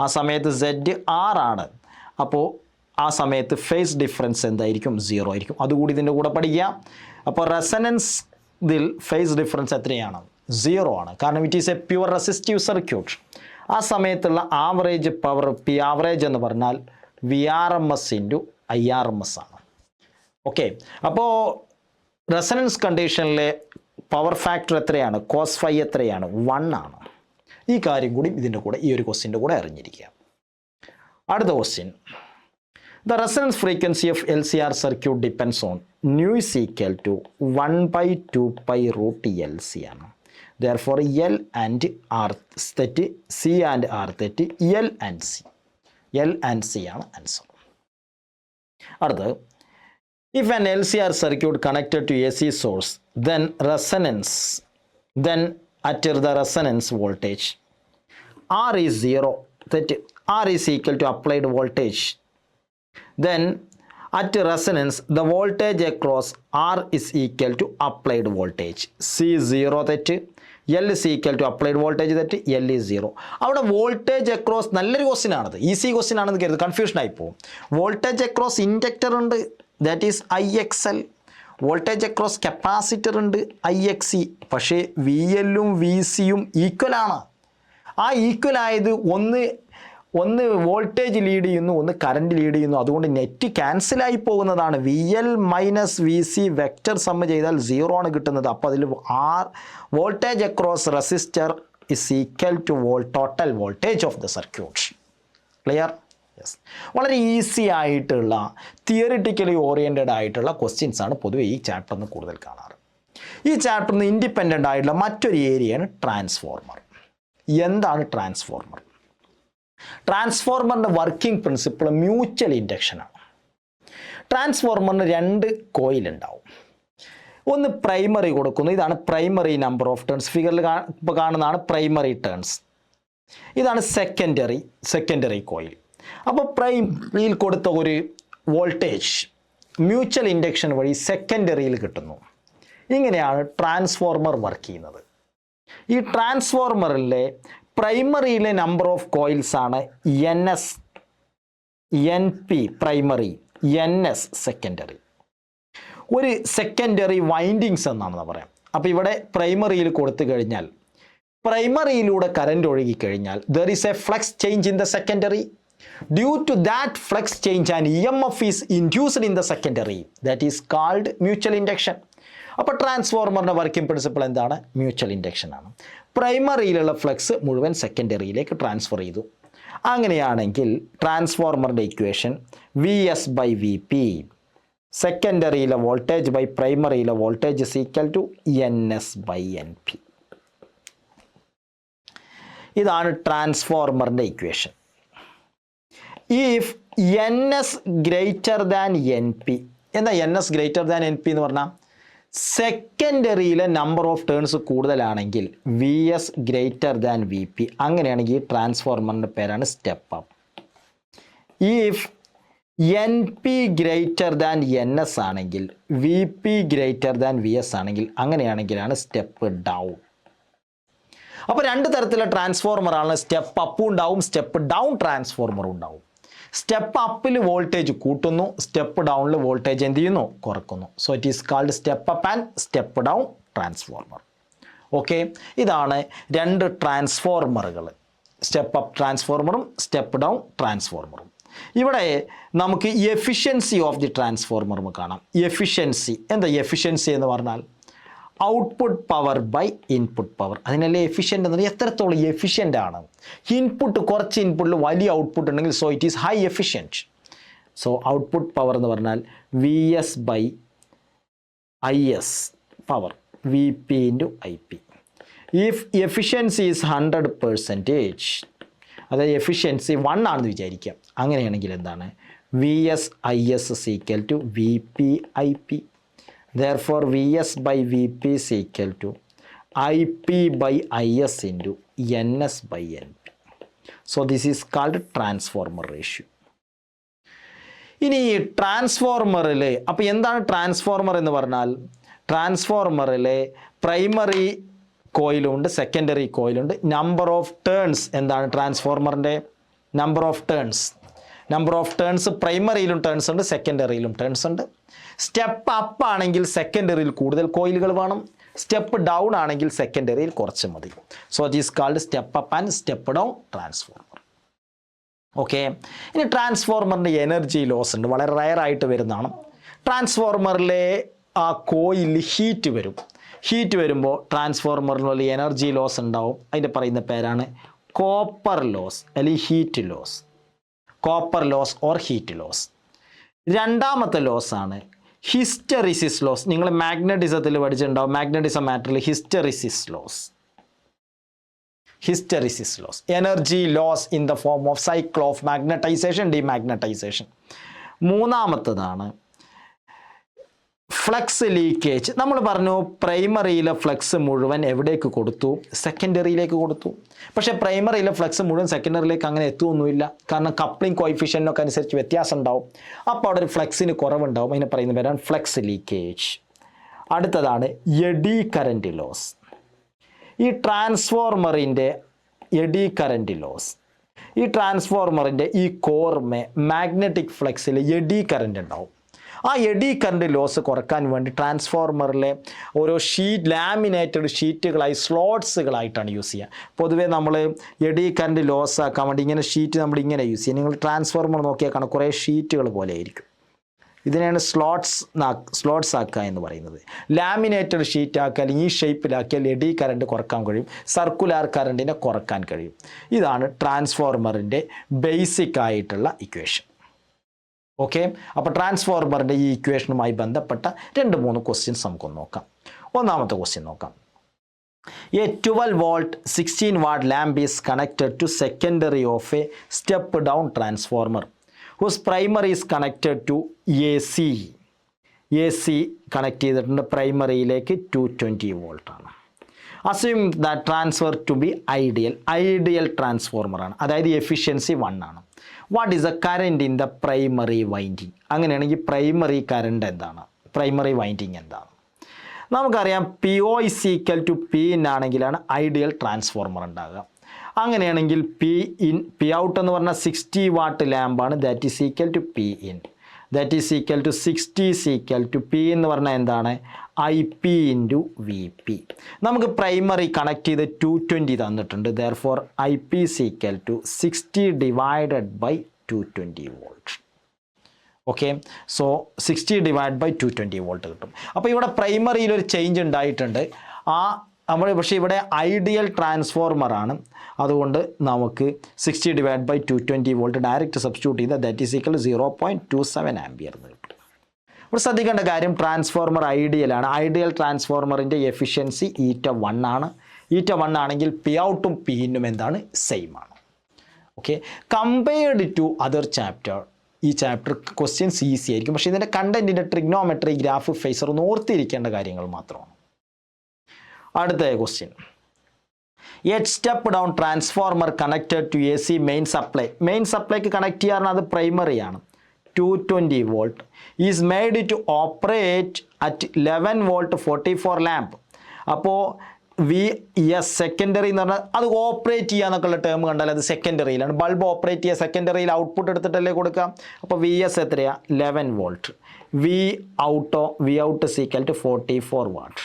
ആ സമയത്ത് ZR ആണ്. അപ്പോൾ ആ സമയത്ത് ഫേസ് ഡിഫറൻസ് എന്തായിരിക്കും? 0 ആയിരിക്കും. അതുകൂടി ഇതിൻ്റെ കൂടെ പഠിക്കുക. അപ്പോൾ റെസനൻസ് ഇതിൽ ഫേസ് ഡിഫറൻസ് എത്രയാണ്? 0 ആണ്. കാരണം it is A pure resistive circuit. ആ സമയത്തുള്ള ആവറേജ് പവർ P ആവറേജ് എന്ന് പറഞ്ഞാൽ VRMS ഇൻറ്റു IRMS ആണ്. ഓക്കെ, അപ്പോൾ റെസനൻസ് കണ്ടീഷനിലെ പവർ ഫാക്ടർ എത്രയാണ്? കോസ് ഫൈ എത്രയാണ്? 1 ആണ്. ഈ കാര്യം കൂടി ഇതിൻ്റെ കൂടെ ഈ ഒരു ക്വസ്റ്റ്യൻ്റെ കൂടെ അറിഞ്ഞിരിക്കുക. അടുത്ത question, the resonance frequency of LCR circuit depends on nu is equal to 1/2π√LC ആണ്. Therefore L and R തെറ്റ്, C and R തെറ്റ്, L and C ആണ് ആൻസർ. അടുത്തത്, if an LCR circuit connected to AC source, then at the resonance voltage R is 0, that R is equal to applied voltage. Then at resonance the voltage across R is equal to applied voltage. C is 0, that L is equal to applied voltage, that L is 0. അവിടെ voltage across നല്ലൊരു question ആണത്, easy question ആണെന്ന് കരുത്, confusion ആയിപ്പോവും. Voltage across inductor ഉണ്ട്, that is IXL. Voltage across capacitor ഉണ്ട്, IXC. പക്ഷേ VLും VCയും equal ആണ്. ആ equal ആയത് ഒന്ന് വോൾട്ടേജ് ലീഡ് ചെയ്യുന്നു, ഒന്ന് കറണ്ട് ലീഡ് ചെയ്യുന്നു. അതുകൊണ്ട് നെറ്റ് ക്യാൻസലായി പോകുന്നതാണ്. VL minus VC vector sum ചെയ്താൽ 0 ആണ് കിട്ടുന്നത്. അപ്പോൾ അതിൽ voltage across resistor is equal to total voltage of the circuit. Clear? Yes. വളരെ ഈസി ആയിട്ടുള്ള തിയറിറ്റിക്കലി ഓറിയൻറ്റഡ് ആയിട്ടുള്ള ക്വസ്റ്റ്യൻസ് ആണ് പൊതുവെ ഈ ചാപ്റ്ററിന് കൂടുതൽ കാണാറ്. ഈ ചാപ്റ്ററിന് ഇൻഡിപെൻഡൻ്റ് ആയിട്ടുള്ള മറ്റൊരു ഏരിയയാണ് ട്രാൻസ്ഫോർമർ. എന്താണ് ട്രാൻസ്ഫോർമർ? ട്രാൻസ്ഫോർമറിൻ്റെ വർക്കിംഗ് പ്രിൻസിപ്പിൾ മ്യൂച്വൽ ഇൻഡക്ഷനാണ്. ട്രാൻസ്ഫോർമറിന് 2 കോയിൽ ഉണ്ടാവും. ഒന്ന് പ്രൈമറി കൊടുക്കുന്നു, ഇതാണ് പ്രൈമറി നമ്പർ ഓഫ് ടേൺസ്. ഫിഗറിൽ ഇപ്പോൾ കാണുന്നതാണ് പ്രൈമറി ടേൺസ്. ഇതാണ് സെക്കൻഡറി കോയിൽ. അപ്പോൾ പ്രൈമറിയിൽ കൊടുത്ത ഒരു വോൾട്ടേജ് മ്യൂച്വൽ ഇൻഡക്ഷൻ വഴി സെക്കൻഡറിയിൽ കിട്ടുന്നു. ഇങ്ങനെയാണ് ട്രാൻസ്ഫോർമർ വർക്ക് ചെയ്യുന്നത്. ഈ ട്രാൻസ്ഫോർമറിലെ പ്രൈമറിയിലെ നമ്പർ ഓഫ് കോയിൽസ് ആണ് NS, NP primary, NS secondary. ഒരു സെക്കൻഡറി വൈൻഡിങ്സ് എന്നാണെന്ന് പറയാം. അപ്പോൾ ഇവിടെ പ്രൈമറിയിൽ കൊടുത്തു കഴിഞ്ഞാൽ, പ്രൈമറിയിലൂടെ current ഒഴുകിക്കഴിഞ്ഞാൽ there is a flux change in the secondary. Due to that flux change an EMF is induced in the secondary. That is called mutual induction. അപ്പോൾ ട്രാൻസ്ഫോർമറിൻ്റെ working principle എന്താണ്? മ്യൂച്വൽ ഇൻഡക്ഷൻ ആണ്. പ്രൈമറിയിലുള്ള ഫ്ലക്സ് മുഴുവൻ സെക്കൻഡറിയിലേക്ക് transfer ചെയ്തു. അങ്ങനെയാണെങ്കിൽ ട്രാൻസ്ഫോർമറിൻ്റെ ഇക്വേഷൻ VS/VP, സെക്കൻഡറിയിലെ വോൾട്ടേജ് ബൈ പ്രൈമറിയിലെ voltage is equal to NS/NP. ഇതാണ് ട്രാൻസ്ഫോർമറിൻ്റെ equation. If NS greater than NP, എന്താ NS ഗ്രേറ്റർ ദാൻ NP എന്ന് പറഞ്ഞാൽ സെക്കൻഡറിയിലെ നമ്പർ ഓഫ് ടേൺസ് കൂടുതലാണെങ്കിൽ VS ഗ്രേറ്റർ ദാൻ VP. അങ്ങനെയാണെങ്കിൽ ട്രാൻസ്ഫോർമറിൻ്റെ പേരാണ് step up. If NP greater than NS ആണെങ്കിൽ VP ഗ്രേറ്റർ ദാൻ VS ആണെങ്കിൽ അങ്ങനെയാണെങ്കിലാണ് സ്റ്റെപ്പ് ഡൗൺ. അപ്പോൾ 2 തരത്തിലുള്ള ട്രാൻസ്ഫോർമറാണ്. സ്റ്റെപ്പ് അപ്പും ഉണ്ടാവും, സ്റ്റെപ്പ് ഡൗൺ ട്രാൻസ്ഫോർമറും ഉണ്ടാവും. സ്റ്റെപ്പ് അപ്പിൽ വോൾട്ടേജ് കൂട്ടുന്നു, സ്റ്റെപ്പ് ഡൗണിൽ വോൾട്ടേജ് എന്ത് ചെയ്യുന്നു? കുറക്കുന്നു. So it is called step up and step down transformer. Okay, ഇതാണ് 2 ട്രാൻസ്ഫോർമറുകൾ, സ്റ്റെപ്പ് അപ്പ് ട്രാൻസ്ഫോർമറും സ്റ്റെപ്പ് ഡൗൺ ട്രാൻസ്ഫോർമറും. ഇവിടെ നമുക്ക് എഫിഷ്യൻസി ഓഫ് ദി ട്രാൻസ്ഫോർമർ കാണാം. എഫിഷ്യൻസി എന്താ? എഫിഷ്യൻസി എന്ന് പറഞ്ഞാൽ output power by input power. അതിനല്ലേ എഫിഷ്യൻ്റ് എന്ന് പറഞ്ഞാൽ എത്രത്തോളം എഫിഷ്യൻ്റ് ആണ്. ഇൻപുട്ട് കുറച്ച് ഇൻപുട്ടിൽ വലിയ ഔട്ട്പുട്ട് ഉണ്ടെങ്കിൽ so it is high efficient. So output power എന്ന് പറഞ്ഞാൽ VS/IS power VP × IP. If efficiency is 100%, അതായത് എഫിഷ്യൻസി 1 ആണെന്ന് വിചാരിക്കാം. അങ്ങനെയാണെങ്കിൽ എന്താണ്? VS/IS = VP/IP. Therefore VS/VP is equal to IP/IS into NS/NP. So this is called transformer ratio. ഇനി ട്രാൻസ്ഫോർമറിൽ അപ്പോൾ എന്താണ് ട്രാൻസ്ഫോർമർ എന്ന് പറഞ്ഞാൽ ട്രാൻസ്ഫോർമറിൽ പ്രൈമറി കോയിലുണ്ട് സെക്കൻഡറി കോയിലുണ്ട്. നമ്പർ ഓഫ് ടേൺസ് എന്താണ് ട്രാൻസ്ഫോർമറിൻ്റെ നമ്പർ ഓഫ് ടേൺസ് പ്രൈമറിയിലും ടേൺസ് ഉണ്ട്, സെക്കൻഡറിയിലും ടേൺസ് ഉണ്ട്. സ്റ്റെപ്പ് അപ്പ് ആണെങ്കിൽ സെക്കൻഡറിയിൽ കൂടുതൽ കോയിലുകൾ വേണം, സ്റ്റെപ്പ് ഡൗൺ ആണെങ്കിൽ സെക്കൻഡറിയിൽ കുറച്ച് മതി. So it is called step up and step down transformer. Okay. ഇനി ട്രാൻസ്ഫോർമറിൻ്റെ എനർജി ലോസ് ഉണ്ട്, വളരെ റയർ ആയിട്ട് വരുന്നതാണ്. ട്രാൻസ്ഫോർമറിലെ ആ കോയിൽ ഹീറ്റ് വരുമ്പോൾ ട്രാൻസ്ഫോർമറിൽ എനർജി ലോസ് ഉണ്ടാവും. അതിൻ്റെ പറയുന്ന പേരാണ് കോപ്പർ ലോസ് അല്ലെങ്കിൽ heat loss. Copper loss or heat loss. രണ്ടാമത്തെ ലോസ് ആണ് ഹിസ്റ്ററിസിസ് ലോസ്. നിങ്ങൾ മാഗ്നറ്റിസത്തിൽ പഠിച്ചിട്ടുണ്ടാവും, മാഗ്നറ്റിസം മാറ്ററിൽ hysteresis loss. Energy loss in the form of cycle of magnetization, demagnetization. മൂന്നാമത്തതാണ് ഫ്ലക്സ് ലീക്കേജ്. നമ്മൾ പറഞ്ഞു പ്രൈമറിയിലെ ഫ്ലക്സ് മുഴുവൻ എവിടേക്ക് കൊടുത്തു? സെക്കൻഡറിയിലേക്ക് കൊടുത്തു. പക്ഷേ പ്രൈമറിയിലെ ഫ്ലക്സ് മുഴുവൻ സെക്കൻഡറിയിലേക്ക് അങ്ങനെ എത്തുമൊന്നുമില്ല. കാരണം കപ്ലിംഗ് കോയിഫിഷ്യൻ്റൊക്കെ അനുസരിച്ച് വ്യത്യാസം ഉണ്ടാവും. അപ്പോൾ അവിടെ ഒരു ഫ്ലക്സിന് കുറവുണ്ടാവും. അതിനെ പറയുന്ന പേരാണ് ഫ്ലക്സ് ലീക്കേജ്. അടുത്തതാണ് എഡി കറൻറ്റ് ലോസ്. ഈ ട്രാൻസ്ഫോർമറിൻ്റെ എഡി കറൻറ്റ് ലോസ്, ഈ ട്രാൻസ്ഫോർമറിൻ്റെ ഈ കോർമേ മാഗ്നറ്റിക് ഫ്ലക്സിൽ എഡി കറൻറ്റ് ഉണ്ടാവും. ആ എഡി കറൻറ്റ് ലോസ് കുറക്കാൻ വേണ്ടി ട്രാൻസ്ഫോർമറിലെ ഓരോ ലാമിനേറ്റഡ് ഷീറ്റുകളായി സ്ലോട്ട്സുകളായിട്ടാണ് യൂസ് ചെയ്യുക. പൊതുവേ നമ്മൾ എഡി കറൻറ്റ് ലോസ് ആക്കാൻ വേണ്ടി ഇങ്ങനെ ഷീറ്റ് നമ്മൾ ഇങ്ങനെ യൂസ് ചെയ്യുക. നിങ്ങൾ ട്രാൻസ്ഫോർമർ നോക്കിയാൽ കാണാം കുറേ ഷീറ്റുകൾ പോലെ ആയിരിക്കും. ഇതിനെയാണ് സ്ലോട്ട്സ് ആക്കുക എന്ന് പറയുന്നത്. ലാമിനേറ്റഡ് ഷീറ്റ് ആക്കിയാൽ ഈ ഷേപ്പിലാക്കിയാൽ എഡി കറൻറ്റ് കുറക്കാൻ കഴിയും, സർക്കുലാർ കറൻറ്റിനെ കുറക്കാൻ കഴിയും. ഇതാണ് ട്രാൻസ്ഫോർമറിൻ്റെ ബേസിക് ആയിട്ടുള്ള ഇക്വേഷൻ. ഓക്കെ. അപ്പോൾ ട്രാൻസ്ഫോർമറിൻ്റെ ഈ ഇക്വേഷനുമായി ബന്ധപ്പെട്ട 2-3 ക്വസ്റ്റ്യൻസ് നമുക്കൊന്ന് നോക്കാം. ഒന്നാമത്തെ ക്വസ്റ്റ്യൻ നോക്കാം. A 12 volt 16 watt lamp is connected to secondary of a step down transformer whose primary is connected to A C connect ചെയ്തിട്ടുണ്ട്. പ്രൈമറിയിലേക്ക് 220 വോൾട്ടാണ്. Assume that transfer to be ideal ട്രാൻസ്ഫോർമറാണ്, അതായത് എഫിഷ്യൻസി 1 ആണ്. What is a current in the primary winding? അങ്ങനെയാണെങ്കിൽ primary current എന്താണ്, primary winding എന്താണ്? നമുക്കറിയാം PO is equal to P in ആണെങ്കിലാണ് ഐഡിയൽ ട്രാൻസ്ഫോർമർ ഉണ്ടാകുക. അങ്ങനെയാണെങ്കിൽ P out എന്ന് പറഞ്ഞാൽ 60 വാട്ട് ലാമ്പാണ്, that is equal to P in. That is equal to 60 is equal to P എന്ന് പറഞ്ഞാൽ എന്താണ്? IP into VP. നമുക്ക് പ്രൈമറി കണക്ട് ചെയ്ത് 220 തന്നിട്ടുണ്ട്. Therefore IP is equal to 60 divided by 220 volt. Okay. So 60 divide by 220 volt കിട്ടും. അപ്പോൾ ഇവിടെ പ്രൈമറിയിൽ ഒരു ചേഞ്ച് ഉണ്ടായിട്ടുണ്ട്. പക്ഷേ ഇവിടെ ഐഡിയൽ ട്രാൻസ്ഫോർമറാണ്, അതുകൊണ്ട് നമുക്ക് 60 divide by 220 volt direct substitute ചെയ്താൽ ദാറ്റ് ഈസ് ഈക്വൽ 0.27 ആംപിയർ എന്ന് കിട്ടും. ഇവിടെ ശ്രദ്ധിക്കേണ്ട കാര്യം ട്രാൻസ്ഫോർമർ ഐഡിയലാണ്. ഐഡിയൽ ട്രാൻസ്ഫോർമറിൻ്റെ എഫിഷ്യൻസി η1 ആണ്. η1 ആണെങ്കിൽ P ഔട്ടും P ഇന്നും എന്താണ്? സെയിം ആണ്. Okay. Compared to other chapter, ഈ ചാപ്റ്റർ ക്വസ്റ്റ്യൻസ് ഈസി ആയിരിക്കും, പക്ഷേ ഇതിൻ്റെ കണ്ടൻറ്റിൻ്റെ ട്രിഗ്നോമെട്രി, ഗ്രാഫ്, ഫേസർ ഒന്ന് ഓർത്തിരിക്കേണ്ട കാര്യങ്ങൾ മാത്രമാണ്. അടുത്ത question. A step down transformer connected to AC main supply. Main സപ്ലൈക്ക് കണക്ട് ചെയ്യാറുണ്ട്, അത് പ്രൈമറിയാണ്. 220 volt is made to operate at 11 volt 44 lamp. അപ്പോൾ സെക്കൻഡറി എന്ന് പറഞ്ഞാൽ അത് ഓപ്പറേറ്റ് ചെയ്യുക എന്നൊക്കെയുള്ള ടേം കണ്ടാൽ അത് സെക്കൻഡറിയിലാണ്. ബൾബ് ഓപ്പറേറ്റ് ചെയ്യുക സെക്കൻഡറിയിൽ ഔട്ട്പുട്ട് എടുത്തിട്ടല്ലേ കൊടുക്കാം. അപ്പോൾ VS എത്രയാണ്? 11 volt. V out is equal to 44 watt.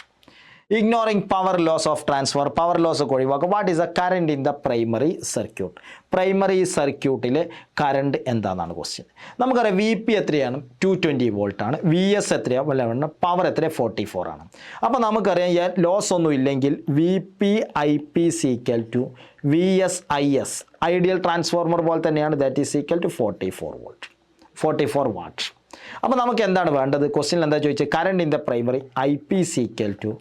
Ignoring power loss of transfer, power loss ഒക്കെ ഒഴിവാക്കുക. What is a current in the primary circuit? Primary സർക്യൂട്ടിലെ കറണ്ട് എന്താണെന്നാണ് ക്വസ്റ്റ്യൻ. നമുക്കറിയാം VP എത്രയാണ്? 220 വോൾട്ടാണ്. VS എത്രയാണ്? പവർ എത്ര? 44 ആണ്. അപ്പോൾ നമുക്കറിയാം ലോസ് ഒന്നും ഇല്ലെങ്കിൽ VP IP equal to VS IS, ideal transformer പോലെ തന്നെയാണ്. That is equal to 44 watt. അപ്പോൾ നമുക്ക് എന്താണ് വേണ്ടത്? ക്വസ്റ്റ്യനിൽ എന്താ ചോദിച്ചത്? Current in the primary IP equal to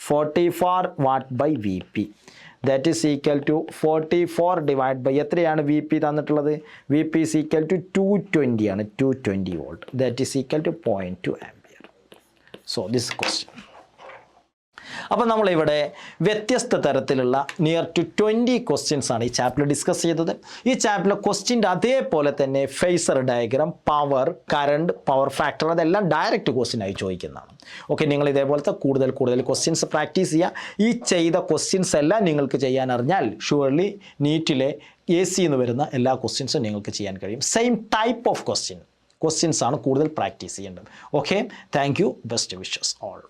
44 watt by VP. That is equal to 44 divided by എത്രയാണ് VP തന്നിട്ടുള്ളത്? VP is equal to 220 ആണ്, 220 volt. That is equal to 0.2 ampere. So this question. അപ്പോൾ നമ്മളിവിടെ വ്യത്യസ്ത തരത്തിലുള്ള നിയർ ടു 20 ക്വസ്റ്റ്യൻസ് ആണ് ഈ ചാപ്റ്ററിൽ ഡിസ്കസ് ചെയ്തത്. ഈ ചാപ്റ്ററിലെ ക്വസ്റ്റ്യൻ്റെ അതേപോലെ തന്നെ phasor diagram, power, current, power factor അതെല്ലാം ഡയറക്റ്റ് ക്വസ്റ്റ്യൻ ആയി ചോദിക്കുന്നതാണ്. ഓക്കെ, നിങ്ങൾ ഇതേപോലത്തെ കൂടുതൽ ക്വസ്റ്റ്യൻസ് പ്രാക്ടീസ് ചെയ്യുക. ഈ ചെയ്ത ക്വസ്റ്റ്യൻസ് എല്ലാം നിങ്ങൾക്ക് ചെയ്യാൻ അറിഞ്ഞാൽ ഷുവർലി നീറ്റിലെ AC എന്ന് വരുന്ന എല്ലാ ക്വസ്റ്റ്യൻസും നിങ്ങൾക്ക് ചെയ്യാൻ കഴിയും. സെയിം ടൈപ്പ് ഓഫ് ക്വസ്റ്റ്യൻസ് ആണ് കൂടുതൽ പ്രാക്ടീസ് ചെയ്യേണ്ടത്. Okay, thank you, best wishes all.